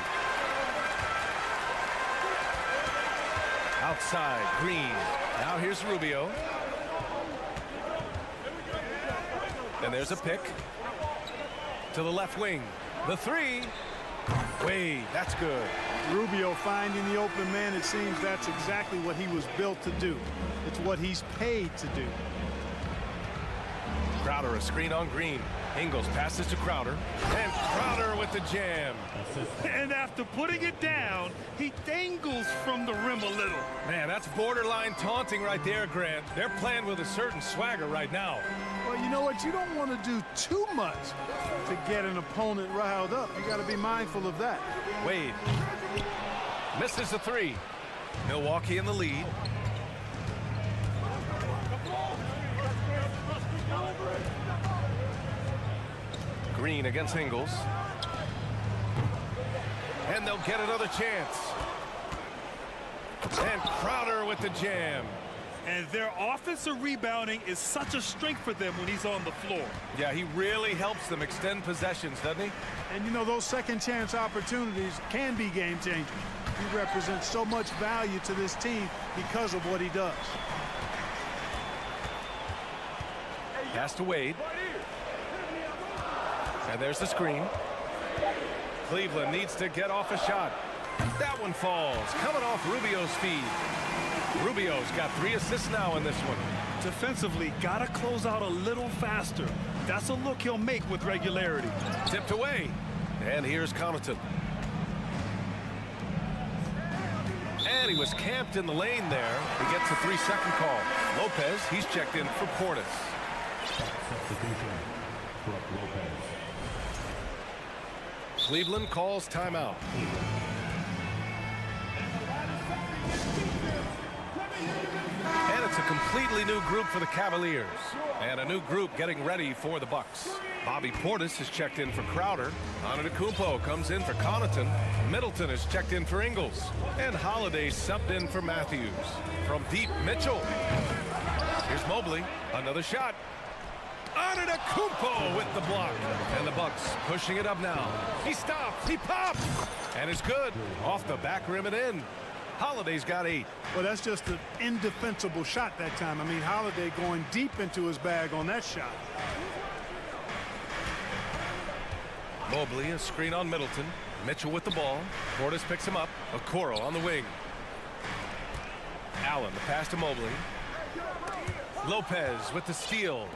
Outside, Green. Now here's Rubio. And there's a pick. To the left wing. The 3. Wade, that's good. Rubio finding the open man, it seems that's exactly what he was built to do. It's what he's paid to do. Crowder, a screen on Green. Ingles passes to Crowder. And Crowder with the jam. And after putting it down, he dangles from the rim a little. Man, that's borderline taunting right there, Grant. They're playing with a certain swagger right now. Well, you know what? You don't want to do too much to get an opponent riled up. You got to be mindful of that. Wade misses the 3. Milwaukee in the lead. Green against Ingles. And they'll get another chance. And Crowder with the jam. And their offensive rebounding is such a strength for them when he's on the floor. Yeah, he really helps them extend possessions, doesn't he? And, you know, those second chance opportunities can be game-changing. He represents so much value to this team because of what he does. Pass to Wade. And there's the screen. Cleveland needs to get off a shot. That one falls. Coming off Rubio's feed. Rubio's got 3 assists now in this one. Defensively, got to close out a little faster. That's a look he'll make with regularity. Tipped away. And here's Connaughton. And he was camped in the lane there. He gets a 3-second call. Lopez, he's checked in for Portis. Cleveland calls timeout. And it's a completely new group for the Cavaliers. And a new group getting ready for the Bucks. Bobby Portis is checked in for Crowder. Antetokounmpo comes in for Connaughton. Middleton is checked in for Ingles. And Holiday subbed in for Matthews. From deep, Mitchell. Here's Mobley. Another shot. Antetokounmpo with the block. And the Bucks pushing it up now. He stops. He pops. And it's good. Off the back rim and in. Holiday's got 8. Well, that's just an indefensible shot that time. I mean, Holiday going deep into his bag on that shot. Mobley, a screen on Middleton. Mitchell with the ball. Portis picks him up. Okoro on the wing. Allen, the pass to Mobley. Lopez with the steal.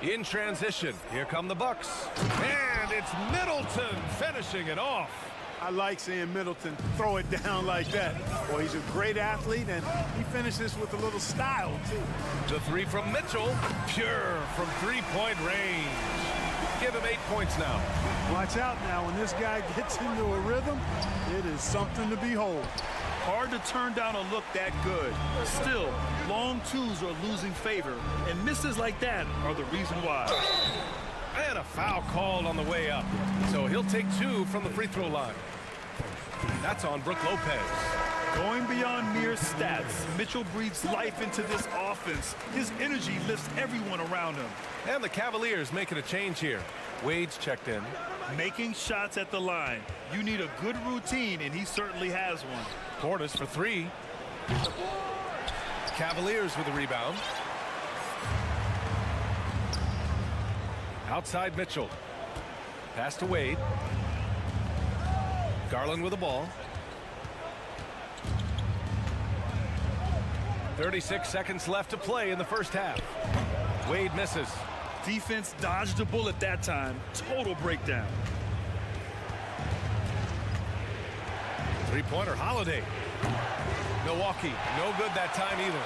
In transition. Here come the Bucks. And it's Middleton finishing it off. I like seeing Middleton throw it down like that. Well, he's a great athlete, and he finishes with a little style, too. The 3 from Mitchell. Pure from three-point range. Give him 8 points now. Watch out now. When this guy gets into a rhythm, it is something to behold. Hard to turn down a look that good. Still, long twos are losing favor, and misses like that are the reason why. And a foul called on the way up. So he'll take 2 from the free throw line. That's on Brook Lopez. Going beyond mere stats, Mitchell breathes life into this offense. His energy lifts everyone around him. And the Cavaliers making a change here. Wade's checked in. Making shots at the line. You need a good routine, and he certainly has one. Portis for 3. Cavaliers with the rebound. Outside Mitchell. Pass to Wade. Garland with the ball. 36 seconds left to play in the first half. Wade misses. Defense dodged a bullet that time. Total breakdown. Three-pointer Holiday. Milwaukee, no good that time either.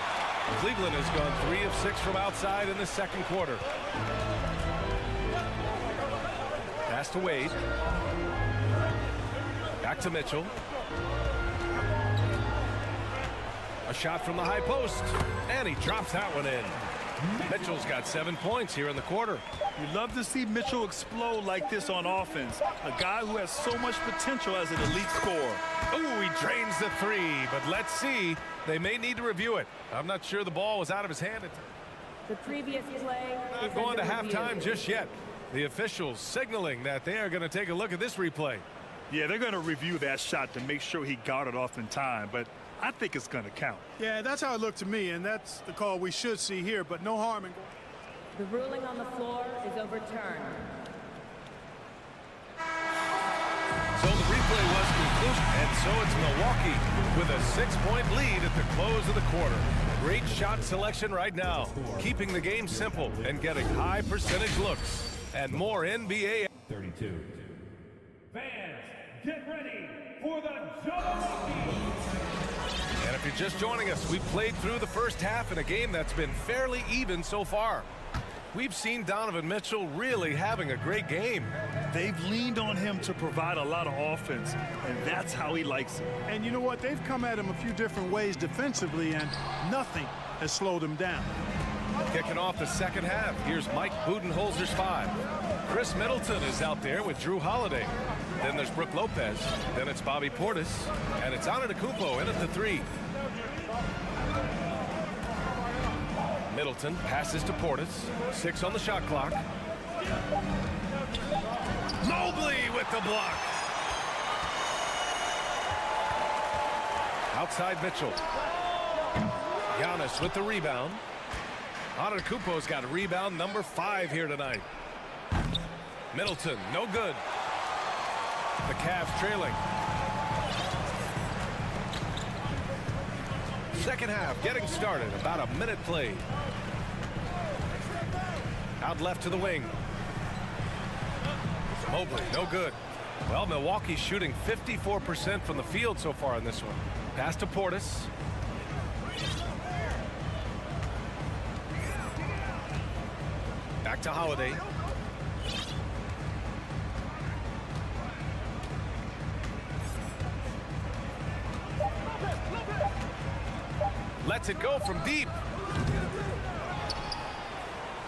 Cleveland has gone 3 of 6 from outside in the second quarter. Pass to Wade. Back to Mitchell. A shot from the high post, and he drops that one in. Mitchell's got 7 points here in the quarter. You love to see Mitchell explode like this on offense. A guy who has so much potential as an elite scorer. Ooh, he drains the 3, but let's see. They may need to review it. I'm not sure the ball was out of his hand. The previous play Not going to halftime just yet. The officials signaling that they are going to take a look at this replay. Yeah, they're going to review that shot to make sure he got it off in time, but I think it's going to count. Yeah, that's how it looked to me, and that's the call we should see here, but no harm in. The ruling on the floor is overturned. So the replay was concluded, and so it's Milwaukee with a 6-point lead at the close of the quarter. Great shot selection right now, keeping the game simple and getting high percentage looks. And more NBA. 32. Fans, get ready for the Milwaukee. And if you're just joining us, we've played through the first half in a game that's been fairly even so far. We've seen Donovan Mitchell really having a great game. They've leaned on him to provide a lot of offense, and that's how he likes it. And you know what? They've come at him a few different ways defensively, and nothing has slowed him down. Kicking off the second half, here's Mike Budenholzer's 5. Chris Middleton is out there with Drew Holiday. Then there's Brook Lopez. Then it's Bobby Portis. And it's Antetokounmpo in at the 3. Middleton passes to Portis. 6 on the shot clock. Mobley with the block. Outside Mitchell. Giannis with the rebound. Antetokounmpo's got rebound number 5 here tonight. Middleton, no good. The Cavs trailing. Second half getting started. About a minute played. Out left to the wing. Mobley, no good. Well, Milwaukee's shooting 54% from the field so far in this one. Pass to Portis. Back to Holiday. Lets it go from deep.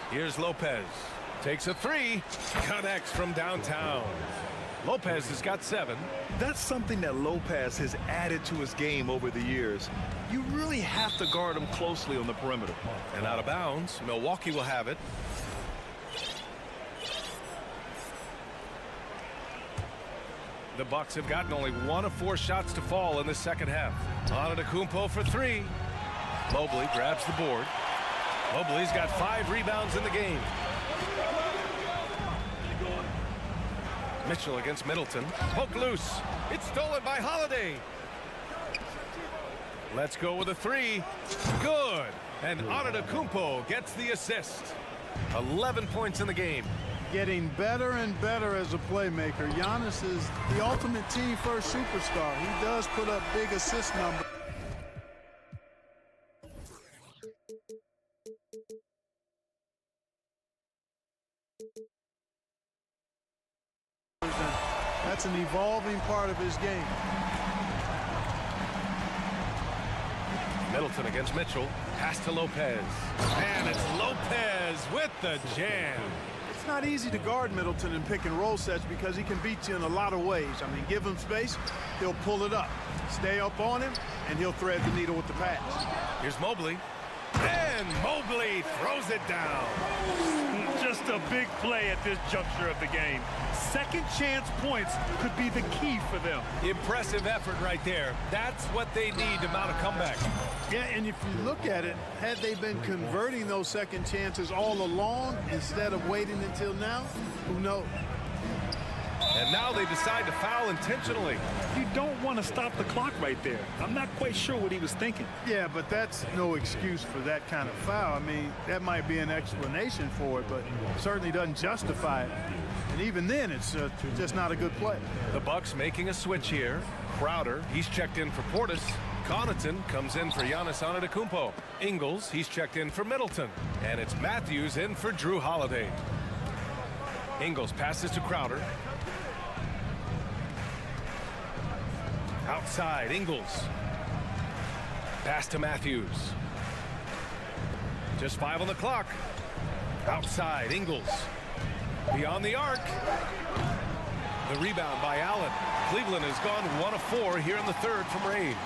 Here's Lopez. Takes a 3. Connects from downtown. Lopez has got 7. That's something that Lopez has added to his game over the years. You really have to guard him closely on the perimeter. And out of bounds, Milwaukee will have it. The Bucks have gotten only 1 of 4 shots to fall in the second half. Antetokounmpo for 3. Mobley grabs the board. Mobley's got 5 rebounds in the game. Mitchell against Middleton. Poke loose. It's stolen by Holiday. Let's go with a 3. Good. And Antetokounmpo gets the assist. 11 points in the game. Getting better and better as a playmaker. Giannis is the ultimate team-first superstar. He does put up big assist numbers. That's an evolving part of his game. Middleton against Mitchell. Pass to Lopez. And it's Lopez with the jam. It's not easy to guard Middleton in pick and roll sets because he can beat you in a lot of ways. I mean, give him space, he'll pull it up. Stay up on him, and he'll thread the needle with the pass. Here's Mobley. And Mobley throws it down. Just a big play at this juncture of the game. Second chance points could be the key for them. Impressive effort right there. That's what they need to mount a comeback. Yeah, and if you look at it, had they been converting those second chances all along instead of waiting until now, who knows? And now they decide to foul intentionally. You don't want to stop the clock right there. I'm not quite sure what he was thinking. Yeah, but that's no excuse for that kind of foul. I mean, that might be an explanation for it, but certainly doesn't justify it. And even then, it's just not a good play. The Bucks making a switch here. Crowder, he's checked in for Portis. Connaughton comes in for Giannis Antetokounmpo. Ingles, he's checked in for Middleton. And it's Matthews in for Drew Holiday. Ingles passes to Crowder. Outside, Ingles. Pass to Matthews. Just 5 on the clock. Outside, Ingles. Beyond the arc. The rebound by Allen. Cleveland has gone 1 of 4 here in the third from range.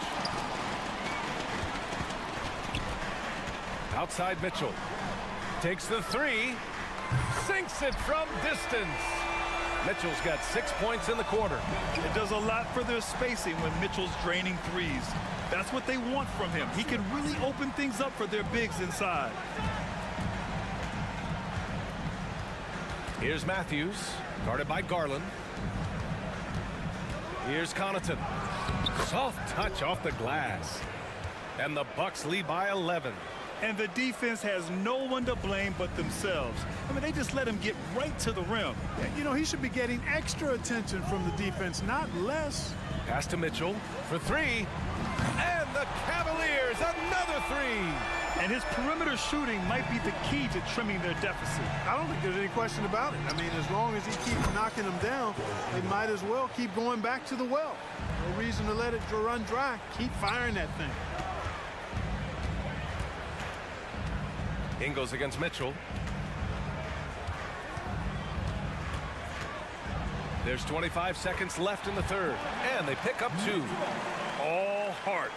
Outside Mitchell. Takes the 3. Sinks it from distance. Mitchell's got 6 points in the quarter. It does a lot for their spacing when Mitchell's draining threes. That's what they want from him. He can really open things up for their bigs inside. Here's Matthews, guarded by Garland. Here's Connaughton. Soft touch off the glass. And the Bucks lead by 11. And the defense has no one to blame but themselves. I mean, they just let him get right to the rim. You know, he should be getting extra attention from the defense, not less. Pass to Mitchell for 3. And the Cavaliers, another 3. And his perimeter shooting might be the key to trimming their deficit. I don't think there's any question about it. I mean, as long as he keeps knocking them down, they might as well keep going back to the well. No reason to let it run dry. Keep firing that thing. Ingles against Mitchell. There's 25 seconds left in the third, and they pick up 2. All heart.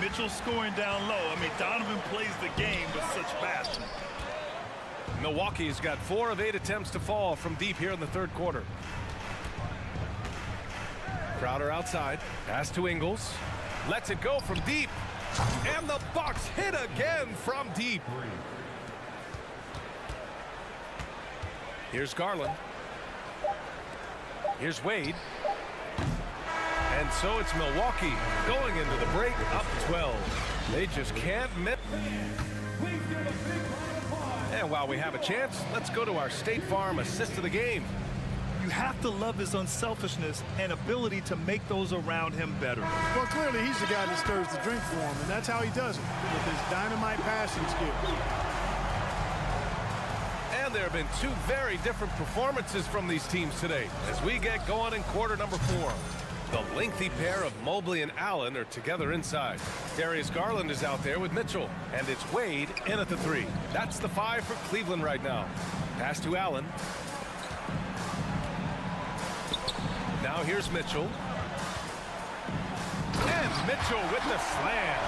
Mitchell scoring down low. I mean, Donovan plays the game with such passion. Milwaukee's got 4 of 8 attempts to fall from deep here in the third quarter. Crowder outside. Pass to Ingles. Lets it go from deep. And the Bucks hit again from deep. Here's Garland. Here's Wade. And so it's Milwaukee going into the break up 12. They just can't miss. And while we have a chance, let's go to our State Farm assist of the game. You have to love his unselfishness and ability to make those around him better. Well, clearly he's the guy that stirs the drink for him, and that's how he does it, with his dynamite passing skills. And there have been 2 very different performances from these teams today as we get going in quarter number 4. The lengthy pair of Mobley and Allen are together inside. Darius Garland is out there with Mitchell, and it's Wade in at the 3. That's the 5 for Cleveland right now. Pass to Allen. Now here's Mitchell. And Mitchell with the slam.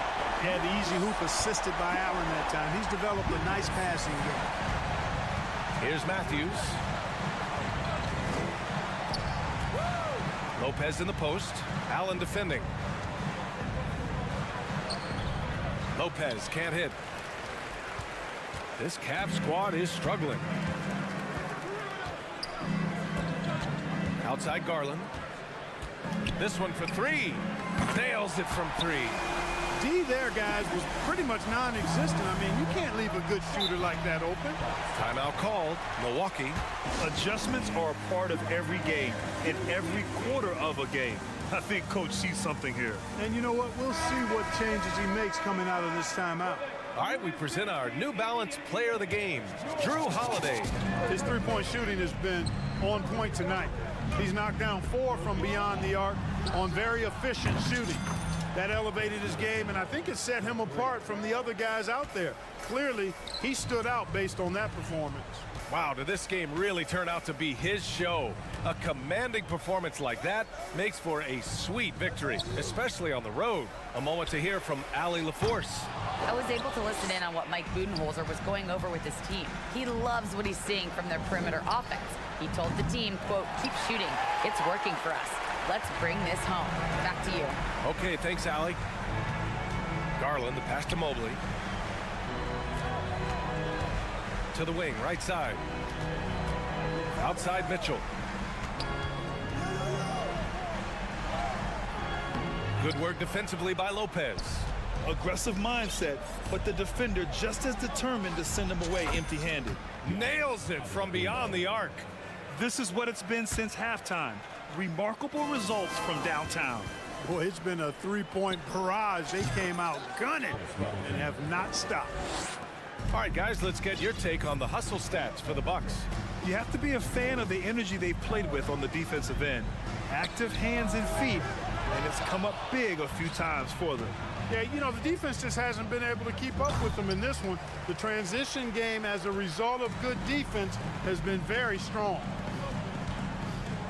Yeah, the easy hoop assisted by Allen that time. He's developed a nice passing game. Here's Matthews. Lopez in the post. Allen defending. Lopez can't hit. This Cavs squad is struggling. Outside Garland. This one for three. Nails it from three. D there, guys, was pretty much non-existent. I mean, you can't leave a good shooter like that open. Timeout called. Milwaukee. Adjustments are a part of every game and every quarter of a game. I think Coach sees something here. And you know what? We'll see what changes he makes coming out of this timeout. All right, we present our New Balance Player of the Game, Drew Holiday. His three-point shooting has been on point tonight. He's knocked down 4 from beyond the arc on very efficient shooting. That elevated his game, and I think it set him apart from the other guys out there. Clearly, he stood out based on that performance. Wow, did this game really turn out to be his show? A commanding performance like that makes for a sweet victory, especially on the road. A moment to hear from Allie LaForce. I was able to listen in on what Mike Budenholzer was going over with his team. He loves what he's seeing from their perimeter offense. He told the team, quote, "Keep shooting. It's working for us. Let's bring this home." Back to you. Okay, thanks, Allie. Garland, the pass to Mobley. To the wing, right side. Outside Mitchell. Good work defensively by Lopez. Aggressive mindset, but the defender just as determined to send him away empty-handed. Nails it from beyond the arc. This is what it's been since halftime. Remarkable results from downtown. Boy, it's been a three-point barrage. They came out gunning and have not stopped. All right, guys, let's get your take on the hustle stats for the Bucks. You have to be a fan of the energy they've played with on the defensive end. Active hands and feet, and it's come up big a few times for them. Yeah, you know, the defense just hasn't been able to keep up with them in this one. The transition game, as a result of good defense, has been very strong.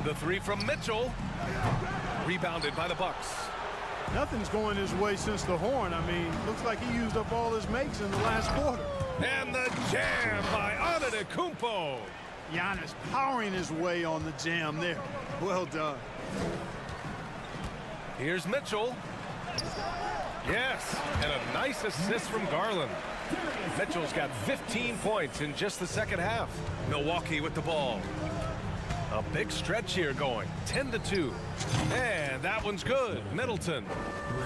The three from Mitchell. Rebounded by the Bucks. Nothing's going his way since the horn. I mean, looks like he used up all his makes in the last quarter. And the jam by Antetokounmpo. Giannis powering his way on the jam there. Well done. Here's Mitchell. Yes, and a nice assist from Garland. Mitchell's got 15 points in just the second half. Milwaukee with the ball. A big stretch here going, 10-2. And that one's good, Middleton.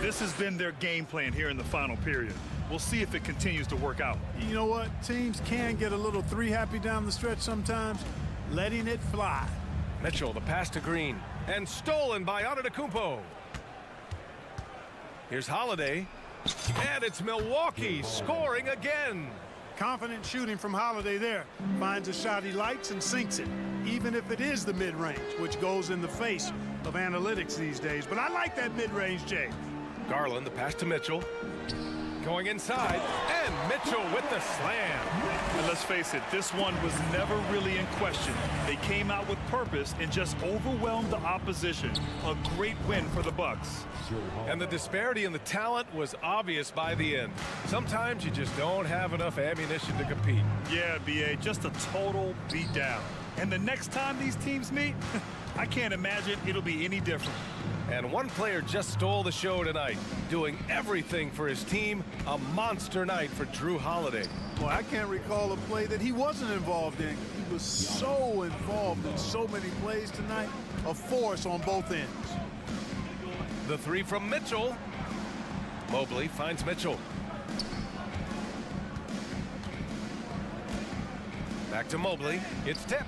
This has been their game plan here in the final period. We'll see if it continues to work out. You know what? Teams can get a little three-happy down the stretch sometimes, letting it fly. Mitchell, the pass to Green, and stolen by Antetokounmpo. Here's Holiday, and it's Milwaukee scoring again. Confident shooting from Holiday there. Finds a shot he likes and sinks it, even if it is the mid-range, which goes in the face of analytics these days. But I like that mid-range, Jay. Garland, the pass to Mitchell. Going inside, and Mitchell with the slam. And let's face it, this one was never really in question. They came out with purpose and just overwhelmed the opposition. A great win for the Bucks. And the disparity in the talent was obvious by the end. Sometimes you just don't have enough ammunition to compete. Yeah, BA, just a total beatdown. And the next time these teams meet, I can't imagine it'll be any different. And one player just stole the show tonight, doing everything for his team. A monster night for Drew Holiday. Well, I can't recall a play that he wasn't involved in. He was so involved in so many plays tonight. A force on both ends. The three from Mitchell. Mobley finds Mitchell. Back to Mobley. It's tipped.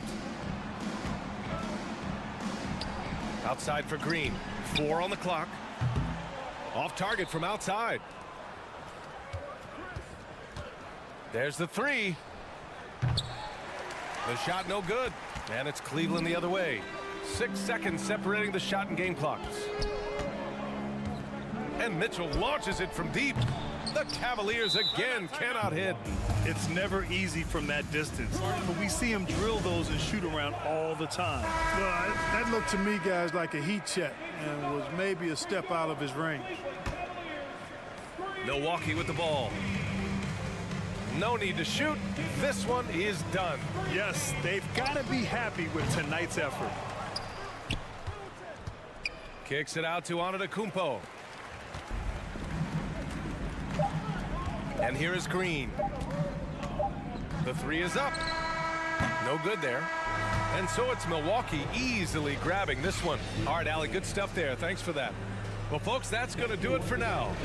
Outside for Green. 4 on the clock. Off target from outside. There's the three. The shot no good. And it's Cleveland the other way. 6 seconds separating the shot and game clocks. And Mitchell launches it from deep. The Cavaliers again cannot hit. It's never easy from that distance, but we see him drill those and shoot around all the time. Well, that looked to me, guys, like a heat check and was maybe a step out of his range. Milwaukee with the ball. No need to shoot. This one is done. Yes, they've got to be happy with tonight's effort. Kicks it out to Antetokounmpo. And here is Green. The three is up. No good there. And so it's Milwaukee easily grabbing this one. All right, Allie, good stuff there. Thanks for that. Well, folks, that's going to do it for now.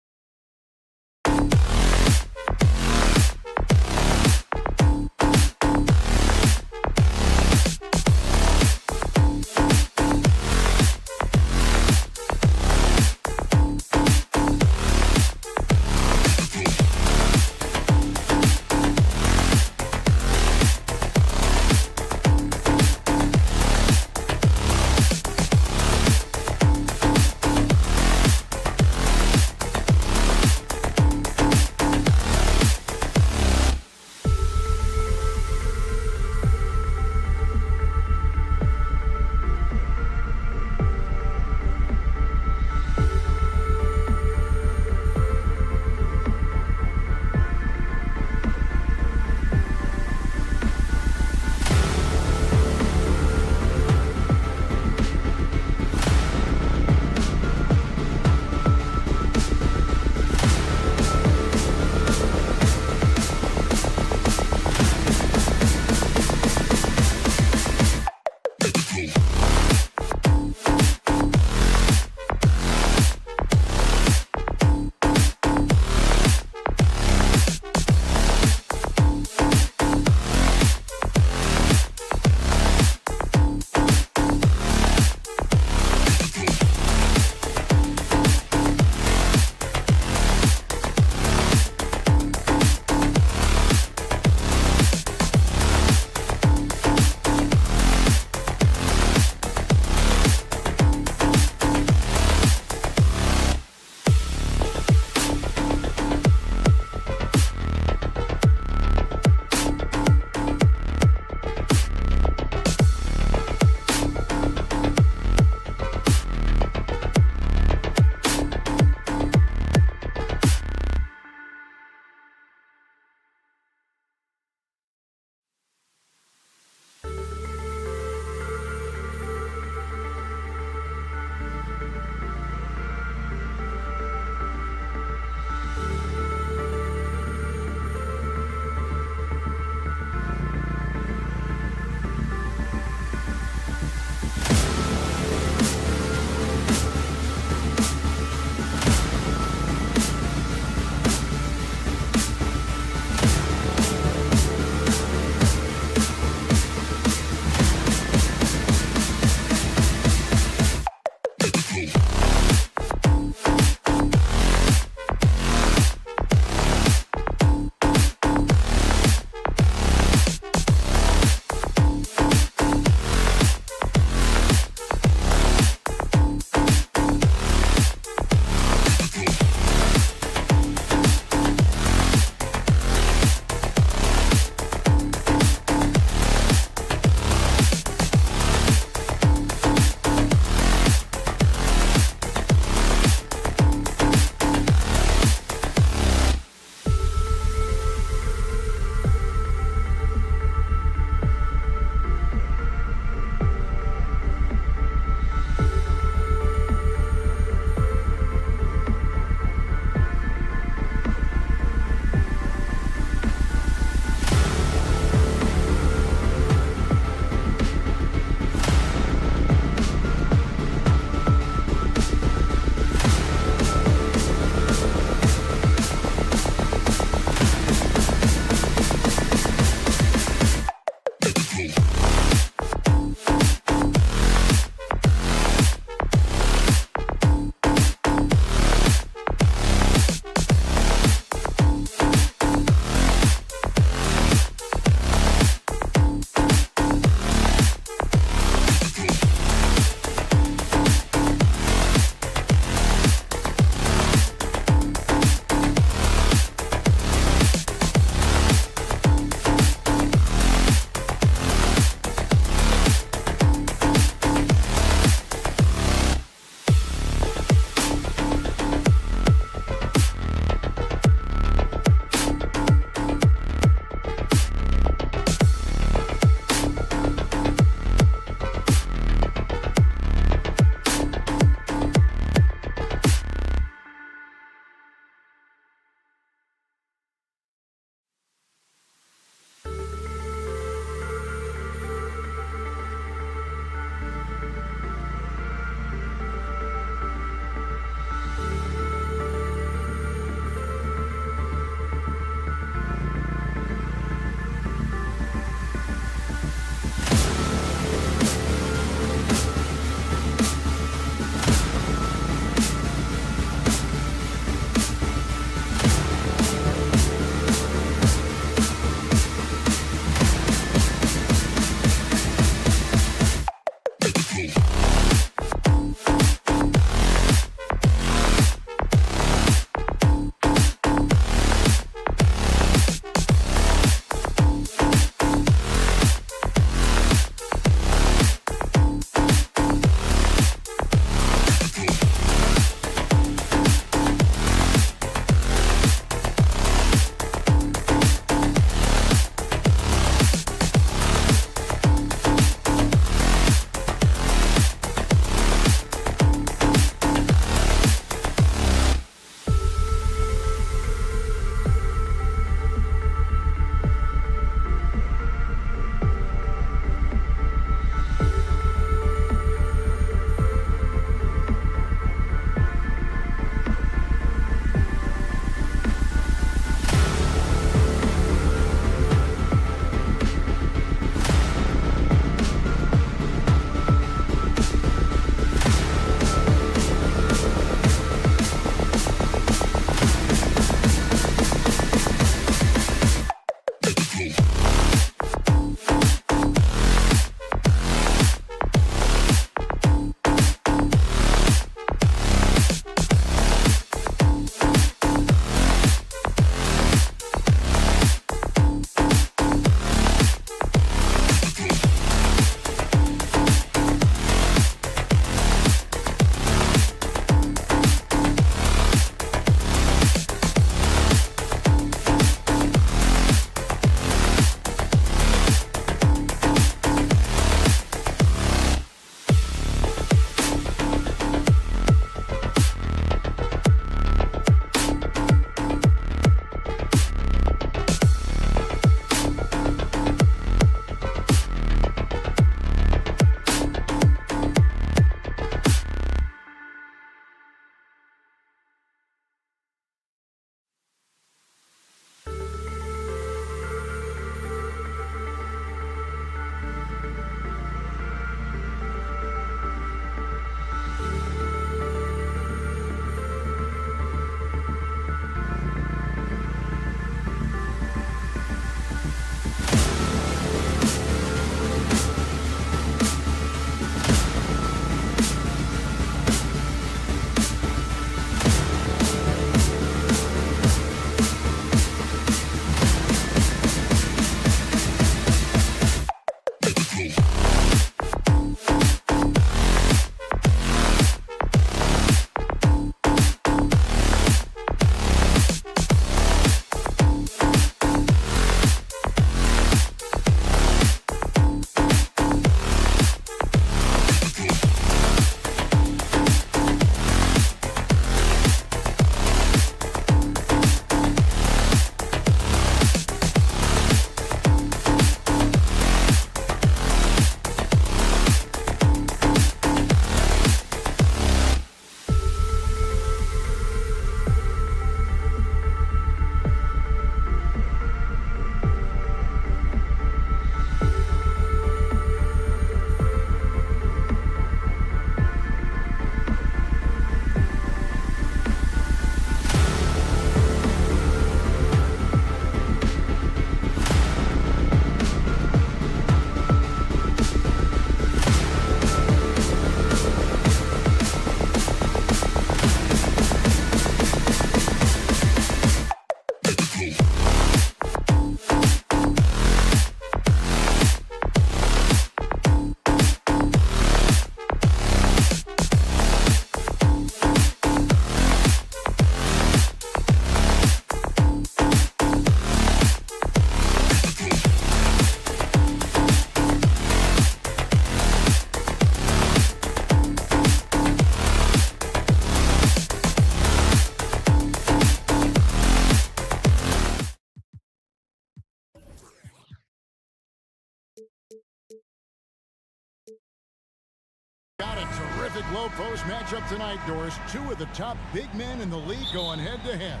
Got a terrific low post matchup tonight, Doris. Two of the top big men in the league going head-to-head.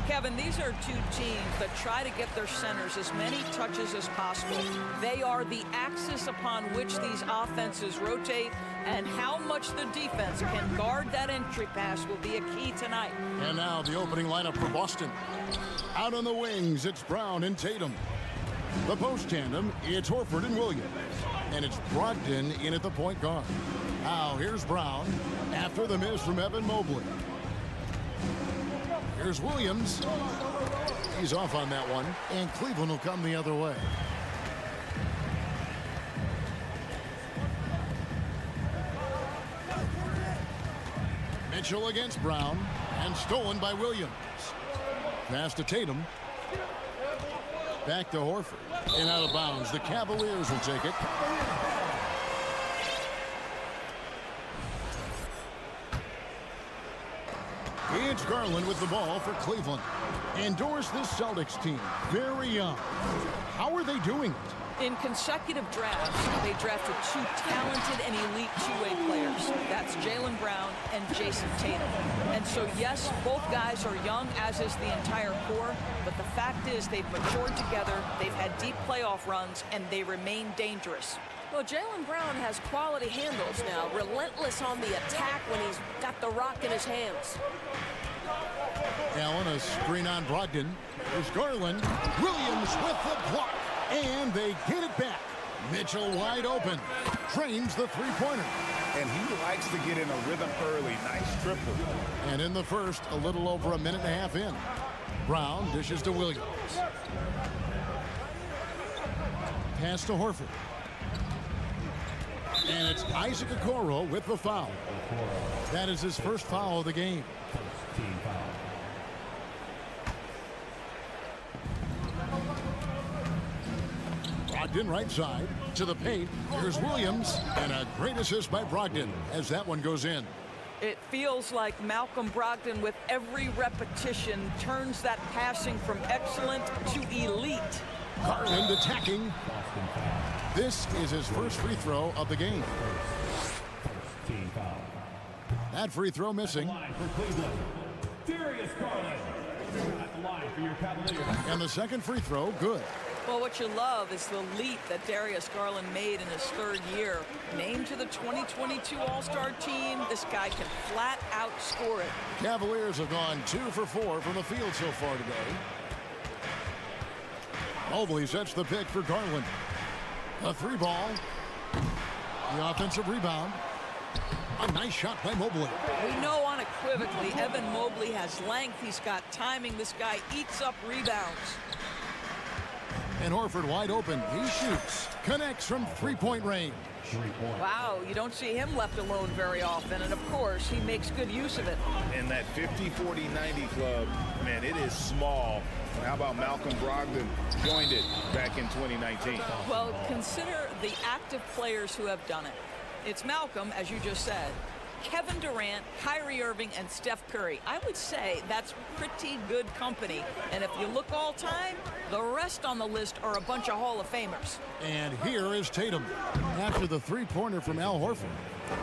Kevin, these are two teams that try to get their centers as many touches as possible. They are the axis upon which these offenses rotate, and how much the defense can guard that entry pass will be a key tonight. And now the opening lineup for Boston. Out on the wings, it's Brown and Tatum. The post tandem, it's Horford and Williams. And it's Brogdon in at the point guard. Now here's Brown after the miss from Evan Mobley. Here's Williams. He's off on that one, and Cleveland will come the other way. Mitchell against Brown, and stolen by Williams. Pass to Tatum. Back to Horford, and out of bounds. The Cavaliers will take it. It's Garland with the ball for Cleveland. And Doris, this Celtics team, very young. How are they doing it? In consecutive drafts, they drafted two talented and elite two-way players. That's Jaylen Brown and Jason Tatum. And so, yes, both guys are young, as is the entire core. But the fact is they've matured together, they've had deep playoff runs, and they remain dangerous. Well, Jaylen Brown has quality handles now, relentless on the attack when he's got the rock in his hands. Allen, a screen on Brogdon. There's Garland. Williams with the block. And they get it back. Mitchell wide open. Trains the three-pointer. And he likes to get in a rhythm early. Nice triple. And in the first, a little over a minute and a half in. Brown dishes to Williams. Pass to Horford. And it's Isaac Okoro with the foul. That is his first foul of the game. Brogdon right side to the paint. Here's Williams, and a great assist by Brogdon as that one goes in. It feels like Malcolm Brogdon, with every repetition, turns that passing from excellent to elite. Garland attacking. This is his first free throw of the game. That free throw missing. And the second free throw, good. Well, what you love is the leap that Darius Garland made in his third year. Named to the 2022 All-Star team, this guy can flat out score it. Cavaliers have gone 2 for 4 from the field so far today. Mobley sets the pick for Garland. A three ball. The offensive rebound. A nice shot by Mobley. We know unequivocally Evan Mobley has length. He's got timing. This guy eats up rebounds. And Horford wide open. He shoots. Connects from three-point range. Wow, you don't see him left alone very often. And, of course, he makes good use of it. And that 50-40-90 club, man, it is small. How about Malcolm Brogdon joined it back in 2019? Well, consider the active players who have done it. It's Malcolm, as you just said, Kevin Durant, Kyrie Irving, and Steph Curry. I would say that's pretty good company. And if you look all time, the rest on the list are a bunch of Hall of Famers. And here is Tatum after the three-pointer from Al Horford.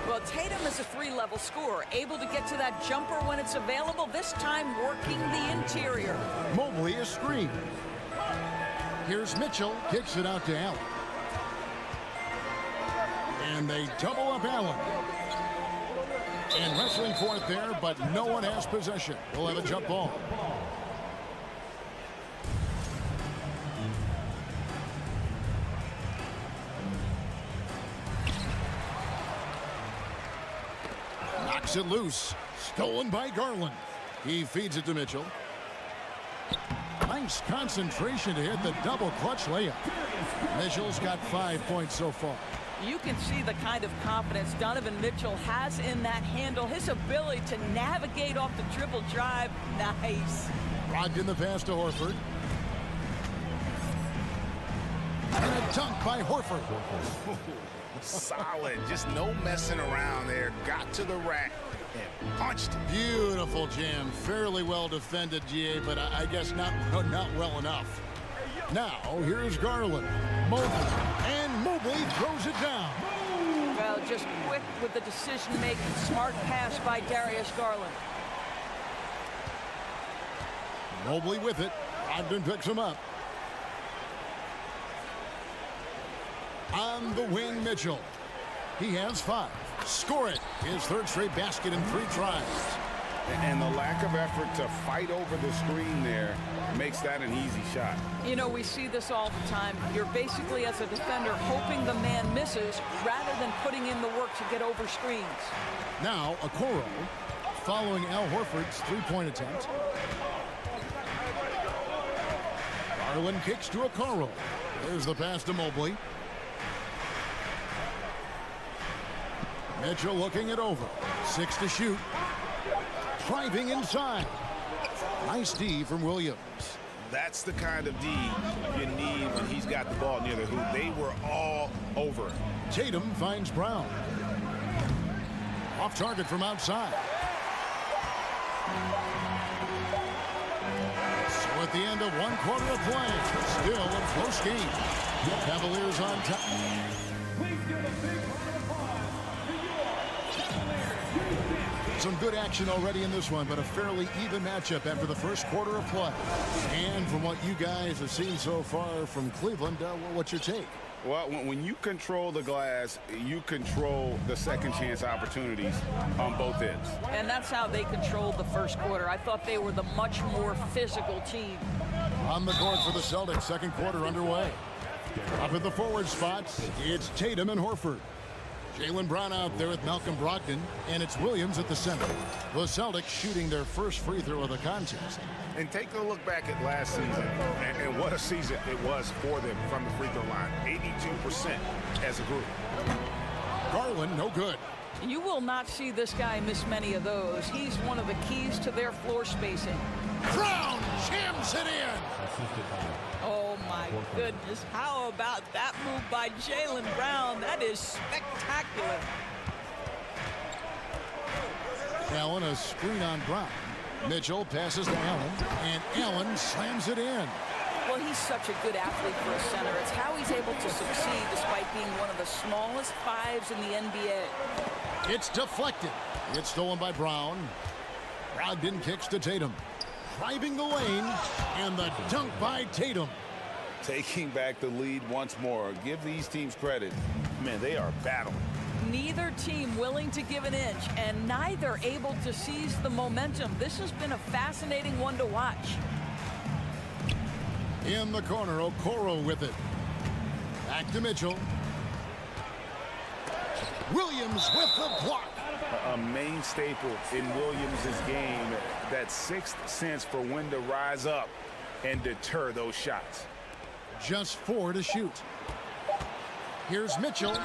Well, Tatum is a three-level scorer, able to get to that jumper when it's available, this time working the interior. Mobley is screened. Here's Mitchell, kicks it out to Allen. And they double up Allen. And wrestling for it there, but no one has possession. We'll have a jump ball. Knocks it loose. Stolen by Garland. He feeds it to Mitchell. Nice concentration to hit the double clutch layup. Mitchell's got 5 points so far. You can see the kind of confidence Donovan Mitchell has in that handle. His ability to navigate off the dribble drive, nice. Brogdon the pass to Horford. And a dunk by Horford. Solid, just no messing around there. Got to the rack and punched. Beautiful jam, fairly well defended, GA, but I guess not well enough. Now here's Garland, Mobley, and throws it down. Well, just quick with the decision-making. Smart pass by Darius Garland. Mobley with it. Ogden picks him up. On the wing, Mitchell. He has 5. Score it. His 3rd straight basket in 3 tries. And the lack of effort to fight over the screen there makes that an easy shot. You know, we see this all the time. You're basically, as a defender, hoping the man misses rather than putting in the work to get over screens. Now, Okoro following Al Horford's 3-point attempt. Garland kicks to Okoro. There's the pass to Mobley. Mitchell looking it over. 6 to shoot. Driving inside. Nice D from Williams. That's the kind of D you need when he's got the ball near the hoop. They were all over it. Tatum finds Brown. Off target from outside. So at the end of 1 quarter of play, still a close game. Cavaliers on top. Some good action already in this one, but a fairly even matchup after the first quarter of play. And from what you guys have seen so far from Cleveland, what's your take? Well, when you control the glass, you control the second chance opportunities on both ends. And that's how they controlled the first quarter. I thought they were the much more physical team. On the court for the Celtics, second quarter underway. Up at the forward spots, it's Tatum and Horford. Jaylen Brown out there with Malcolm Brogdon, and it's Williams at the center. The Celtics shooting their first free throw of the contest. And take a look back at last season, and what a season it was for them from the free throw line. 82% as a group. Garland, no good. You will not see this guy miss many of those. He's one of the keys to their floor spacing. Brown jams it in. Oh, my goodness. How about that move by Jaylen Brown? That is spectacular. Allen, a screen on Brown. Mitchell passes to Allen, and Allen slams it in. Well, he's such a good athlete for a center. It's how he's able to succeed despite being one of the smallest 5s in the NBA. It's deflected. It's stolen by Brown. Brogdon kicks to Tatum. Driving the lane, and the dunk by Tatum. Taking back the lead once more. Give these teams credit. Man, they are battling. Neither team willing to give an inch, and neither able to seize the momentum. This has been a fascinating one to watch. In the corner, Okoro with it. Back to Mitchell. Williams with the block. A main staple in Williams' game, that 6th sense for when to rise up and deter those shots. Just 4 to shoot. Here's Mitchell.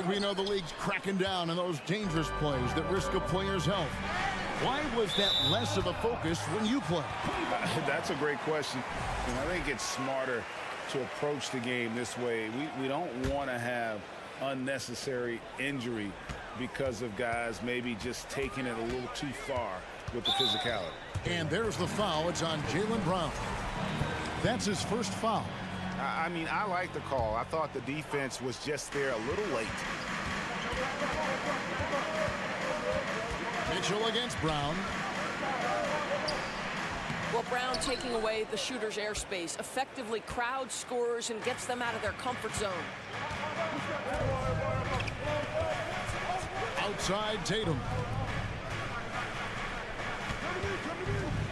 We know the league's cracking down on those dangerous plays that risk a player's health. Why was that less of a focus when you play? That's a great question. And I think it's smarter to approach the game this way. We don't want to have unnecessary injury because of guys maybe just taking it a little too far with the physicality. And there's the foul. It's on Jaylen Brown. That's his first foul. I mean, I like the call. I thought the defense was just there a little late. Mitchell against Brown. Well, Brown taking away the shooter's airspace, effectively crowd scorers and gets them out of their comfort zone. Outside Tatum.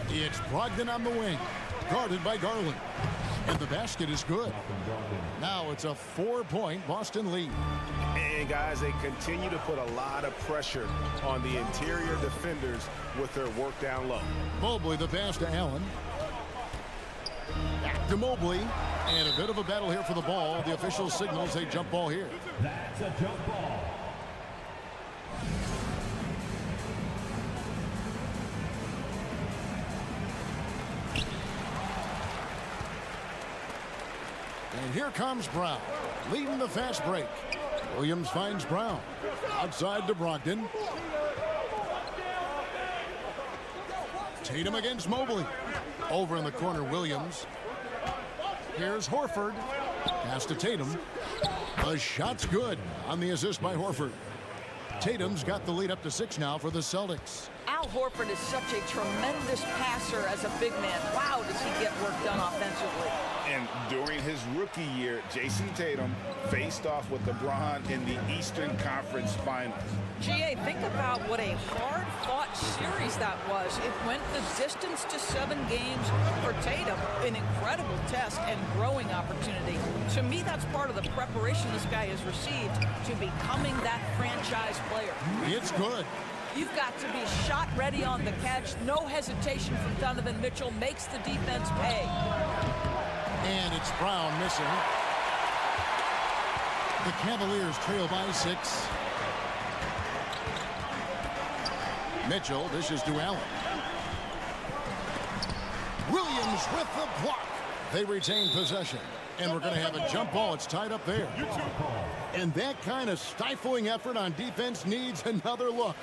It's Brogdon on the wing, guarded by Garland. And the basket is good. Now it's a 4-point Boston lead. And guys, they continue to put a lot of pressure on the interior defenders with their work down low. Mobley the pass to Allen. Back to Mobley. And a bit of a battle here for the ball. The official signals a jump ball here. That's a jump ball. And here comes Brown, leading the fast break. Williams finds Brown. Outside to Brogdon. Tatum against Mobley. Over in the corner, Williams. Here's Horford. Pass to Tatum. The shot's good on the assist by Horford. Tatum's got the lead up to 6 now for the Celtics. Al Horford is such a tremendous passer as a big man. Wow, does he get work done offensively. And during his rookie year, Jason Tatum faced off with LeBron in the Eastern Conference Finals. GA, think about what a hard-fought series that was. It went the distance to 7 games for Tatum. An incredible test and growing opportunity. To me, that's part of the preparation this guy has received to becoming that franchise player. It's good. You've got to be shot ready on the catch. No hesitation from Donovan Mitchell. Makes the defense pay. And it's Brown missing. The Cavaliers trail by 6. Mitchell dishes to Allen. Williams with the block. They retain possession. And we're going to have a jump ball. It's tied up there. And that kind of stifling effort on defense needs another look.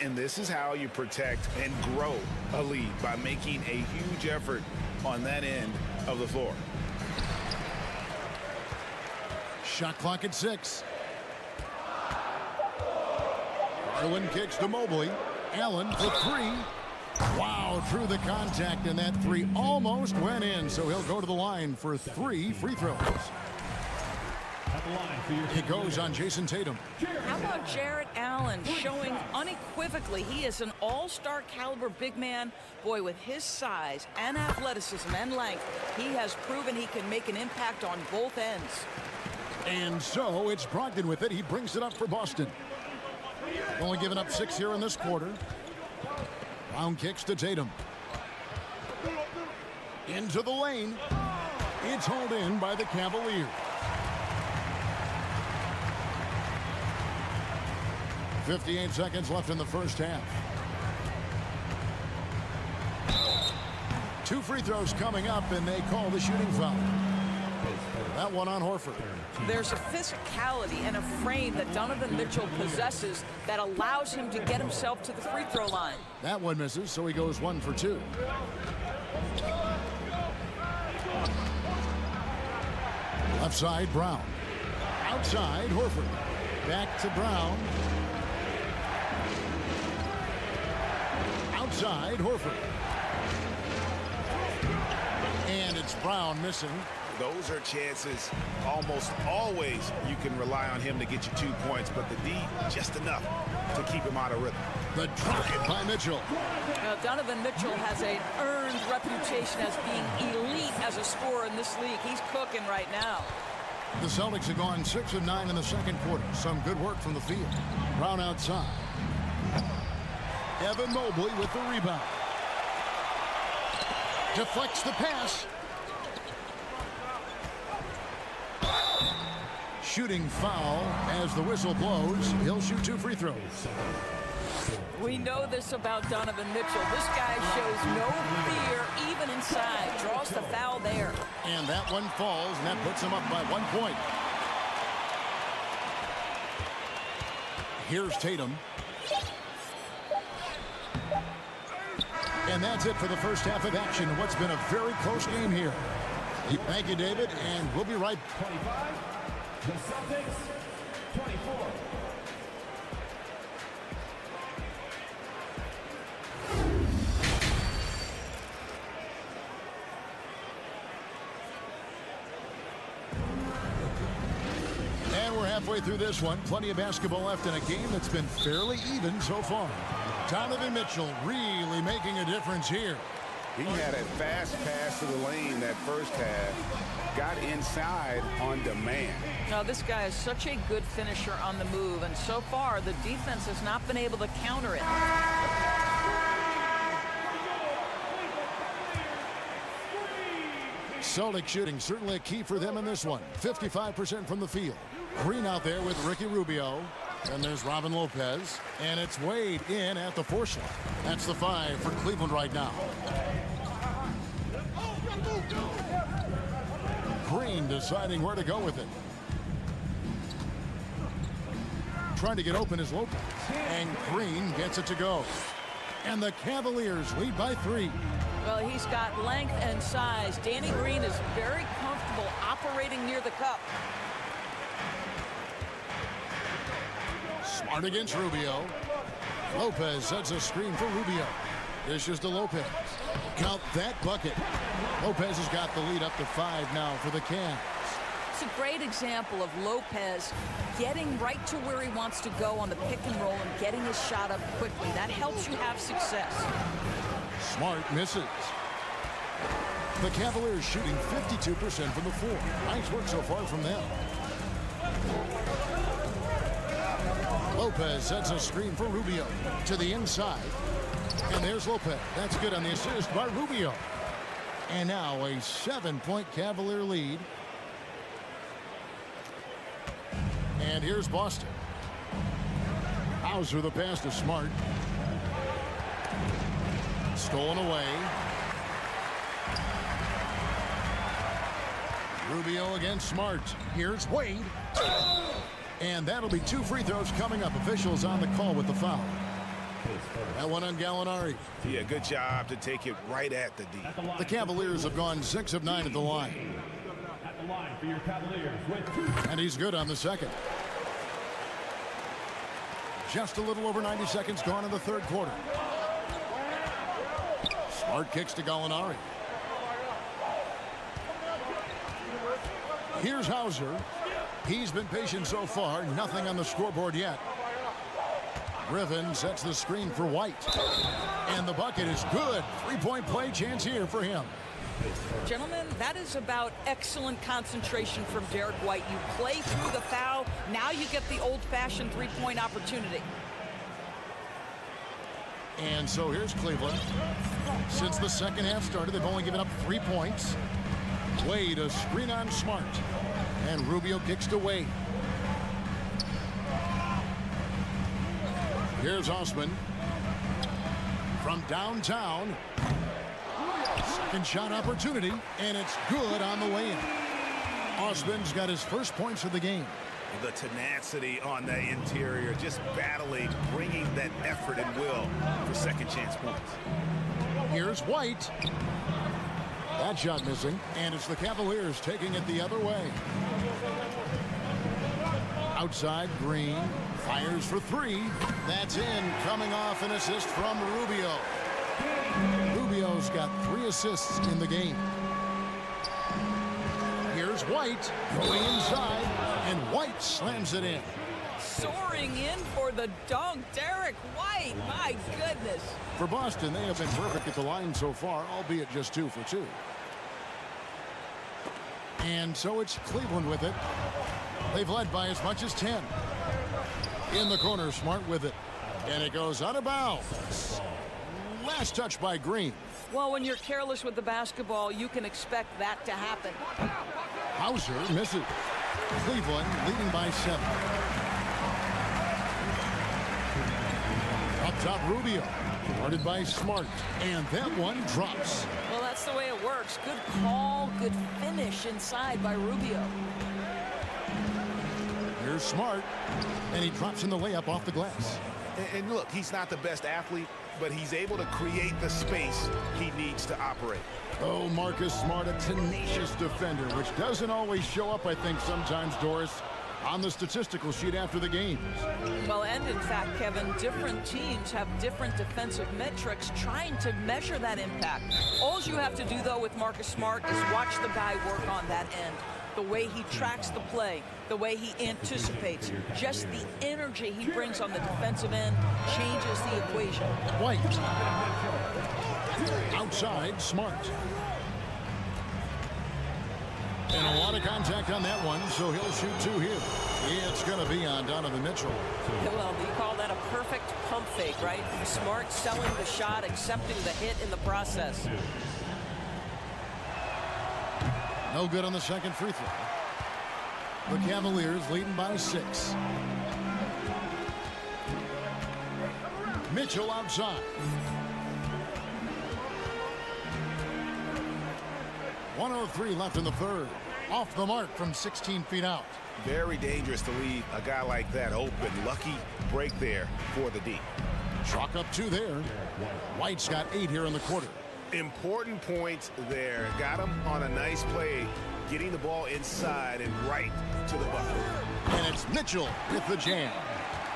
And this is how you protect and grow a lead, by making a huge effort on that end of the floor. Shot clock at 6. Garland kicks to Mobley. Allen for 3. Wow, through the contact, and that 3 almost went in, so he'll go to the line for 3 free throws. It goes on Jason Tatum. How about Jarrett Allen showing unequivocally he is an all-star caliber big man. Boy, with his size and athleticism and length, he has proven he can make an impact on both ends. And so it's Brogdon with it. He brings it up for Boston. Only giving up 6 here in this quarter. Brown kicks to Tatum. Into the lane. It's hauled in by the Cavaliers. 58 seconds left in the first half. 2 free throws coming up, and they call the shooting foul. That one on Horford. There's a physicality and a frame that Donovan Mitchell possesses that allows him to get himself to the free throw line. That one misses, so he goes 1 for 2. Left side, Brown. Outside, Horford. Back to Brown. Outside, Horford. And it's Brown missing. Those are chances almost always you can rely on him to get you 2 points, but the D, just enough to keep him out of rhythm. The drive by Mitchell. Donovan Mitchell has an earned reputation as being elite as a scorer in this league. He's cooking right now. The Celtics have gone 6 of 9 in the second quarter. Some good work from the field. Brown outside. Evan Mobley with the rebound. Deflects the pass. Shooting foul as the whistle blows. He'll shoot 2 free throws. We know this about Donovan Mitchell. This guy shows no fear even inside. Draws the foul there. And that one falls, and that puts him up by 1 point. Here's Tatum. And that's it for the first half of action. What's been a very close game here. Thank you, David, and we'll be right back. 25, the Celtics, 24. And we're halfway through this one. Plenty of basketball left in a game that's been fairly even so far. Donovan Mitchell really making a difference here. He had a fast pass to the lane that first half. Got inside on demand. Now, this guy is such a good finisher on the move, and so far the defense has not been able to counter it. Celtic shooting certainly a key for them in this one. 55% from the field. Green out there with Ricky Rubio. And there's Robin Lopez. And it's Wade in at the 4 slot. That's the 5 for Cleveland right now. Green deciding where to go with it. Trying to get open is Lopez. And Green gets it to go. And the Cavaliers lead by 3. Well, he's got length and size. Danny Green is very comfortable operating near the cup. Smart against Rubio. Lopez sets a screen for Rubio. Dishes to Lopez. Count that bucket. Lopez has got the lead up to 5 now for the Cavs. It's a great example of Lopez getting right to where he wants to go on the pick and roll and getting his shot up quickly. That helps you have success. Smart misses. The Cavaliers shooting 52% from the floor. Nice work so far from them. Lopez sets a screen for Rubio to the inside. And there's Lopez. That's good on the assist by Rubio. And now a 7-point Cavalier lead. And here's Boston. Hauser the pass to Smart. Stolen away. Rubio against Smart. Here's Wade. And that'll be 2 free throws coming up. Officials on the call with the foul. That one on Gallinari. Yeah, good job to take it right at the D. The Cavaliers have gone 6 of 9 at the line. At the line for your Cavaliers with 2. And he's good on the second. Just a little over 90 seconds gone in the third quarter. Smart kicks to Gallinari. Here's Hauser. He's been patient so far. Nothing on the scoreboard yet. Griffin sets the screen for White. And the bucket is good. 3-point play chance here for him. Gentlemen, that is about excellent concentration from Derek White. You play through the foul. Now you get the old-fashioned 3-point opportunity. And so here's Cleveland. Since the second half started, they've only given up 3 points. Wade a screen on Smart. And Rubio kicks to Wade. Here's Osman. From downtown. Second shot opportunity. And it's good on the way in. Osman's got his first points of the game. The tenacity on the interior, just battling, bringing that effort and will for second chance points. Here's White. That shot missing, and it's the Cavaliers taking it the other way. Outside, Green fires for 3. That's in, coming off an assist from Rubio. Rubio's got 3 assists in the game. Here's White going inside, and White slams it in. Soaring in for the dunk, Derek White. My goodness. For Boston, they have been perfect at the line so far, albeit just 2 for 2. And so it's Cleveland with it. They've led by as much as 10. In the corner, Smart with it. And it goes out of bounds. Last touch by Green. Well, when you're careless with the basketball, you can expect that to happen. Hauser misses. Cleveland leading by 7. Up top, Rubio. Guarded by Smart. And that one drops. Well, that's the way it works. Good call, good finish inside by Rubio. Here's Smart. And he drops in the layup off the glass. And look, he's not the best athlete, but he's able to create the space he needs to operate. Oh, Marcus Smart, a tenacious defender, which doesn't always show up, I think, sometimes, Doris, on the statistical sheet after the games. Well, and in fact, Kevin, different teams have different defensive metrics trying to measure that impact. All you have to do, though, with Marcus Smart is watch the guy work on that end. The way he tracks the play, the way he anticipates, just the energy he brings on the defensive end changes the equation. White. Outside, Smart. And a lot of contact on that one, so he'll shoot 2 here. It's going to be on Donovan Mitchell. Well, you call that a perfect pump fake, right? Smart selling the shot, accepting the hit in the process. No good on the second free throw. The Cavaliers leading by 6. Mitchell outside. 1:03 left in the third. Off the mark from 16 feet out. Very dangerous to leave a guy like that open. Lucky break there for the D. Chalk up 2 there. White's got 8 here in the quarter. Important points there. Got him on a nice play, getting the ball inside and right to the bucket. And it's Mitchell with the jam.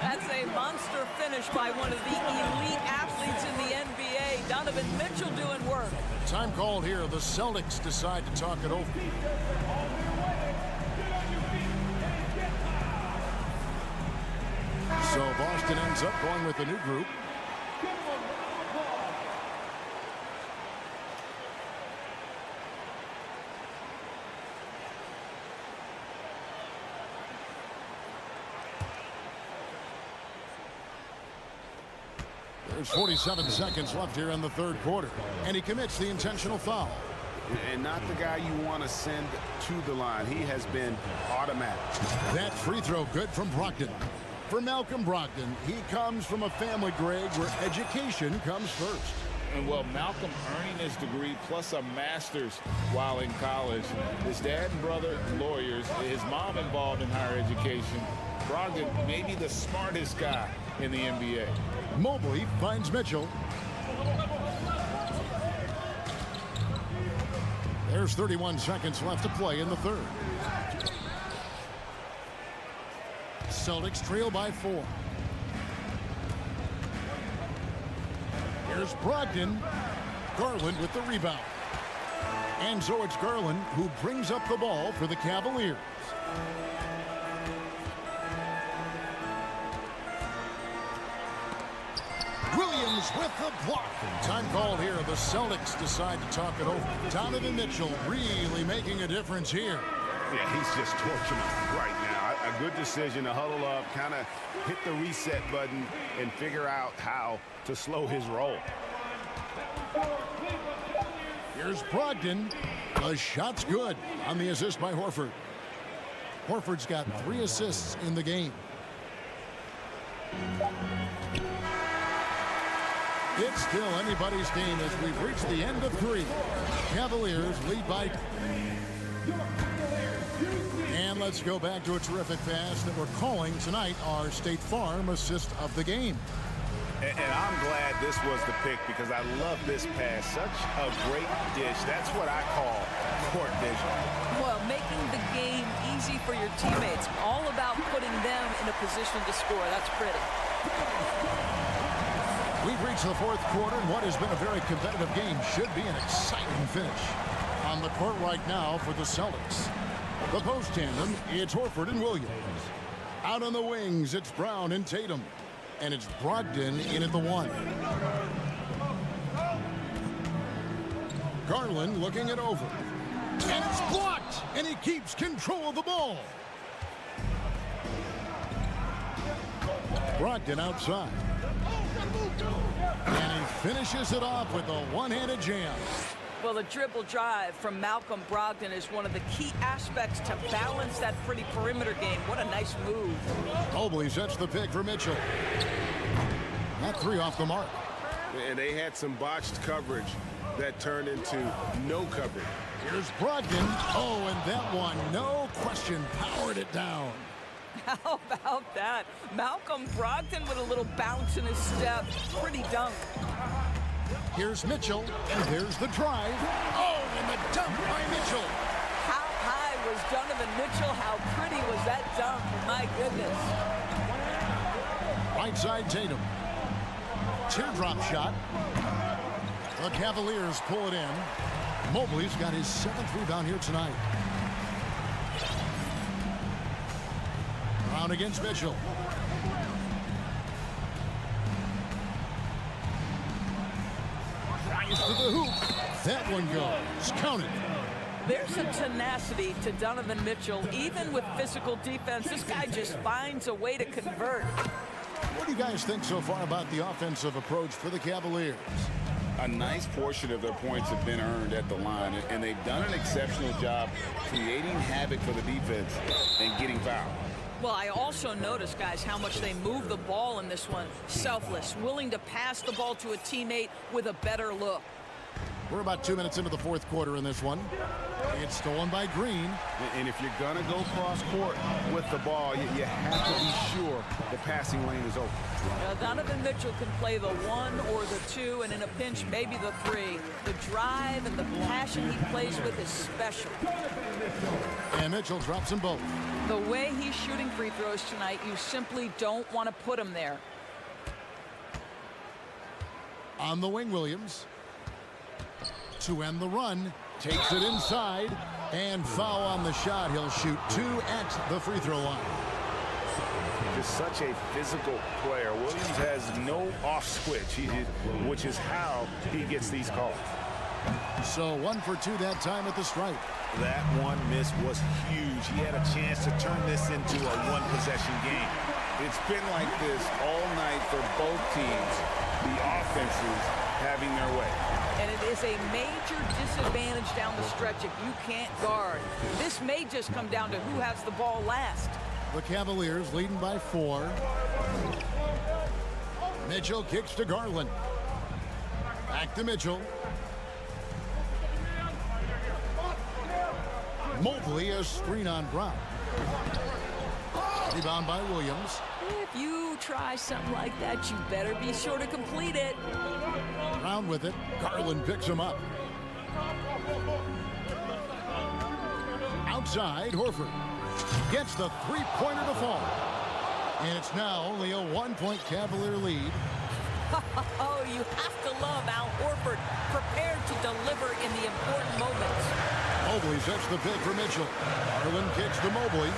That's a monster finish by one of the elite athletes in the NBA. Donovan Mitchell doing work. Time called here. The Celtics decide to talk it over. So Boston ends up going with a new group. There's 47 seconds left here in the third quarter, and he commits the intentional foul. And not the guy you want to send to the line. He has been automatic. That free throw good from Brogdon. For Malcolm Brogdon, he comes from a family, Greg, where education comes first. And well, Malcolm earning his degree plus a master's while in college. His dad and brother, lawyers. His mom involved in higher education. Brogdon, maybe the smartest guy in the NBA. Mobley finds Mitchell. There's 31 seconds left to play in the third. Celtics trail by 4. Here's Brogdon. Garland with the rebound. And so it's Garland who brings up the ball for the Cavaliers. Williams with the block. Time called here. The Celtics decide to talk it over. Donovan Mitchell really making a difference here. Yeah, he's just torching him right now. A good decision to huddle up, kind of hit the reset button, and figure out how to slow his roll. Here's Brogdon. The shot's good on the assist by Horford. Horford's got 3 assists in the game. It's still anybody's game as we've reached the end of 3. Cavaliers lead by... And let's go back to a terrific pass that we're calling tonight our State Farm assist of the game. And I'm glad this was the pick because I love this pass. Such a great dish. That's what I call court vision. Well, making the game easy for your teammates. All about putting them in a position to score. That's pretty. We've reached the fourth quarter, and what has been a very competitive game should be an exciting finish. On the court right now for the Celtics. The post tandem, it's Horford and Williams. Out on the wings, it's Brown and Tatum. And it's Brogdon in at the 1. Garland looking it over. And it's blocked, and he keeps control of the ball. Brogdon outside. And he finishes it off with a one-handed jam. Well, the dribble drive from Malcolm Brogdon is one of the key aspects to balance that pretty perimeter game. What a nice move. Mobley sets the pick for Mitchell. That 3 off the mark. And they had some botched coverage that turned into no coverage. Here's Brogdon. Oh, and that one, no question, powered it down. How about that? Malcolm Brogdon with a little bounce in his step. Pretty dunk. Here's Mitchell, and there's the drive. Oh, and the dunk by Mitchell. How high was Donovan Mitchell? How pretty was that dunk? My goodness. Right side Tatum. Teardrop shot. The Cavaliers pull it in. Mobley's got his 7th rebound here tonight. Brown against Mitchell. Rise to the hoop. That one goes. Counted. There's a tenacity to Donovan Mitchell. Even with physical defense, this guy just finds a way to convert. What do you guys think so far about the offensive approach for the Cavaliers? A nice portion of their points have been earned at the line, and they've done an exceptional job creating havoc for the defense and getting fouled. Well, I also noticed, guys, how much they move the ball in this one. Selfless, willing to pass the ball to a teammate with a better look. We're about 2 minutes into the fourth quarter in this one. It's stolen by Green. And if you're going to go cross court with the ball, you have to be sure the passing lane is open. Donovan Mitchell can play the 1 or the 2, and in a pinch, maybe the 3. The drive and the passion he plays with is special. And Mitchell drops them both. The way he's shooting free throws tonight, you simply don't want to put him there. On the wing, Williams. To end the run. Takes it inside. And foul on the shot. He'll shoot 2 at the free throw line. Just such a physical player. Williams has no off switch, which is how he gets these calls. So 1 for 2 that time at the stripe. That one miss was huge. He had a chance to turn this into a one-possession game. It's been like this all night for both teams. The offenses having their way. And it is a major disadvantage down the stretch if you can't guard. This may just come down to who has the ball last. The Cavaliers leading by 4. Mitchell kicks to Garland. Back to Mitchell. Mobley, a screen on Brown. Rebound by Williams. If you try something like that, you better be sure to complete it. Brown with it. Garland picks him up. Outside, Horford gets the three-pointer to fall. And it's now only a 1-point Cavalier lead. Oh, you have to love Al Horford, prepared to deliver in the important moments. Mobley sets the pick for Mitchell. Garland kicks to Mobley.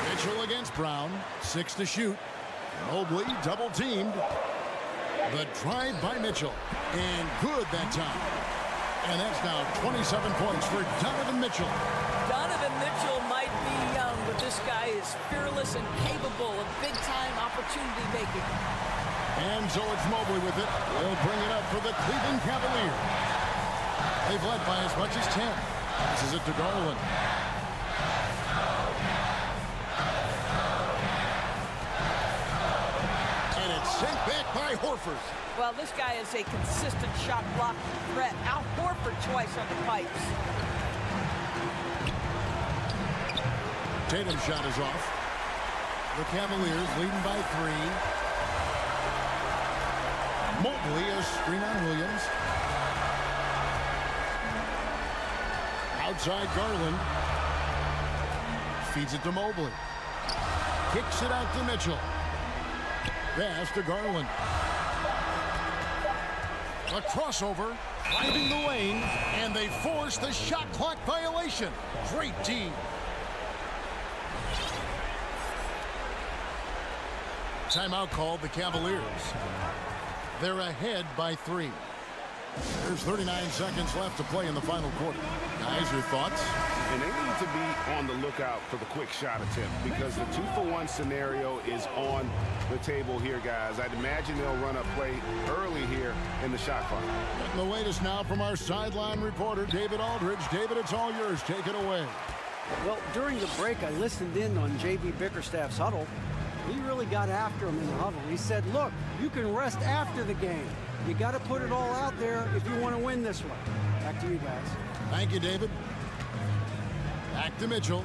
Mitchell against Brown. 6 to shoot. Mobley double teamed. The drive by Mitchell. And good that time. And that's now 27 points for Donovan Mitchell. Donovan Mitchell might be young, but this guy is fearless and capable of big-time opportunity making. And so it's Mobley with it. They'll bring it up for the Cleveland Cavaliers. They've led by as much as 10. This is it to Garland. And it's sent back by Horford. Well, this guy is a consistent shot blocking threat. Al Horford twice on the pipes. Tatum's shot is off. The Cavaliers leading by 3. Mobley, a screen on Williams. Outside Garland. Feeds it to Mobley. Kicks it out to Mitchell. Pass to Garland. A crossover, driving the lane, and they force the shot clock violation. Great team. Timeout called the Cavaliers. They're ahead by 3. There's 39 seconds left to play in the final quarter. Guys, your thoughts? And they need to be on the lookout for the quick shot attempt because the 2-for-1 scenario is on the table here, guys. I'd imagine they'll run a play early here in the shot clock. Getting the latest now from our sideline reporter, David Aldridge. David, it's all yours. Take it away. Well, during the break, I listened in on J.B. Bickerstaff's huddle. He really got after him in the huddle. He said, look, you can rest after the game. You got to put it all out there if you want to win this one. Back to you guys. Thank you, David. Back to Mitchell.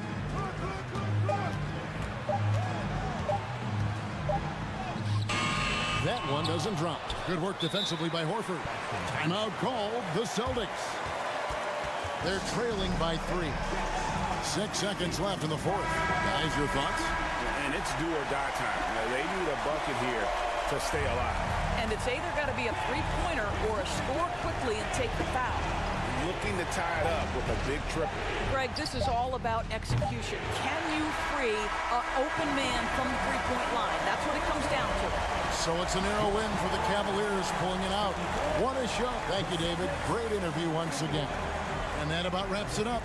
That one doesn't drop. Good work defensively by Horford. Timeout called the Celtics. They're trailing by 3. 6 seconds left in the fourth. Guys, your thoughts? And it's do or die time. They need a bucket here to stay alive. And it's either got to be a three-pointer or a score quickly and take the foul. Looking to tie it up with a big triple. Greg, this is all about execution. Can you free an open man from the three-point line? That's what it comes down to. So it's a narrow win for the Cavaliers, pulling it out. What a show. Thank you, David. Great interview once again. And that about wraps it up.